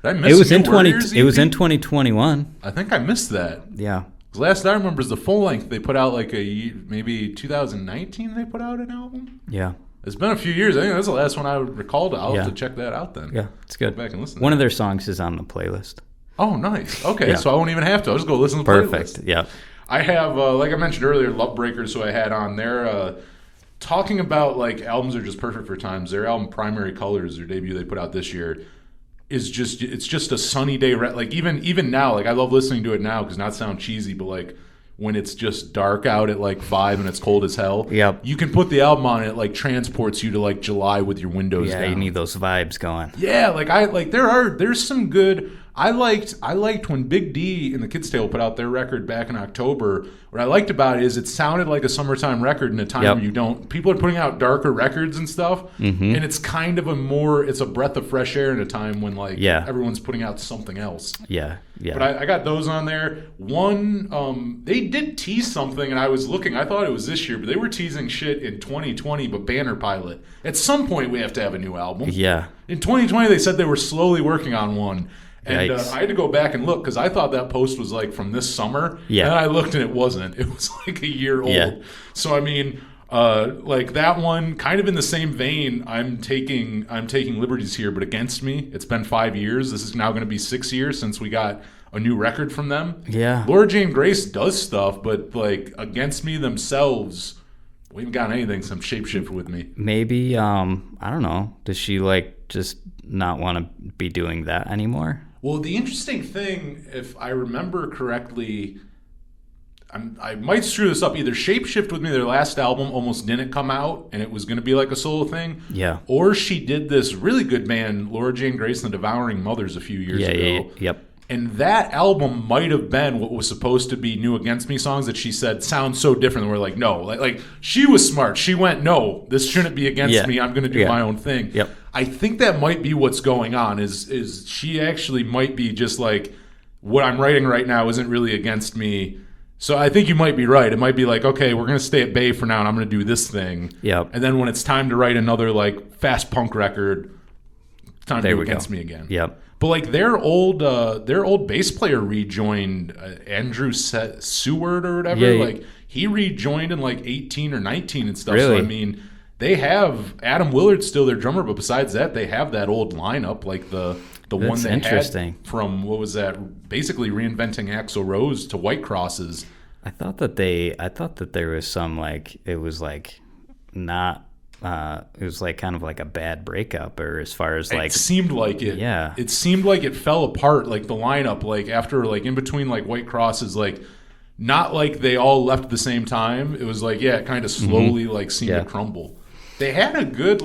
I miss It was the in new 20. Warriors It was in EP? 2021. I think I missed that. Yeah. 'Cause last I remember is the full length they put out like maybe 2019 they put out an album. Yeah. It's been a few years. I think that's the last one I recalled. I'll have Yeah. to check that out then. Yeah. It's good. Go back and listen to One that. of their songs is on the playlist. Oh, nice. Okay, Yeah. so I won't even have to. I'll just go listen to the Perfect. playlist. Yeah. I have, like I mentioned earlier, Love Breakers, who I had on there, talking about like albums are just perfect for times. Their album Primary Colors, their debut they put out this year, it's just a sunny day. Like even now, like I love listening to it now because not sound cheesy, but like when it's just dark out at like 5 and it's cold as hell. Yep. You can put the album on, it like transports you to like July with your windows Yeah. down. You need those vibes going. Yeah, there's some good. I liked when Big D and the Kids Tale put out their record back in October. What I liked about it is it sounded like a summertime record in a time Yep. where people are putting out darker records and stuff, and it's kind of it's a breath of fresh air in a time when everyone's putting out something else. Yeah. Yeah. But I got those on there. One, they did tease something, and I was looking. I thought it was this year, but they were teasing shit in 2020. But Banner Pilot. At some point, we have to have a new album. yeah. In 2020, they said they were slowly working on one. And Yikes. I had to go back and look because I thought that post was like from this summer. Yeah. And I looked and it wasn't. It was like a year old. Yeah. So I mean, like that one, kind of in the same vein. I'm taking liberties here, but against me. It's been 5 years. This is now going to be 6 years since we got a new record from them. Yeah. Laura Jane Grace does stuff, but like Against Me themselves, we haven't got anything. Some shapeshift with me. Maybe I don't know. Does she like just not want to be doing that anymore? Well, the interesting thing, if I remember correctly, I might screw this up. Either Shapeshift with Me, their last album, almost didn't come out, and it was going to be like a solo thing. Yeah. Or she did this really good band, Laura Jane Grace and the Devouring Mothers, a few years ago. Yeah. Yep. And that album might have been what was supposed to be New Against Me songs that she said sound so different. And we're like, no. Like she was smart. She went, no, this shouldn't be Against Me. I'm going to do my own thing. Yep. I think that might be what's going on is she actually might be just like, what I'm writing right now isn't really Against Me. So I think you might be right. It might be like, okay, we're going to stay at bay for now and I'm going to do this thing. Yep. And then when it's time to write another like fast punk record, time to There do we go. Against Me again. Yep. But like their old bass player rejoined, Andrew Seward or whatever. Yeah, yeah. Like he rejoined in like 18 or 19 and stuff. Really? So I mean, they have Adam Willard's still their drummer, but besides that, they have that old lineup, like the one That's they interesting. had from what was that? Basically reinventing Axl Rose to White Crosses. I thought that there was some like it was like not. It was like kind of like a bad breakup, or as far as like It seemed like it. Yeah. It seemed like it fell apart, like the lineup, like after like in between like White Crosses, like not like they all left at the same time. It was like, yeah, it kind of slowly like seemed Yeah. to crumble. They had a good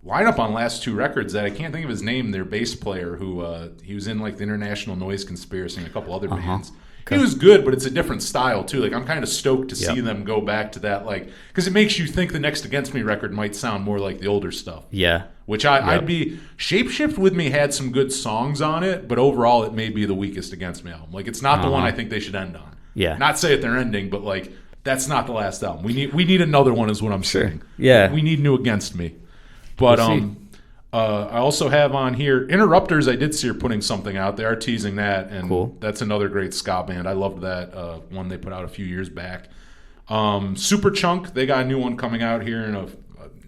lineup on last 2 records that I can't think of his name. Their bass player, who he was in like the International Noise Conspiracy and a couple other bands. Okay. He was good, but it's a different style too. Like I'm kind of stoked to see them go back to that, like because it makes you think the Next Against Me record might sound more like the older stuff. Yeah. Which I'd be Shapeshift with Me had some good songs on it, but overall it may be the weakest Against Me album. Like it's not the one I think they should end on. Yeah. Not say it they're ending, but like that's not the last album. We need another one is what I'm saying. Yeah. We need New Against Me. But We'll I also have on here Interrupters. I did see her putting something out. They are teasing that, and Cool. that's another great ska band. I loved that one they put out a few years back. Superchunk, they got a new one coming out here in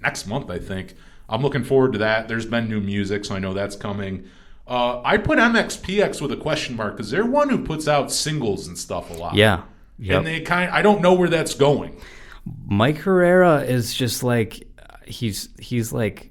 next month, I think. I'm looking forward to that. There's been new music, so I know that's coming. I put MXPX with a question mark because they're one who puts out singles and stuff a lot. Yeah. Yep. And they I don't know where that's going. Mike Herrera is just like he's like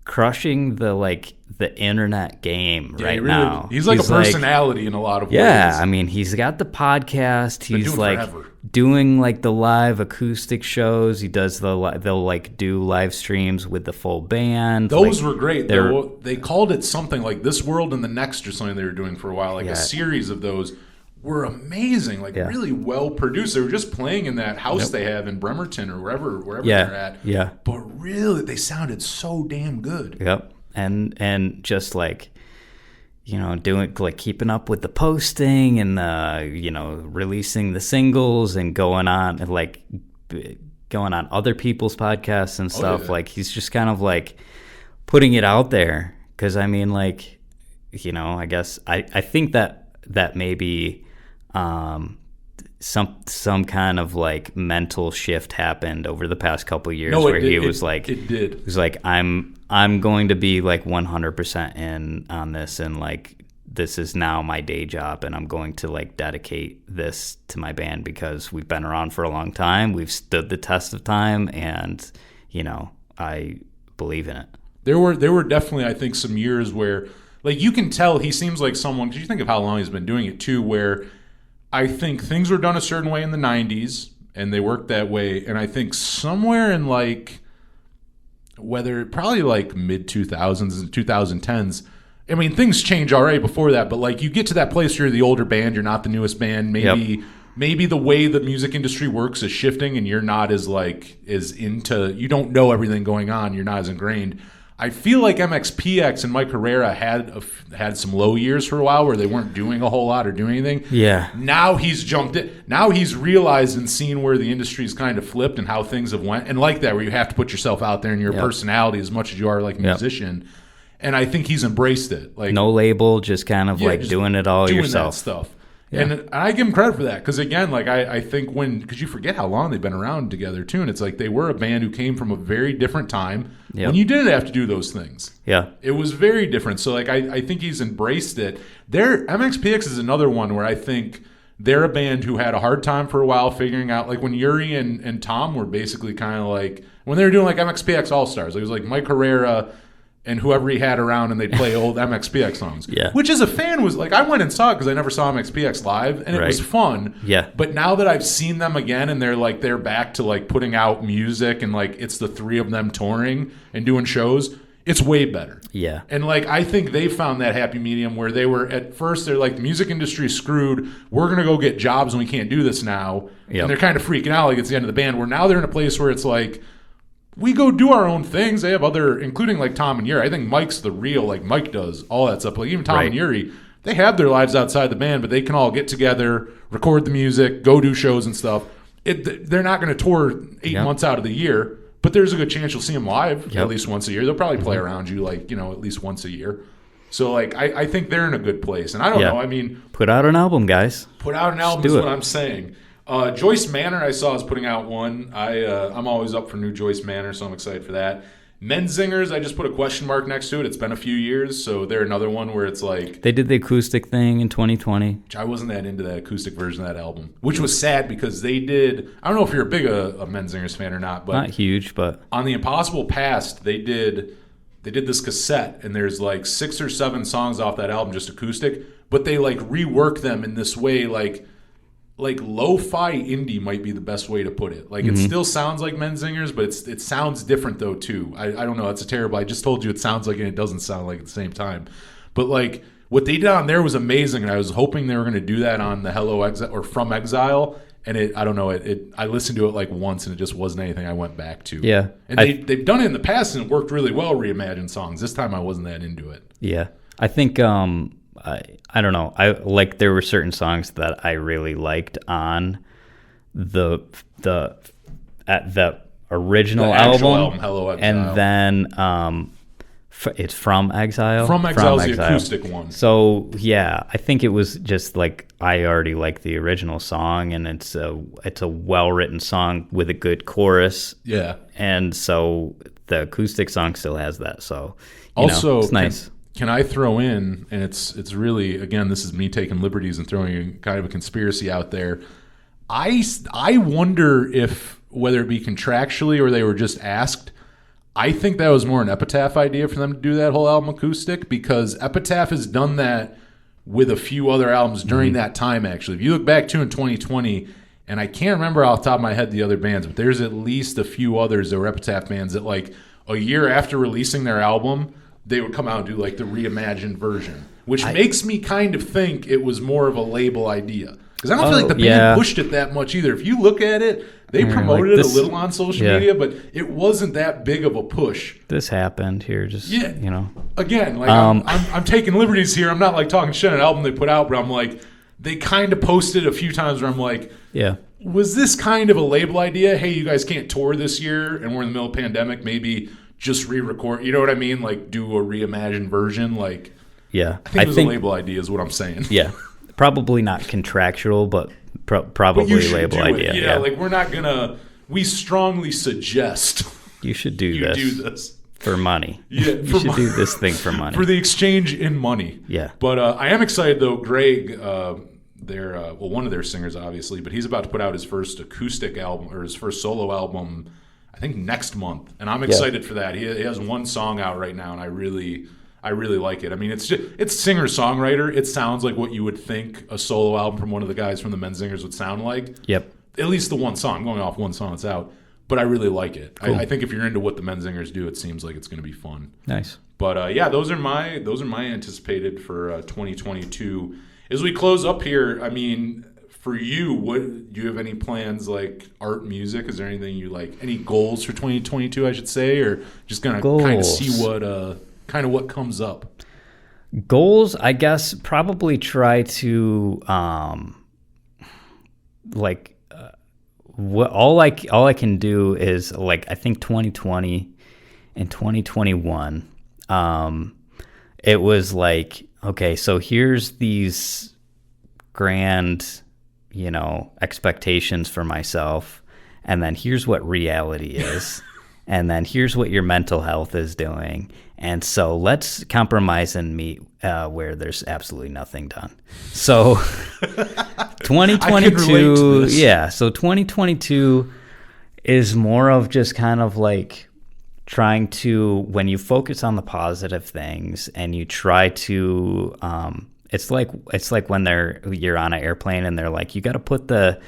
crushing the internet game Yeah, right he really- now. He's like a personality in a lot of ways. Yeah, I mean, he's got the podcast. Been He's doing like forever. doing like the live acoustic shows. He does they'll like do live streams with the full band. Those like, were great. they're- They called it something like This World and the Next or something they were doing for a while. Like Yeah. a series of those were amazing. Like Yeah. really well produced. They were just playing in that house they have in Bremerton or wherever Yeah, they're at. yeah. But really, they sounded so damn good. Yep. And just like, you know, doing like keeping up with the posting and releasing the singles and going on other people's podcasts and stuff. yeah. Like he's just kind of like putting it out there. Cause I mean, like, you know, I guess I think that maybe some kind of like mental shift happened over the past couple of years where he was like, it did. he was like, I'm going to be like 100% in on this, and like this is now my day job, and I'm going to like dedicate this to my band because we've been around for a long time, we've stood the test of time, and you know, I believe in it. There were definitely, I think, some years where, like, you can tell he seems like someone, because you think of how long he's been doing it, too, where I think things were done a certain way in the 90s, and they worked that way, and I think somewhere in, like, probably, like, mid-2000s and 2010s, I mean, things change already before that, but, like, you get to that place where you're the older band, you're not the newest band, maybe the way the music industry works is shifting, and you're not as, like, you don't know everything going on, you're not as ingrained. I feel like MXPX and Mike Herrera had some low years for a while where they weren't doing a whole lot or doing anything. Yeah. Now he's jumped it. Now he's realized and seen where the industry's kind of flipped and how things have went. And like that, where you have to put yourself out there and your personality as much as you are like a musician. And I think he's embraced it. Like No label, just kind of like just doing it all doing yourself. that stuff. Yeah. And I give him credit for that because, again, like I think because you forget how long they've been around together, too. And it's like they were a band who came from a very different time when you didn't have to do those things. Yeah. It was very different. So, like, I think he's embraced it. MXPX is another one where I think they're a band who had a hard time for a while figuring out, like, when Yuri and Tom were basically kind of like, when they were doing, like, MXPX All-Stars, it was like Mike Herrera and whoever he had around, and they'd play old MXPX songs. Yeah. Which as a fan was like, I went and saw it because I never saw MXPX live, and it was fun. Yeah. But now that I've seen them again, and they're back to like putting out music, and like it's the three of them touring and doing shows, it's way better. Yeah. And like I think they found that happy medium where they were at first they're like, the music industry is screwed. We're gonna go get jobs and we can't do this now. Yep. And they're kind of freaking out like it's the end of the band. Where now they're in a place where it's like, we go do our own things. They have other, including like Tom and Yuri. I think Mike's the real, like Mike does all that stuff. Like even Tom and Yuri, they have their lives outside the band, but they can all get together, record the music, go do shows and stuff. They're not going to tour 8 months out of the year, but there's a good chance you'll see them live at least once a year. They'll probably play around you like, at least once a year. So like I think they're in a good place. And I don't know. I mean, put out an album, guys. Put out an album is what I'm saying. Joyce Manor, I saw, is putting out one. I'm always up for new Joyce Manor, so I'm excited for that. Menzingers, I just put a question mark next to it. It's been a few years, so they're another one where it's like... They did the acoustic thing in 2020. I wasn't that into that acoustic version of that album, which was sad because they did... I don't know if you're a big a Menzingers fan or not, but... Not huge, but... On the Impossible Past, they did this cassette, and there's like 6 or 7 songs off that album, just acoustic, but they like rework them in this way, like... like lo-fi indie might be the best way to put it. Like it still sounds like Menzingers, but it sounds different though too. I don't know. It's terrible. I just told you it sounds like it and it doesn't sound like at the same time. But like what they did on there was amazing, and I was hoping they were going to do that on the Hello Exile or From Exile. And I don't know. I listened to it like once, and it just wasn't anything I went back to. Yeah, and they've done it in the past, and it worked really well. Reimagined songs. This time, I wasn't that into it. Yeah, I think I don't know. I like there were certain songs that I really liked on the original album, Hello Exile, and then it's From Exile. From Exile is the acoustic one. So yeah, I think it was just like I already liked the original song, and it's a well written song with a good chorus. Yeah, and so the acoustic song still has that. So also it's nice. Can I throw in, and it's really, again, this is me taking liberties and throwing kind of a conspiracy out there. I wonder if, whether it be contractually or they were just asked, I think that was more an Epitaph idea for them to do that whole album acoustic, because Epitaph has done that with a few other albums during that time, actually. If you look back to in 2020, and I can't remember off the top of my head the other bands, but there's at least a few others that were Epitaph bands that like a year after releasing their album, they would come out and do like the reimagined version, which makes me kind of think it was more of a label idea. Because I don't feel like the band pushed it that much either. If you look at it, they promoted it a little on social media, but it wasn't that big of a push. This happened here, just, Again, like I'm taking liberties here. I'm not like talking shit on an album they put out, but I'm like, they kind of posted a few times where I'm like, was this kind of a label idea? Hey, you guys can't tour this year, and we're in the middle of a pandemic, maybe just re-record, you know what I mean? Like do a reimagined version. Like, I think it was a label idea is what I'm saying. Yeah, probably not contractual, but probably label idea. Yeah, like we're not gonna. We strongly suggest you should do you this. Do this for money. Yeah, you should do this thing for money. For the exchange in money. Yeah. But I am excited though. Greg, one of their singers, obviously, but he's about to put out his first acoustic album or his first solo album, I think next month, and I'm excited for that. He has one song out right now, and I really like it. I mean, it's singer-songwriter. It sounds like what you would think a solo album from one of the guys from the Menzingers would sound like. Yep. At least the one song. I'm going off one song that's out, but I really like it. Cool. I think if you're into what the Menzingers do, it seems like it's going to be fun. Nice. But those are my anticipated for 2022. As we close up here, I mean, for you, do you have any plans like art, music? Is there anything you like? Any goals for 2022? I should say, or just gonna kind of see what comes up. Goals, I guess, probably try to what all I can do is like I think 2020 and 2021. It was like, okay, so here's these grand, expectations for myself, and then here's what reality is, and then here's what your mental health is doing, and so let's compromise and meet where there's absolutely nothing done. So 2022, so 2022 is more of just kind of like trying to, when you focus on the positive things and you try to it's like when you're on an airplane and they're like, you got to put the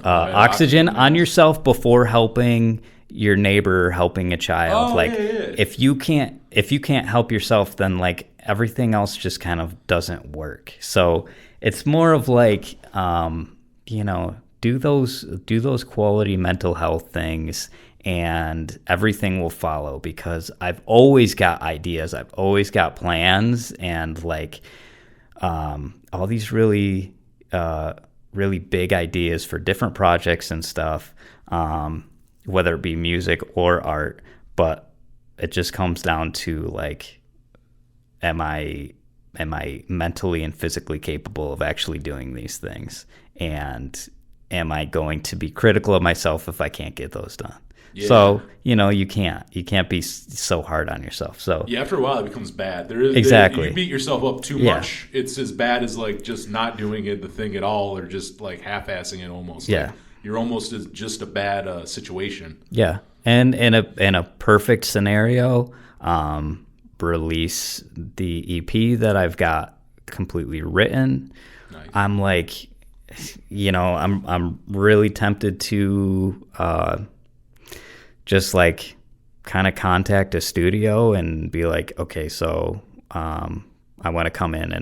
oxygen on yourself before helping your neighbor, helping a child. If you can't help yourself, then like everything else just kind of doesn't work. So it's more of like do those quality mental health things, and everything will follow, because I've always got ideas, I've always got plans, and like all these really big ideas for different projects and stuff, whether it be music or art. But it just comes down to like, am I mentally and physically capable of actually doing these things, and am I going to be critical of myself if I can't get those done? Yeah. So, you can't be so hard on yourself. So after a while it becomes bad. Exactly. You beat yourself up too much. It's as bad as like just not doing the thing at all, or just like half-assing it almost. Yeah. Like you're almost as just a bad situation. Yeah. And in a perfect scenario, release the EP that I've got completely written. Nice. I'm like, I'm really tempted to just like kind of contact a studio and be like, okay, so I want to come in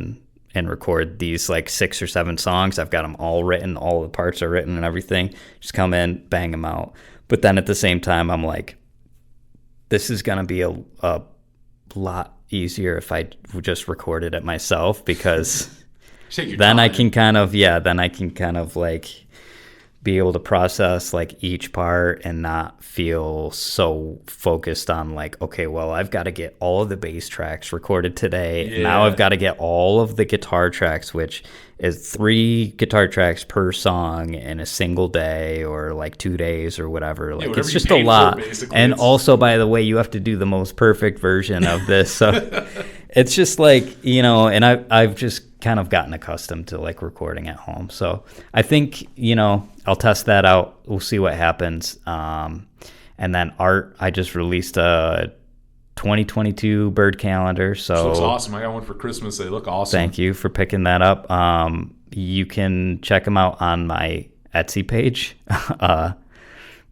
and record these like 6 or 7 songs. I've got them all written, all the parts are written and everything. Just come in, bang them out. But then at the same time, I'm like, this is going to be a lot easier if I just recorded it myself, because then I can kind of like be able to process like each part and not feel so focused on like, okay, well, I've got to get all of the bass tracks recorded today. Yeah. Now I've got to get all of the guitar tracks, which is 3 guitar tracks per song in a single day or like 2 days or whatever. Like, it's just a lot. And also, by the way, you have to do the most perfect version of this. So it's just like, and I've just kind of gotten accustomed to like recording at home. So I think, I'll test that out. We'll see what happens. And then art, I just released a 2022 bird calendar. So this looks awesome. I got one for Christmas. They look awesome. Thank you for picking that up. You can check them out on my Etsy page.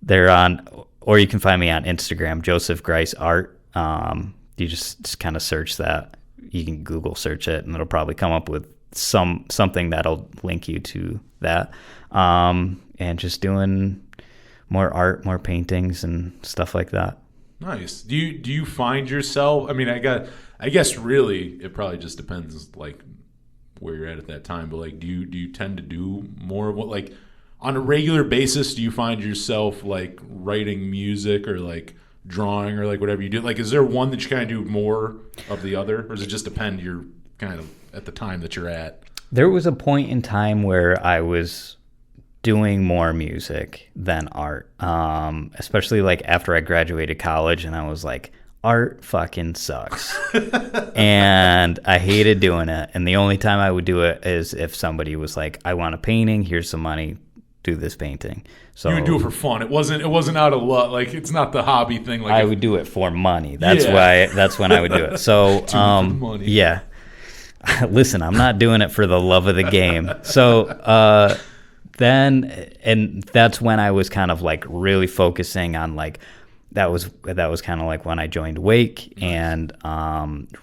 They're on, or you can find me on Instagram, Joseph Grice Art. You just kind of search that. You can Google search it, and it'll probably come up with something that'll link you to that. And just doing more art, more paintings, and stuff like that. Nice. Do you find yourself? I mean, I guess really it probably just depends like where you're at that time. But like, do you tend to do more of what, like, on a regular basis? Do you find yourself like writing music or like drawing or like whatever you do? Like, is there one that you kind of do more of the other, or does it just depend? You're kind of at the time that you're at. There was a point in time where I was doing more music than art, especially like after I graduated college, and I was like, art fucking sucks. And I hated doing it. And the only time I would do it is if somebody was like, I want a painting, here's some money, do this painting. So you would do it for fun. It wasn't out of love. Like, it's not the hobby thing. Like, I would do it for money. That's when I would do it. So yeah. Listen, I'm not doing it for the love of the game. So and that's when I was kind of like really focusing on like, that was kind of like when I joined Wake and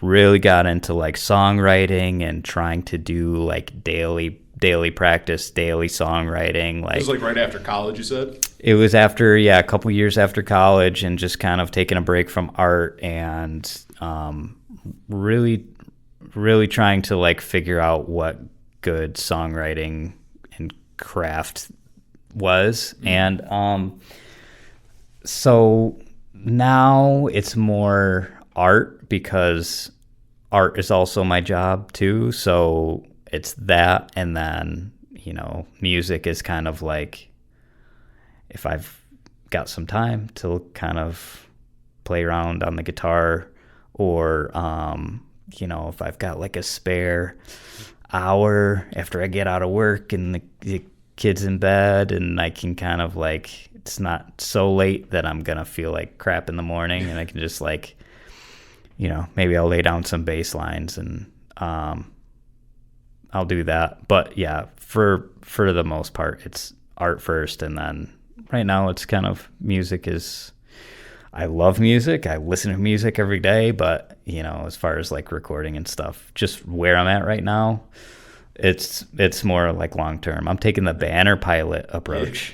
really got into like songwriting and trying to do like daily practice, daily songwriting. Like, it was like right after college, you said? It was after, a couple years after college, and just kind of taking a break from art and really trying to like figure out what good songwriting and craft was. And so now it's more art, because art is also my job too. So it's that, and then, music is kind of like, if I've got some time to kind of play around on the guitar, or if I've got like a spare hour after I get out of work and the kid's in bed, and I can kind of like, it's not so late that I'm gonna feel like crap in the morning, and I can just like, maybe I'll lay down some bass lines, and I'll do that. But yeah, for the most part, it's art first, and then right now it's kind of music is, I love music. I listen to music every day, but as far as like recording and stuff, just where I'm at right now, it's more like long term. I'm taking the Banner Pilot approach.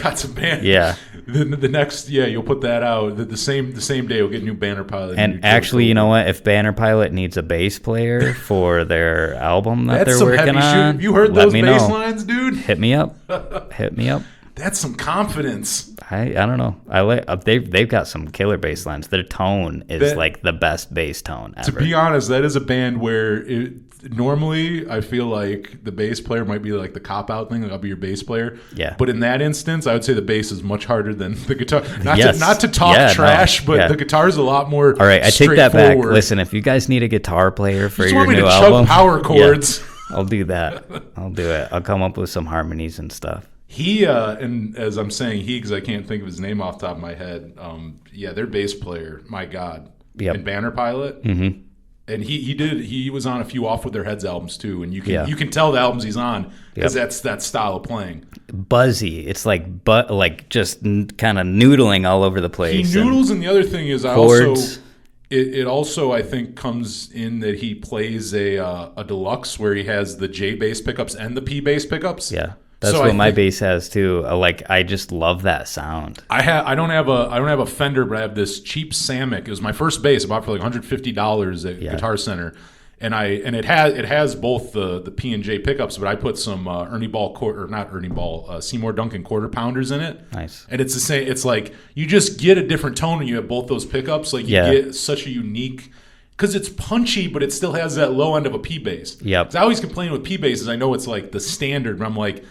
Got some Banner. Yeah. The next, you'll put that out the same day. You'll get a new Banner Pilot. And actually, you know what? If Banner Pilot needs a bass player for their album that they're working on, you heard those bass lines, dude? Hit me up. That's some confidence. I don't know. They've got some killer bass lines. Their tone is like the best bass tone ever. To be honest, that is a band where normally I feel like the bass player might be like the cop out thing. Like, I'll be your bass player. Yeah. But in that instance, I would say the bass is much harder than the guitar. Not to talk trash, but the guitar is a lot more. All right, I take that back. Listen, if you guys need a guitar player for your new album, power chords. Yeah, I'll do that. I'll do it. I'll come up with some harmonies and stuff. He, and as I'm saying because I can't think of his name off the top of my head, their bass player, my God. Yep. And Banner Pilot. Mm-hmm. And he was on a few Off With Their Heads albums too, and you can tell the albums he's on because that's that style of playing. Buzzy, it's like just kind of noodling all over the place. He noodles, and the other thing is it also I think comes in that he plays a deluxe where he has the J bass pickups and the P bass pickups. Yeah. That's what my bass has too. I just love that sound. I don't have a Fender, but I have this cheap Samick. It was my first bass. I bought for like $150 at Guitar Center, and it has both the P and J pickups, but I put some Seymour Duncan quarter pounders in it. Nice. And it's the same. It's like you just get a different tone when you have both those pickups. Like you get such a unique. Because it's punchy, but it still has that low end of a P bass. Yep. I always complain with P basses. I know it's like the standard, but I'm like,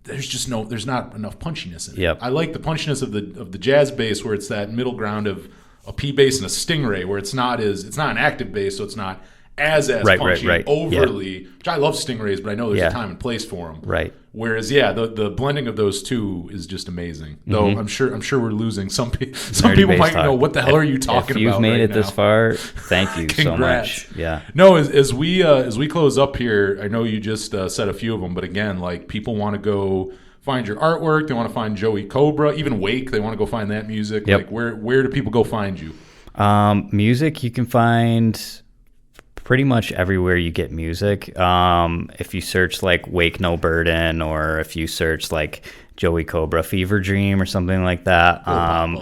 there's not enough punchiness in it. Yep. I like the punchiness of the jazz bass where it's that middle ground of a P bass and a Stingray where it's not an active bass, so it's not as punchy overly. Which I love Stingrays, but I know there's a time and place for them. Right. Whereas the blending of those two is just amazing. Though I'm sure we're losing some people might know what the hell are you talking about. If you've made right it now. this far, thank you so much. Yeah. No, as we close up here, I know you just said a few of them, but again, like people want to go find your artwork, they want to find Joey Cobra, even Wake, they want to go find that music. Yep. Like where do people go find you? Music you can find pretty much everywhere you get music. If you search like Wake No Burden, or if you search like Joey Cobra Fever Dream or something like that.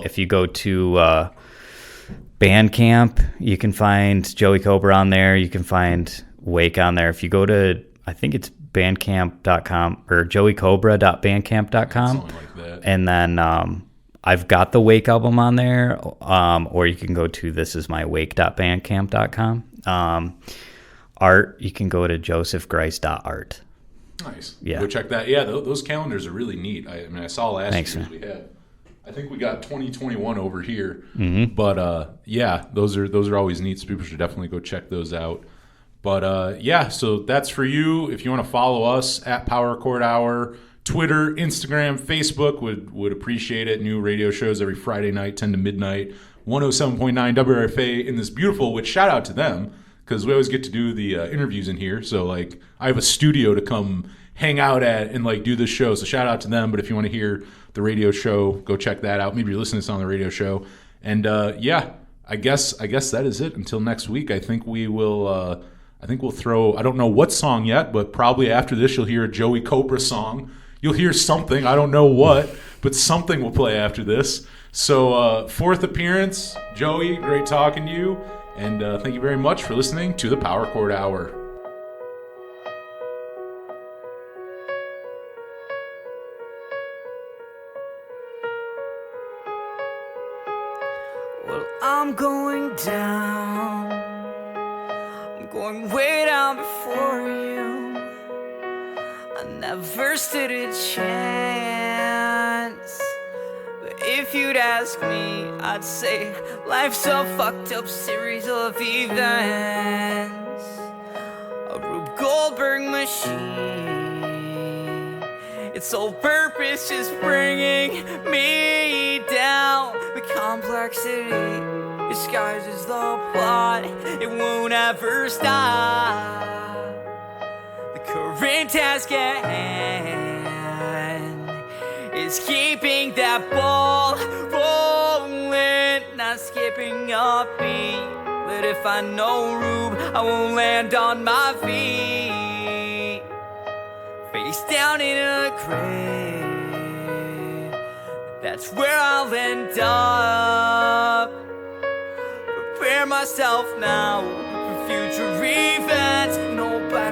If you go to Bandcamp, you can find Joey Cobra on there. You can find Wake on there. If you go to, I think it's bandcamp.com or joeycobra.bandcamp.com. Something like that. And then I've got the Wake album on there, or you can go to thisismywake.bandcamp.com. Art, you can go to josephgrice.art. Nice. Yeah. Go check that. Yeah, those calendars are really neat. I saw last year's we had. I think we got 2021 over here. Mm-hmm. But yeah, those are always neat. So people should definitely go check those out. But yeah, so that's for you. If you want to follow us at Power Chord Hour, Twitter, Instagram, Facebook, would appreciate it. New radio shows every Friday night, 10 to midnight. 107.9 WRFA in this beautiful, which shout out to them, because we always get to do the interviews in here. So like I have a studio to come hang out at and like do this show. So shout out to them. But if you want to hear the radio show, go check that out. Maybe you're listening to this on the radio show. And yeah, I guess that is it. Until next week, I think we will. I think we'll throw. I don't know what song yet, but probably after this, you'll hear a Joey Cobra song. You'll hear something. I don't know what, but something will play after this. So, fourth appearance, Joey, great talking to you. And thank you very much for listening to the Power Chord Hour. Well, I'm going down. I'm going way down before you. I never stood a chance. If you'd ask me, I'd say life's a fucked up series of events. A Rube Goldberg machine. Its sole purpose just bringing me down. The complexity disguises the plot. It won't ever stop. The current task at hand is keeping that ball rolling, not skipping a beat. But if I know Rube, I won't land on my feet. Face down in a grave, that's where I'll end up. Prepare myself now for future events. Nobody